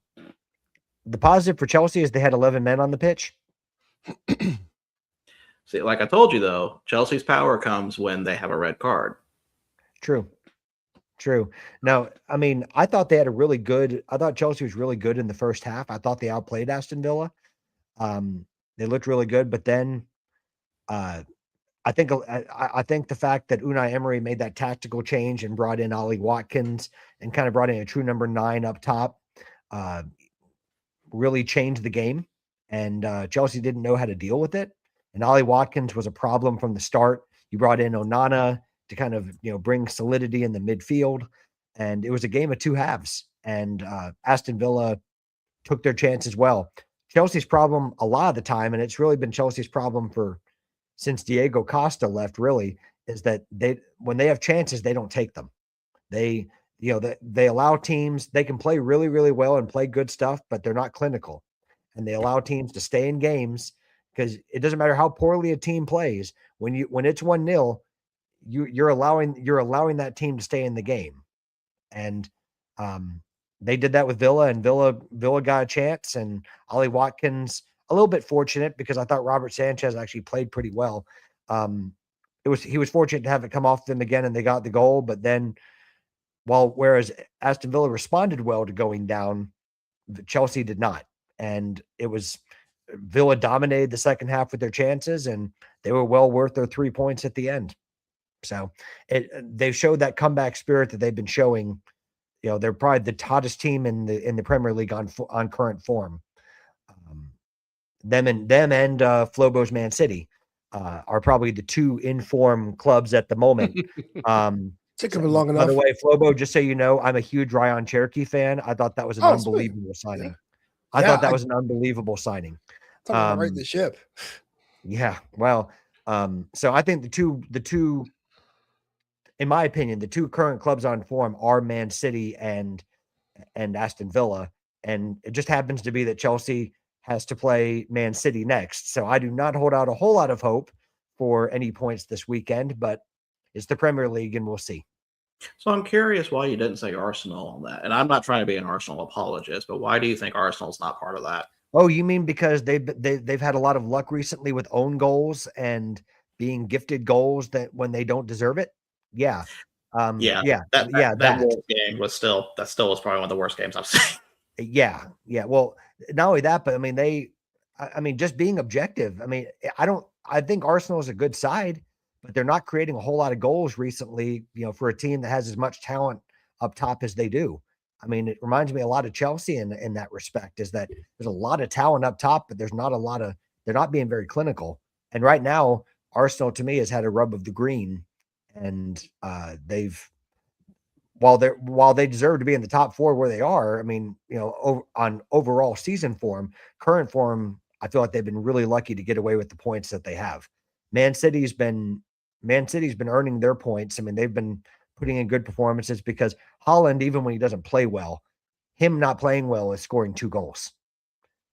positive for Chelsea is they had 11 men on the pitch. See, like I told you, though, Chelsea's power comes when they have a red card. True. Now, I mean, I thought Chelsea was really good in the first half. I thought they outplayed Aston Villa. They looked really good, but then I think the fact that Unai Emery made that tactical change and brought in Ollie Watkins and kind of brought in a true number 9 up top really changed the game. And Chelsea didn't know how to deal with it. And Ollie Watkins was a problem from the start. You brought in Onana to kind of, bring solidity in the midfield. And it was a game of 2 halves. And Aston Villa took their chance as well. Chelsea's problem a lot of the time, and it's really been Chelsea's problem since Diego Costa left, really, is that when they have chances, they don't take them. The they allow teams, they can play really, really well and play good stuff, but they're not clinical. And they allow teams to stay in games because it doesn't matter how poorly a team plays. When it's 1-0, you're allowing that team to stay in the game. And they did that with Villa, and Villa got a chance, and Ollie Watkins a little bit fortunate because I thought Robert Sanchez actually played pretty well. He was fortunate to have it come off them again, and they got the goal. But then, whereas Aston Villa responded well to going down, Chelsea did not, and it was Villa dominated the second half with their chances, and they were well worth their 3 points at the end. So they showed that comeback spirit that they've been showing. They're probably the hottest team in the Premier League on current form. Them and Flobo's Man City are probably the two in-form clubs at the moment. Took him long enough. By the way, Flobo, just so you know, I'm a huge Ryan Cherokee fan. I thought that was an unbelievable signing. Yeah. I thought that was an unbelievable signing. Talking about right the ship. Yeah. Well, so I think the two, in my opinion, the two current clubs on form are Man City and Aston Villa. And it just happens to be that Chelsea has to play Man City next. So I do not hold out a whole lot of hope for any points this weekend, but it's the Premier League and we'll see. So I'm curious why you didn't say Arsenal on that. And I'm not trying to be an Arsenal apologist, but why do you think Arsenal's not part of that? Oh, you mean because they've had a lot of luck recently with own goals and being gifted goals that when they don't deserve it? Yeah. That Wolves game was still was probably one of the worst games I've seen. Yeah. Well, not only that, but I mean, just being objective. I mean, I think Arsenal is a good side, but they're not creating a whole lot of goals recently, for a team that has as much talent up top as they do. I mean, it reminds me a lot of Chelsea in that respect, is that there's a lot of talent up top, but they're not being very clinical. And right now, Arsenal to me has had a rub of the green, and while they deserve to be in the top four where they are, I mean, on overall season form, current form, I feel like they've been really lucky to get away with the points that they have. Man City's been earning their points. I mean, they've been putting in good performances because Haaland, even when he doesn't play well, him not playing well is scoring 2 goals.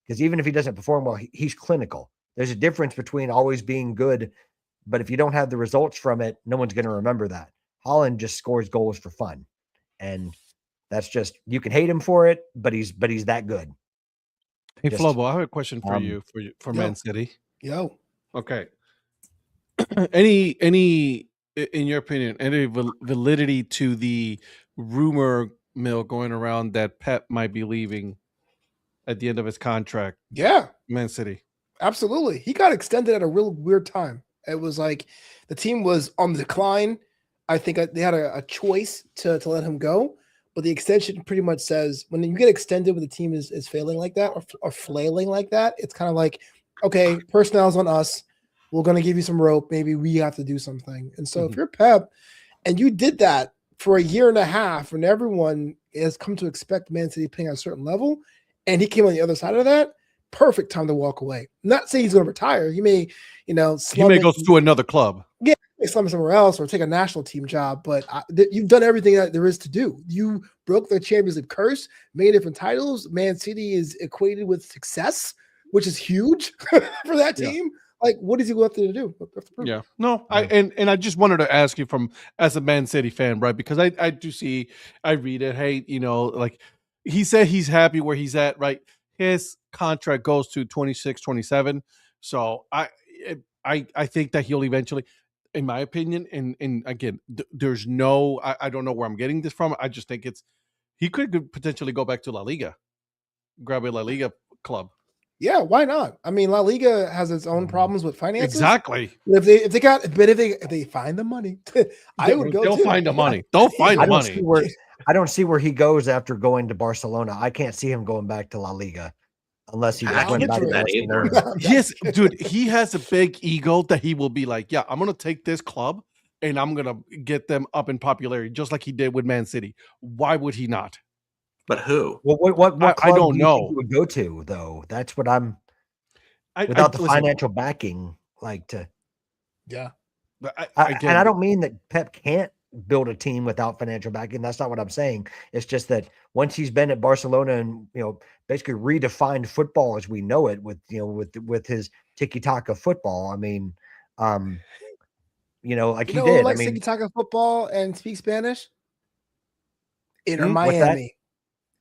Because even if he doesn't perform well, he's clinical. There's a difference between always being good, but if you don't have the results from it, no one's going to remember that. Haaland just scores goals for fun. And that's just, you can hate him for it, but he's that good. Hey, Flobo, I have a question for you for Man City. Yo. Okay. Any, in your opinion, any validity to the rumor mill going around that Pep might be leaving at the end of his contract? Yeah. Man City. Absolutely. He got extended at a real weird time. It was like the team was on the decline. I think they had a choice to let him go, but the extension pretty much says when you get extended when the team is failing like that or flailing like that, it's kind of like, okay, personnel's on us. We're going to give you some rope. Maybe we have to do something. And so if you're Pep and you did that for a year and a half and everyone has come to expect Man City playing at a certain level, and he came on the other side of that, perfect time to walk away. I'm not saying he's going to retire. He may, he may go to another club. Yeah, slum somewhere else or take a national team job. But you've done everything that there is to do. You broke the Champions League curse, made different titles. Man City is equated with success, which is huge for that team. Like, what does he left to do? Yeah, no, I just wanted to ask you as a Man City fan, right? Because I do see, I read it. Hey, like he said, he's happy where he's at, right? His contract goes to 26, 27. So I think that he'll eventually, in my opinion, and again, there's no, I don't know where I'm getting this from. I just think he could potentially go back to La Liga, grab a La Liga club. Yeah, why not? I mean, La Liga has its own problems with finances. Exactly. If they find the money, I would go. They'll find the money. Don't find the money. I don't see where he goes after going to Barcelona. I can't see him going back to La Liga unless he just went back to Barcelona. Yes, dude, he has a big ego that he will be like, yeah, I'm going to take this club and I'm going to get them up in popularity, just like he did with Man City. Why would he not? But who? Well, what club I don't know. Think he would go to, though? That's what without the financial backing, like to. Yeah. And I don't mean that Pep can't build a team without financial backing. That's not what I'm saying. It's just that once he's been at Barcelona and, basically redefined football as we know it with his tiki-taka football. I mean, like he did. I Like mean, tiki-taka football and speak Spanish? Inter what's that? Miami.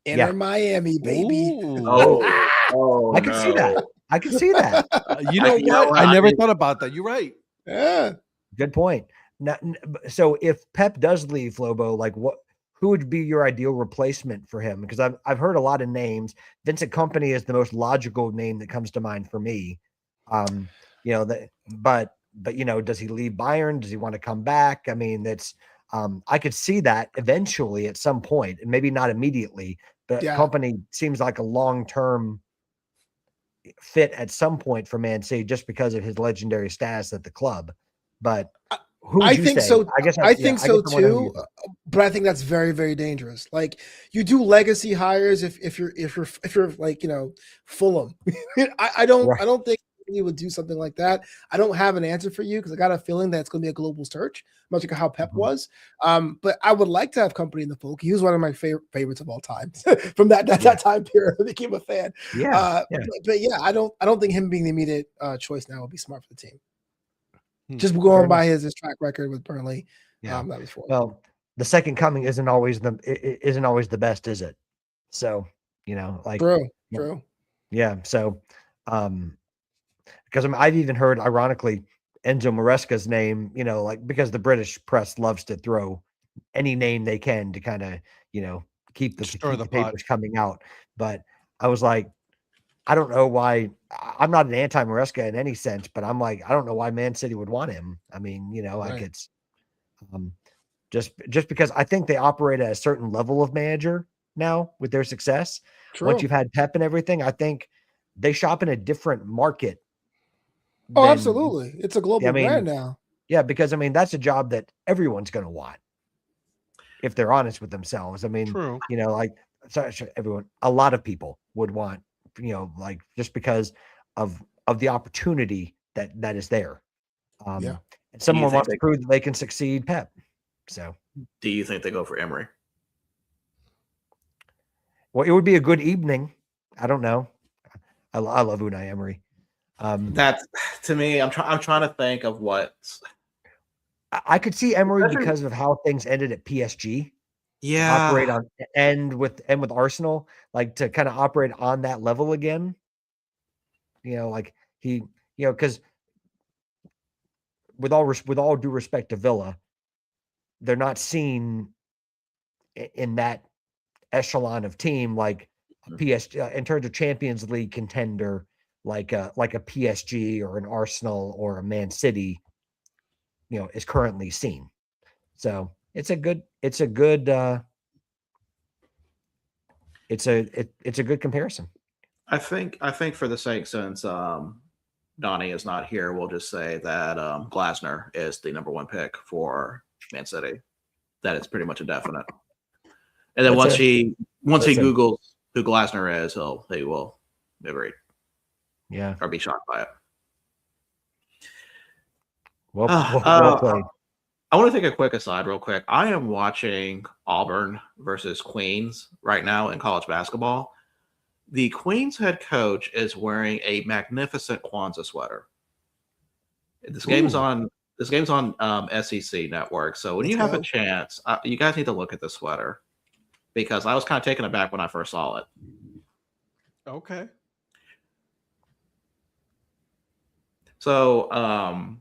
Inter Miami, baby. Ooh. Oh, I can see that. I can see that. You know what? I never thought about that. You're right. Yeah. Good point. Now, so if Pep does leave, Lobo, like who would be your ideal replacement for him? Because I've heard a lot of names. Vincent Kompany is the most logical name that comes to mind for me. But does he leave Bayern? Does he want to come back? I mean, I could see that eventually at some point, and maybe not immediately, but Kompany seems like a long-term fit at some point for Man City just because of his legendary status at the club. But who would I you think say? so. I think so too. But I think that's very, very dangerous. Like, you do legacy hires if you're like, Fulham. I don't think he would do something like that. I don't have an answer for you because I got a feeling that it's going to be a global search, much like how Pep was. But I would like to have Kompany in the fold. He was one of my favorites of all time from that time period. I became a fan. But I don't think him being the immediate choice now would be smart for the team. Just going by his track record with Burnley. That was well, the second coming isn't always the best, is it? So, true. Yeah. So, because I've even heard, ironically, Enzo Maresca's name, because the British press loves to throw any name they can to kind of, keep the papers coming out. But I was like, I don't know why. I'm not an anti-Maresca in any sense, but I'm like, I don't know why Man City would want him. I mean, it's just because I think they operate at a certain level of manager now with their success. True. Once you've had Pep and everything, I think they shop in a different market. Absolutely. It's a global brand now. Yeah, because that's a job that everyone's going to want if they're honest with themselves. I mean, true. Everyone, a lot of people would want, just because of the opportunity that is there. And someone wants to prove that they can succeed Pep. So do you think they go for Emery? Well, it would be a good evening. I don't know. I love Unai Emery. That's, to me, I'm trying to think of what I could see Emery because of how things ended at PSG. Yeah. Operate on and with Arsenal, like to kind of operate on that level again. Because with all due respect to Villa, they're not seen in that echelon of team like PSG in terms of Champions League contender, like a PSG or an Arsenal or a Man City, is currently seen. So it's a good comparison. I think for the sake, since Donnie is not here, we'll just say that Glasner is the number one pick for Man City. That is pretty much a definite. And then once he Googles who Glasner is, he will agree. Yeah. Or be shocked by it. Well played. I want to take a quick aside real quick. I am watching Auburn versus Queens right now in college basketball. The Queens head coach is wearing a magnificent Kwanzaa sweater. This game's on SEC Network. So when you have a chance, you guys need to look at the sweater because I was kind of taken aback when I first saw it. Okay. So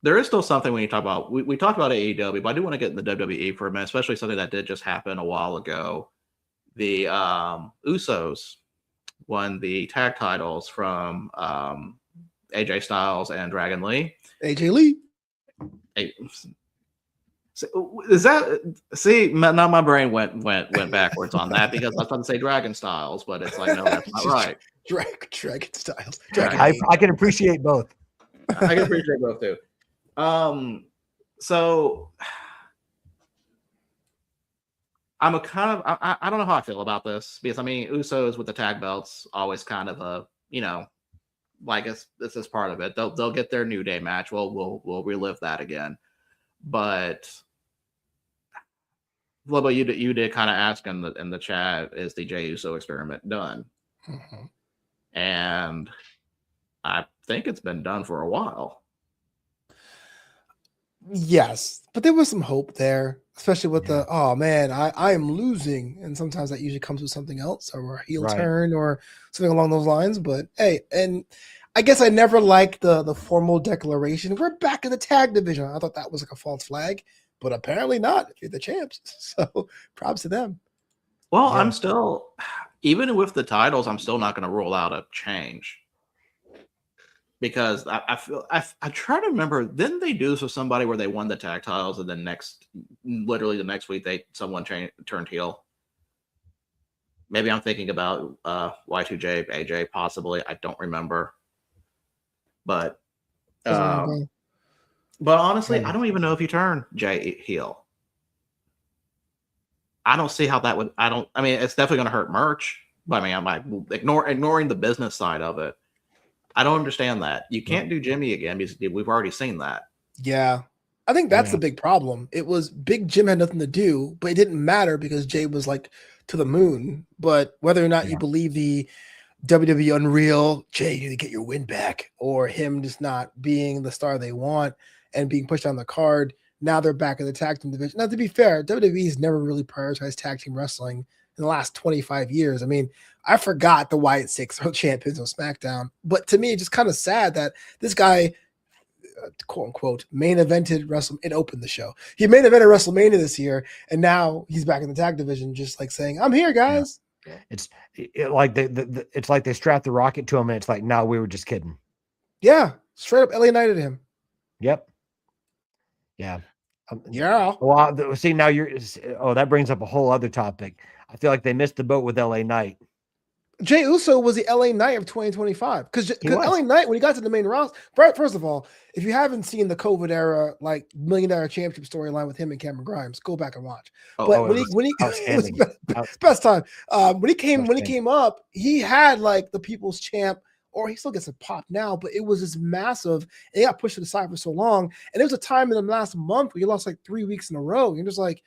there is still something when you talk about, we talked about AEW, but I do want to get in the WWE for a minute, especially something that did just happen a while ago. The Usos won the tag titles from AJ Styles and Dragon Lee. AJ Lee. Is that, see, now my brain went backwards on that because I was about to say Dragon Styles, but it's like, no, that's not right. Dragon Styles. I can appreciate both. I can appreciate both too. So I'm I don't know how I feel about this because Usos with the tag belts always kind of a, like this is part of it. They'll get their New Day match. We'll relive that again. But Lobo, you did kind of ask in the chat, is the Jey Uso experiment done? Mhm. And I think it's been done for a while. Yes, but there was some hope there, especially with the oh man, I am losing, and sometimes that usually comes with something else or a heel Right. turn or something along those lines. But hey, and I guess I never liked the formal declaration. We're back in the tag division. I thought that was like a false flag, but apparently not. If you're the champs, so props to them. Well, Yeah. I'm still, even with the titles, I'm still not going to rule out a change. Because I feel I try to remember, didn't they do this with somebody where they won the tag titles and then literally the next week someone turned heel? Maybe I'm thinking about Y2J, AJ, possibly. I don't remember. But honestly, I don't even know if you turn Jay heel. I don't see how that would. I mean, it's definitely going to hurt merch. But I mean, I might ignoring the business side of it. I don't understand that. You can't do Jimmy again because we've already seen that. Yeah. I think that's the big problem. It was Big Jim had nothing to do, but it didn't matter because Jay was like to the moon. But whether or not you believe the WWE Unreal, Jay, you need to get your win back, or him just not being the star they want and being pushed on the card, now they're back in the tag team division. Now, to be fair, WWE's never really prioritized tag team wrestling in the last 25 years. I mean, I forgot the Wyatt Six are champions on SmackDown, but to me, it's just kind of sad that this guy, quote unquote, main evented it opened the show. He main evented WrestleMania this year, and now he's back in the tag division, just like saying, "I'm here, guys." Yeah. It's like it's like they strapped the rocket to him, and it's like, no, we were just kidding. Yeah, straight up LA Knighted him. Yep. Yeah. Yeah. Well, see, now that brings up a whole other topic. I feel like they missed the boat with LA Knight. Jey Uso was the LA Knight of 2025 because LA Knight, when he got to the main roster, first of all, if you haven't seen the COVID era like $1 Million Championship storyline with him and Cameron Grimes, go back and watch. When he outstanding. best time when he came up, he had like the People's Champ, or he still gets a pop now, but it was just massive. And he got pushed to the side for so long, and there was a time in the last month where he lost like 3 weeks in a row. You're just like,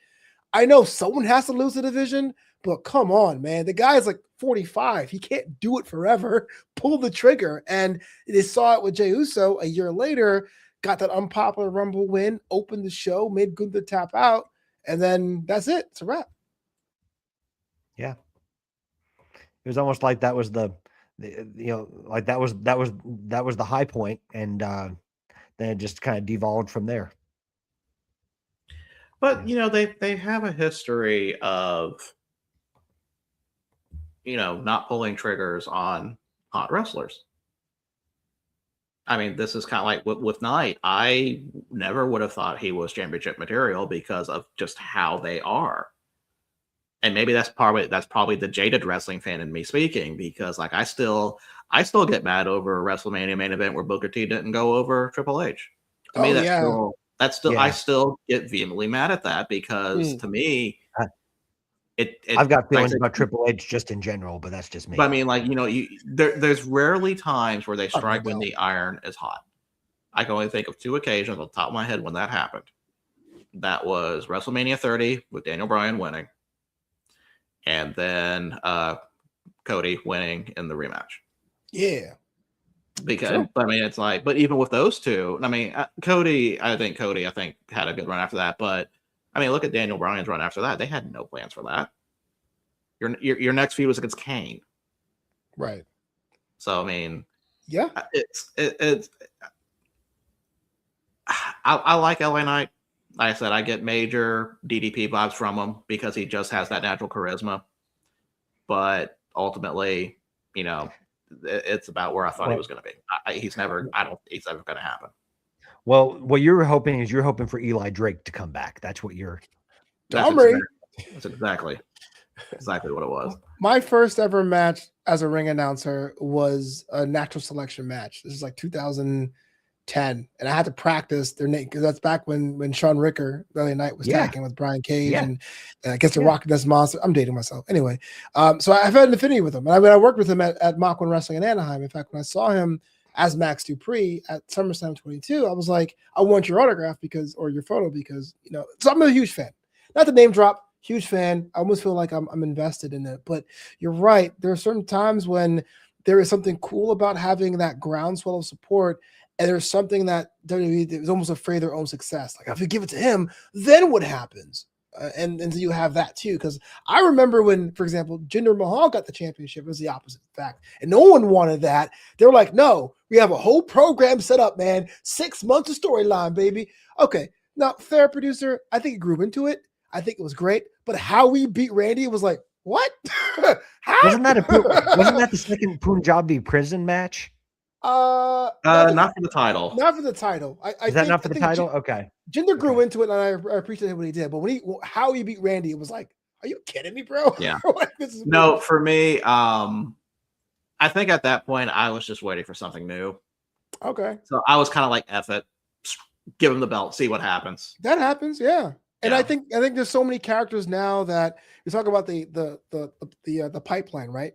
I know someone has to lose the division, but come on, man. The guy's like 45. He can't do it forever. Pull the trigger. And they saw it with Jey Uso a year later, got that unpopular Rumble win, opened the show, made Gunther tap out, and then that's it. It's a wrap. Yeah. It was almost like that was that was the high point, and then it just kind of devolved from there. But they have a history of not pulling triggers on hot wrestlers. I mean, this is kind of like with Knight. I never would have thought he was championship material because of just how they are. And maybe that's probably the jaded wrestling fan in me speaking, because like I still get mad over a WrestleMania main event where Booker T didn't go over Triple H. To me, I still get vehemently mad at that because to me, I've got feelings about Triple H just in general, but that's just me. But I mean, like, there's rarely times where they strike when the iron is hot. I can only think of 2 occasions on the top of my head when that happened. That was WrestleMania 30 with Daniel Bryan winning, and then Cody winning in the rematch. Yeah. Because I mean, it's like, but even with those two, I mean, Cody had a good run after that, but I mean, look at Daniel Bryan's run after that. They had no plans for that. Your next feud was against Kane, right? So I mean, yeah, it's. I like LA Knight. Like I said, I get major DDP vibes from him because he just has that natural charisma. But ultimately, it's about where I thought he was going to be. I don't think it's ever going to happen. Well, what you're hoping for Eli Drake to come back. That's what you're. That's exactly what it was. My first ever match as a ring announcer was a natural selection match. This is like 2010, and I had to practice their name because that's back when Sean Ricker, LA Knight, was tagging with Brian Cage, and I guess the Rock Ness Monster. I'm dating myself anyway. So I've had an affinity with him. I worked with him at Mach 1 Wrestling in Anaheim. In fact, when I saw him as Max Dupree at SummerSlam 22, I was like, I want your autograph or your photo because, so I'm a huge fan. Not the name drop, huge fan. I almost feel like I'm invested in it. But you're right. There are certain times when there is something cool about having that groundswell of support. And there's something that WWE is almost afraid of their own success. Like, if you give it to him, then what happens? And so you have that too. Because I remember when, for example, Jinder Mahal got the championship, it was the opposite fact. And no one wanted that. They were like, no, we have a whole program set up, man. 6 months of storyline, baby. Okay. Now, fair producer, I think he grew into it. I think it was great. But how we beat Randy was like, what? How? Wasn't that the second Punjabi prison match? Not for the title. Not for the title. Is that not for the title? Okay. Jinder grew into it, and I appreciate what he did. But how he beat Randy, it was like, are you kidding me, bro? Yeah. This is No, weird. for me, I think at that point I was just waiting for something new. Okay. So I was kind of like, F it, give him the belt, see what happens. That happens, yeah. And Yeah. I think there's so many characters now that you talk about the pipeline, right?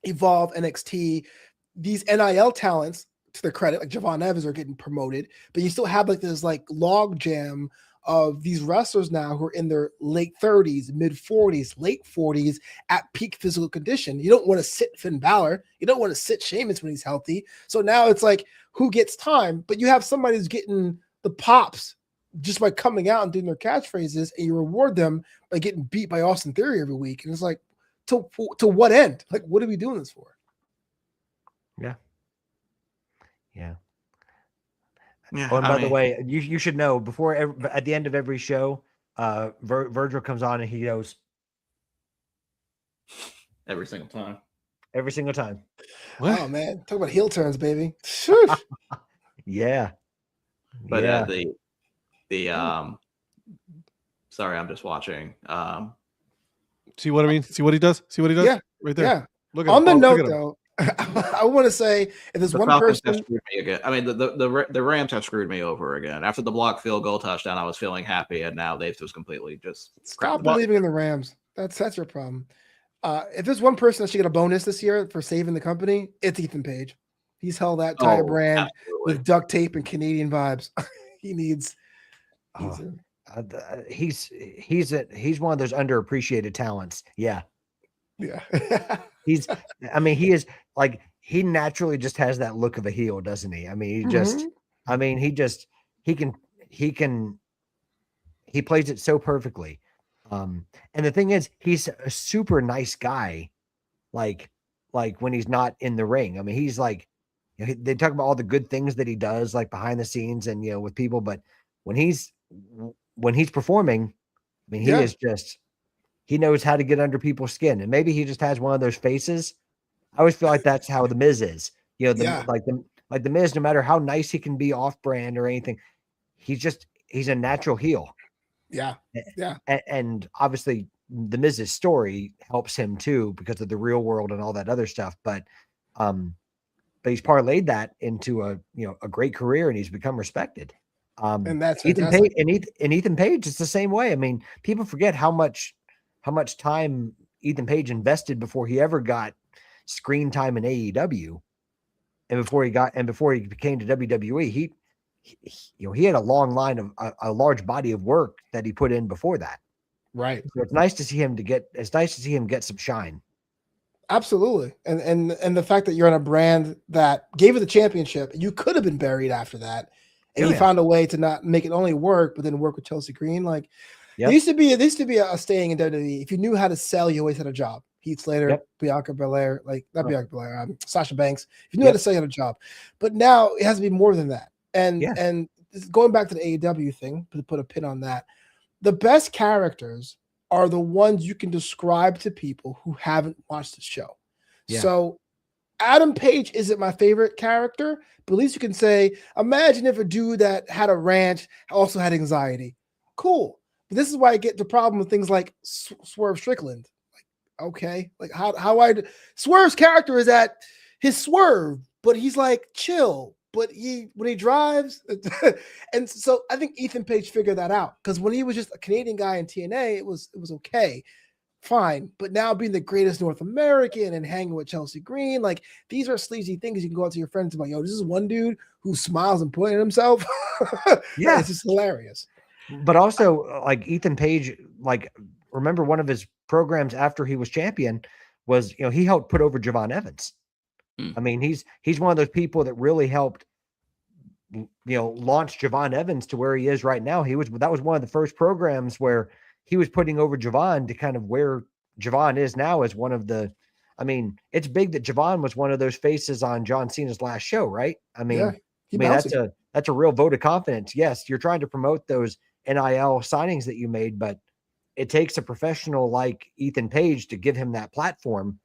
Evolve, NXT, these NIL talents, to their credit, like Javon Evans, are getting promoted, but you still have like this like log jam of these wrestlers now who are in their late 30s, mid 40s, late 40s at peak physical condition. You don't want to sit Finn Balor. You don't want to sit Sheamus when he's healthy. So now it's like, who gets time? But you have somebody who's getting the pops just by coming out and doing their catchphrases, and you reward them by getting beat by Austin Theory every week. And it's like, to what end? Like, what are we doing this for? Yeah. Yeah. Oh, and by the way, you should know at the end of every show, Virgil comes on and he goes every single time. every single time. What? Oh man, talk about heel turns, baby. Sheesh. Yeah. But yeah. Sorry, I'm just watching. See what I mean? See what he does? See what he does? Yeah, Right there. Yeah. Look at On the him. note, Look at him. though, I want to say if there's The one Falcons have person, screwed me again. I mean, the Rams have screwed me over again. After the block field goal touchdown, I was feeling happy, and now they've just completely just stop crapped the bed. believing in the Rams. That's your problem. If there's one person that should get a bonus this year for saving the company, it's Ethan Page. He's held that entire brand absolutely. with duct tape and Canadian vibes. he needs. He's one of those underappreciated talents. Yeah. Yeah. He is like, he naturally just has that look of a heel, doesn't he? I mean, he plays it so perfectly. And the thing is, he's a super nice guy. Like when he's not in the ring, I mean, he's like, they talk about all the good things that he does, like behind the scenes and, with people, but when he's performing, I mean, he knows how to get under people's skin, and maybe he just has one of those faces. I always feel like that's how the Miz is, like the Miz, no matter how nice he can be off brand or anything, he's a natural heel. Yeah. And obviously the Miz's story helps him too, because of the real world and all that other stuff. But he's parlayed that into a great career, and he's become respected. And that's Ethan Page, and Ethan Page is the same way. I mean, people forget how much time Ethan Page invested before he ever got screen time in AEW, and before he became to WWE. He had a long line of a large body of work that he put in before that. Right. So it's nice to see him get some shine. Absolutely. And the fact that you're on a brand that gave you the championship, you could have been buried after that. And you found a way to not make it only work, but then work with Chelsea Green. Like, there used to be a staying in WWE. If you knew how to sell, you always had a job. Heath Slater, Bianca Belair, Bianca Belair, Sasha Banks. If you knew how to sell, you had a job. But now it has to be more than that. And going back to the AEW thing, to put a pin on that, the best characters are the ones you can describe to people who haven't watched the show. Yeah. So Adam Page isn't my favorite character, but at least you can say, imagine if a dude that had a ranch also had anxiety. Cool. But this is why I get the problem with things like Swerve Strickland. Like, okay, like Swerve's character is at his swerve, but he's like chill. But when he drives, and so I think Ethan Page figured that out, because when he was just a Canadian guy in TNA, it was okay. fine. But now being the greatest North American and hanging with Chelsea Green, like these are sleazy things you can go out to your friends about. Yo, this is one dude who smiles and pointing at himself. Yeah. It's just hilarious. But also, like Ethan Page, like remember one of his programs after he was champion was, he helped put over Javon Evans. I mean, he's one of those people that really helped, launch Javon Evans to where he is right now. That was one of the first programs where he was putting over Javon to kind of where Javon is now as one of the. I mean, it's big that Javon was one of those faces on John Cena's last show, right? I mean, yeah, that's a real vote of confidence. Yes, you're trying to promote those NIL signings that you made, but it takes a professional like Ethan Page to give him that platform.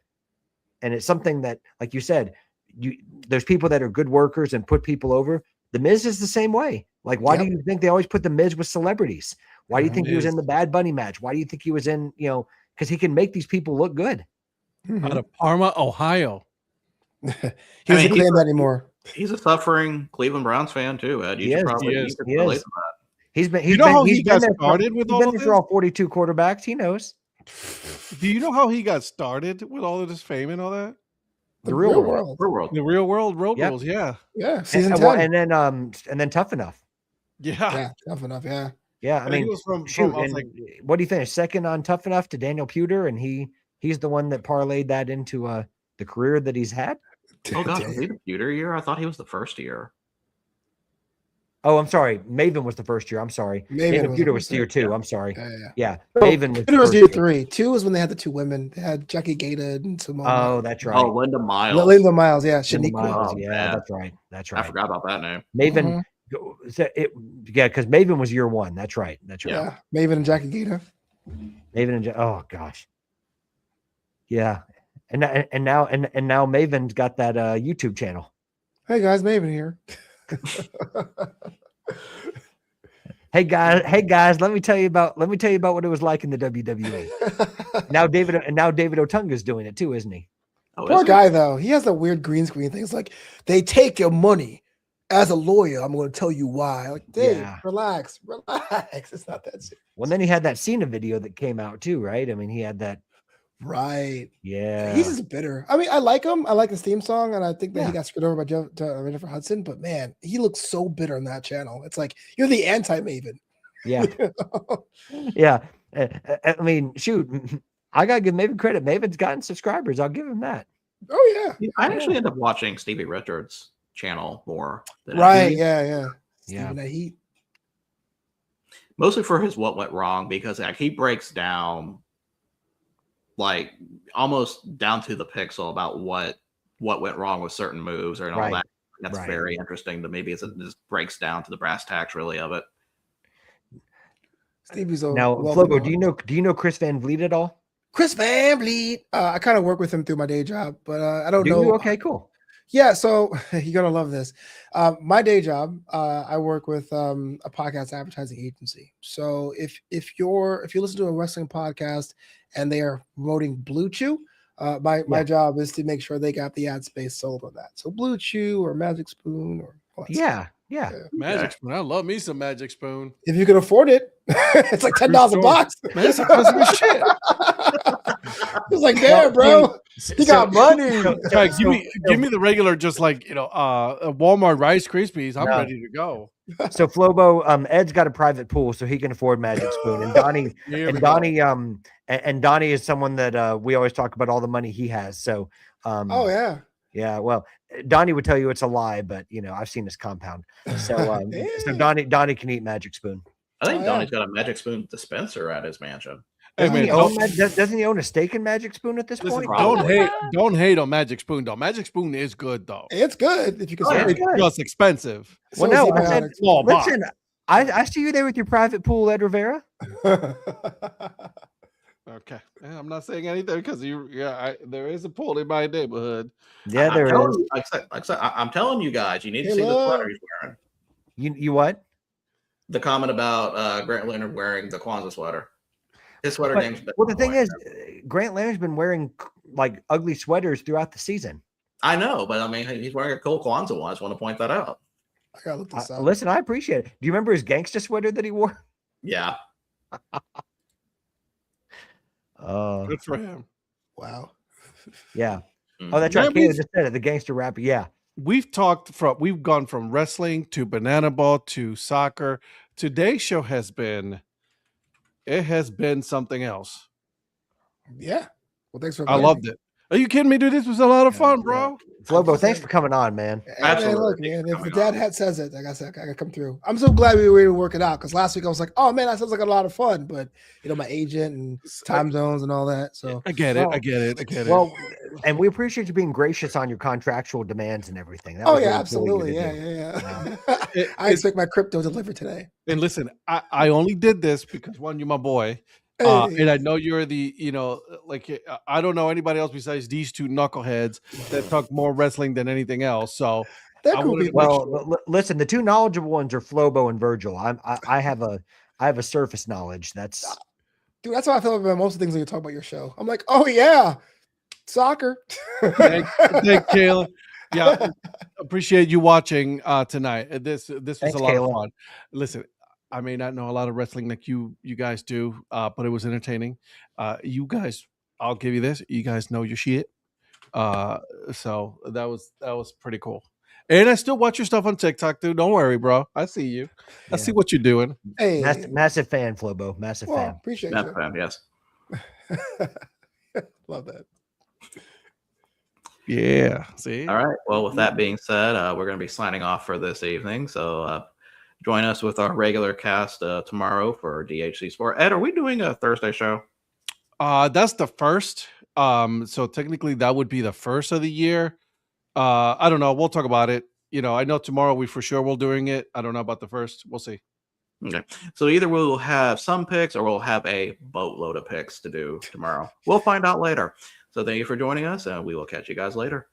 And it's something that, like you said, there's people that are good workers and put people over. The Miz is the same way. Like, why do you think they always put the Miz with celebrities? Why do you think he was in the Bad Bunny match? Why do you think he was in, because he can make these people look good. Out of Parma, Ohio. He doesn't claim that anymore. He's a suffering Cleveland Browns fan too, Ed. You could relate to that. He's been. You know how he got started with all of this? For all 42 quarterbacks. He knows. Do you know how he got started with all of this fame and all that? The real world. The real world road rules. Yeah. Yeah. Season 10. And then Tough Enough. Yeah. Tough enough. Yeah. Yeah. I mean, what do you finish second on Tough Enough to Daniel Pewter, and he's the one that parlayed that into the career that he's had. Oh God, was he the Pewter year? I thought he was the first year. Oh, I'm sorry. Maven was the first year. I'm sorry. Daniel Pewter was year 2. Yeah. I'm sorry. Yeah. Maven was year 3. 2 was when they had the 2 women. They had Jackie Gata and Simone. Oh, that's right. Oh, Linda Miles. Linda Miles, yeah. Linda Miles. Yeah, that's right. That's right. I forgot about that name. Maven. Because Maven was year 1. That's right. That's right. Yeah. Maven and Jackie Gata. Maven and oh gosh. Yeah. And now Maven's got that YouTube channel. Hey guys, Maven here. Hey guys, let me tell you about what it was like in the WWE. now David Otunga's doing it too, isn't he? Oh, poor guy though. He has that weird green screen thing. It's like they take your money. As a lawyer, I'm going to tell you why. Like, Dave, relax. It's not that serious. Well, then he had that Cena video that came out too, right? I mean, he had that. Right. Yeah. He's just bitter. I mean, I like him. I like his theme song, and I think that he got screwed over by Jennifer Hudson. But man, he looks so bitter on that channel. It's like you're the anti-Maven. Yeah. Yeah. I mean, shoot, I gotta give Maven credit. Maven's gotten subscribers. I'll give him that. Oh yeah. I actually end up watching Stevie Richards' channel more. Than Yeah. Yeah. Heat. Mostly for his what went wrong, because like he breaks down like almost down to the pixel about what went wrong with certain moves or all that. That's very interesting to me because it just breaks down to the brass tacks really of it. Stevie's now, Flobo, do you know Chris Van Vliet at all? Chris Van Vliet. I kind of work with him through my day job, but I don't know. Okay, cool. Yeah, so you're gonna love this. My day job, I work with a podcast advertising agency. So if you listen to a wrestling podcast and they are promoting Blue Chew, my job is to make sure they got the ad space sold on that. So Blue Chew or Magic Spoon or Yeah. Magic Spoon. I love me some Magic Spoon. If you can afford it, it's like $10 a box. Man, it's expensive as shit. It's like, damn, bro. You got money. Give me the regular, just like Walmart Rice Krispies. I'm ready to go. So Flobo, Ed's got a private pool, so he can afford Magic Spoon. And Donnie is someone that we always talk about all the money he has. So yeah. Well, Donnie would tell you it's a lie, but I've seen his compound. So so Donnie can eat Magic Spoon. I think Donnie's got a Magic Spoon dispenser at his mansion. Hey, man, doesn't he own a stake in Magic Spoon at this point? Don't hate on Magic Spoon though. Magic Spoon is good though. It's good if you can. It's just expensive. Well, no, I said, listen, I see you there with your private pool, Ed Rivera. Okay, I'm not saying anything because there is a pool in my neighborhood. Yeah, there is. I'm telling you guys, you need to see the sweater he's wearing. You what? The comment about Grant Leonard wearing the Kwanzaa sweater. His sweater name's been. Well, the thing is, Grant Leonard's been wearing like ugly sweaters throughout the season. I know, but I mean, he's wearing a cool Kwanzaa one. I just want to point that out. I gotta look this up. Listen, I appreciate it. Do you remember his gangsta sweater that he wore? Yeah. Good for him. Wow. Yeah. Mhm. Oh, that's Man, right. Kayla just said it. The gangster rapper. Yeah. We've gone from wrestling to banana ball to soccer. Today's show has been something else. Yeah. Well, thanks for I inviting loved me. it. Are you kidding me, dude? This was a lot of Yeah, fun, yeah. bro. Flobo, thanks for coming on, man. Hey, man, Absolutely. look, Thanks man. for If the coming dad on. hat says it, like I said, I gotta come through. I'm so glad we were able to work it out because last week I was like, oh man, that sounds like a lot of fun, but my agent and time zones and all that. So I get it. Well- I get it. I get it. Well, and we appreciate you being gracious on your contractual demands and everything. That oh was yeah, really absolutely, cool of yeah, you to do. yeah. It- I expect my crypto delivered today. and listen, I only did this because one, you're my boy. Hey, And I know you're the, I don't know anybody else besides these two knuckleheads that talk more wrestling than anything else. So they're I cool wanted to people. make Well, sure. listen, the two knowledgeable ones are Flobo and Virgil. I have a surface knowledge. That's Dude, that's how I feel about most of the things when you talk about your show. I'm like, oh yeah, soccer. Thank Kayla. Yeah, appreciate you watching tonight. This was Thanks, a lot Kayla. of fun. Listen, I may not know a lot of wrestling like you guys do, but it was entertaining. You guys, I'll give you this. You guys know your shit. So that was pretty cool. And I still watch your stuff on TikTok, dude. Don't worry, bro. I see you. I see what you're doing. Hey, massive fan, Flobo. Massive well, fan. appreciate That's you. fun, yes. Love that. Yeah. See. All right. Well, with that being said, we're going to be signing off for this evening. So join us with our regular cast tomorrow for DHC Sport. Ed, are we doing a Thursday show? That's the first. So technically that would be the first of the year. I don't know. We'll talk about it. I know tomorrow we for sure will doing it. I don't know about the first. We'll see. Okay. So either we'll have some picks or we'll have a boatload of picks to do tomorrow. We'll find out later. So thank you for joining us, and we will catch you guys later.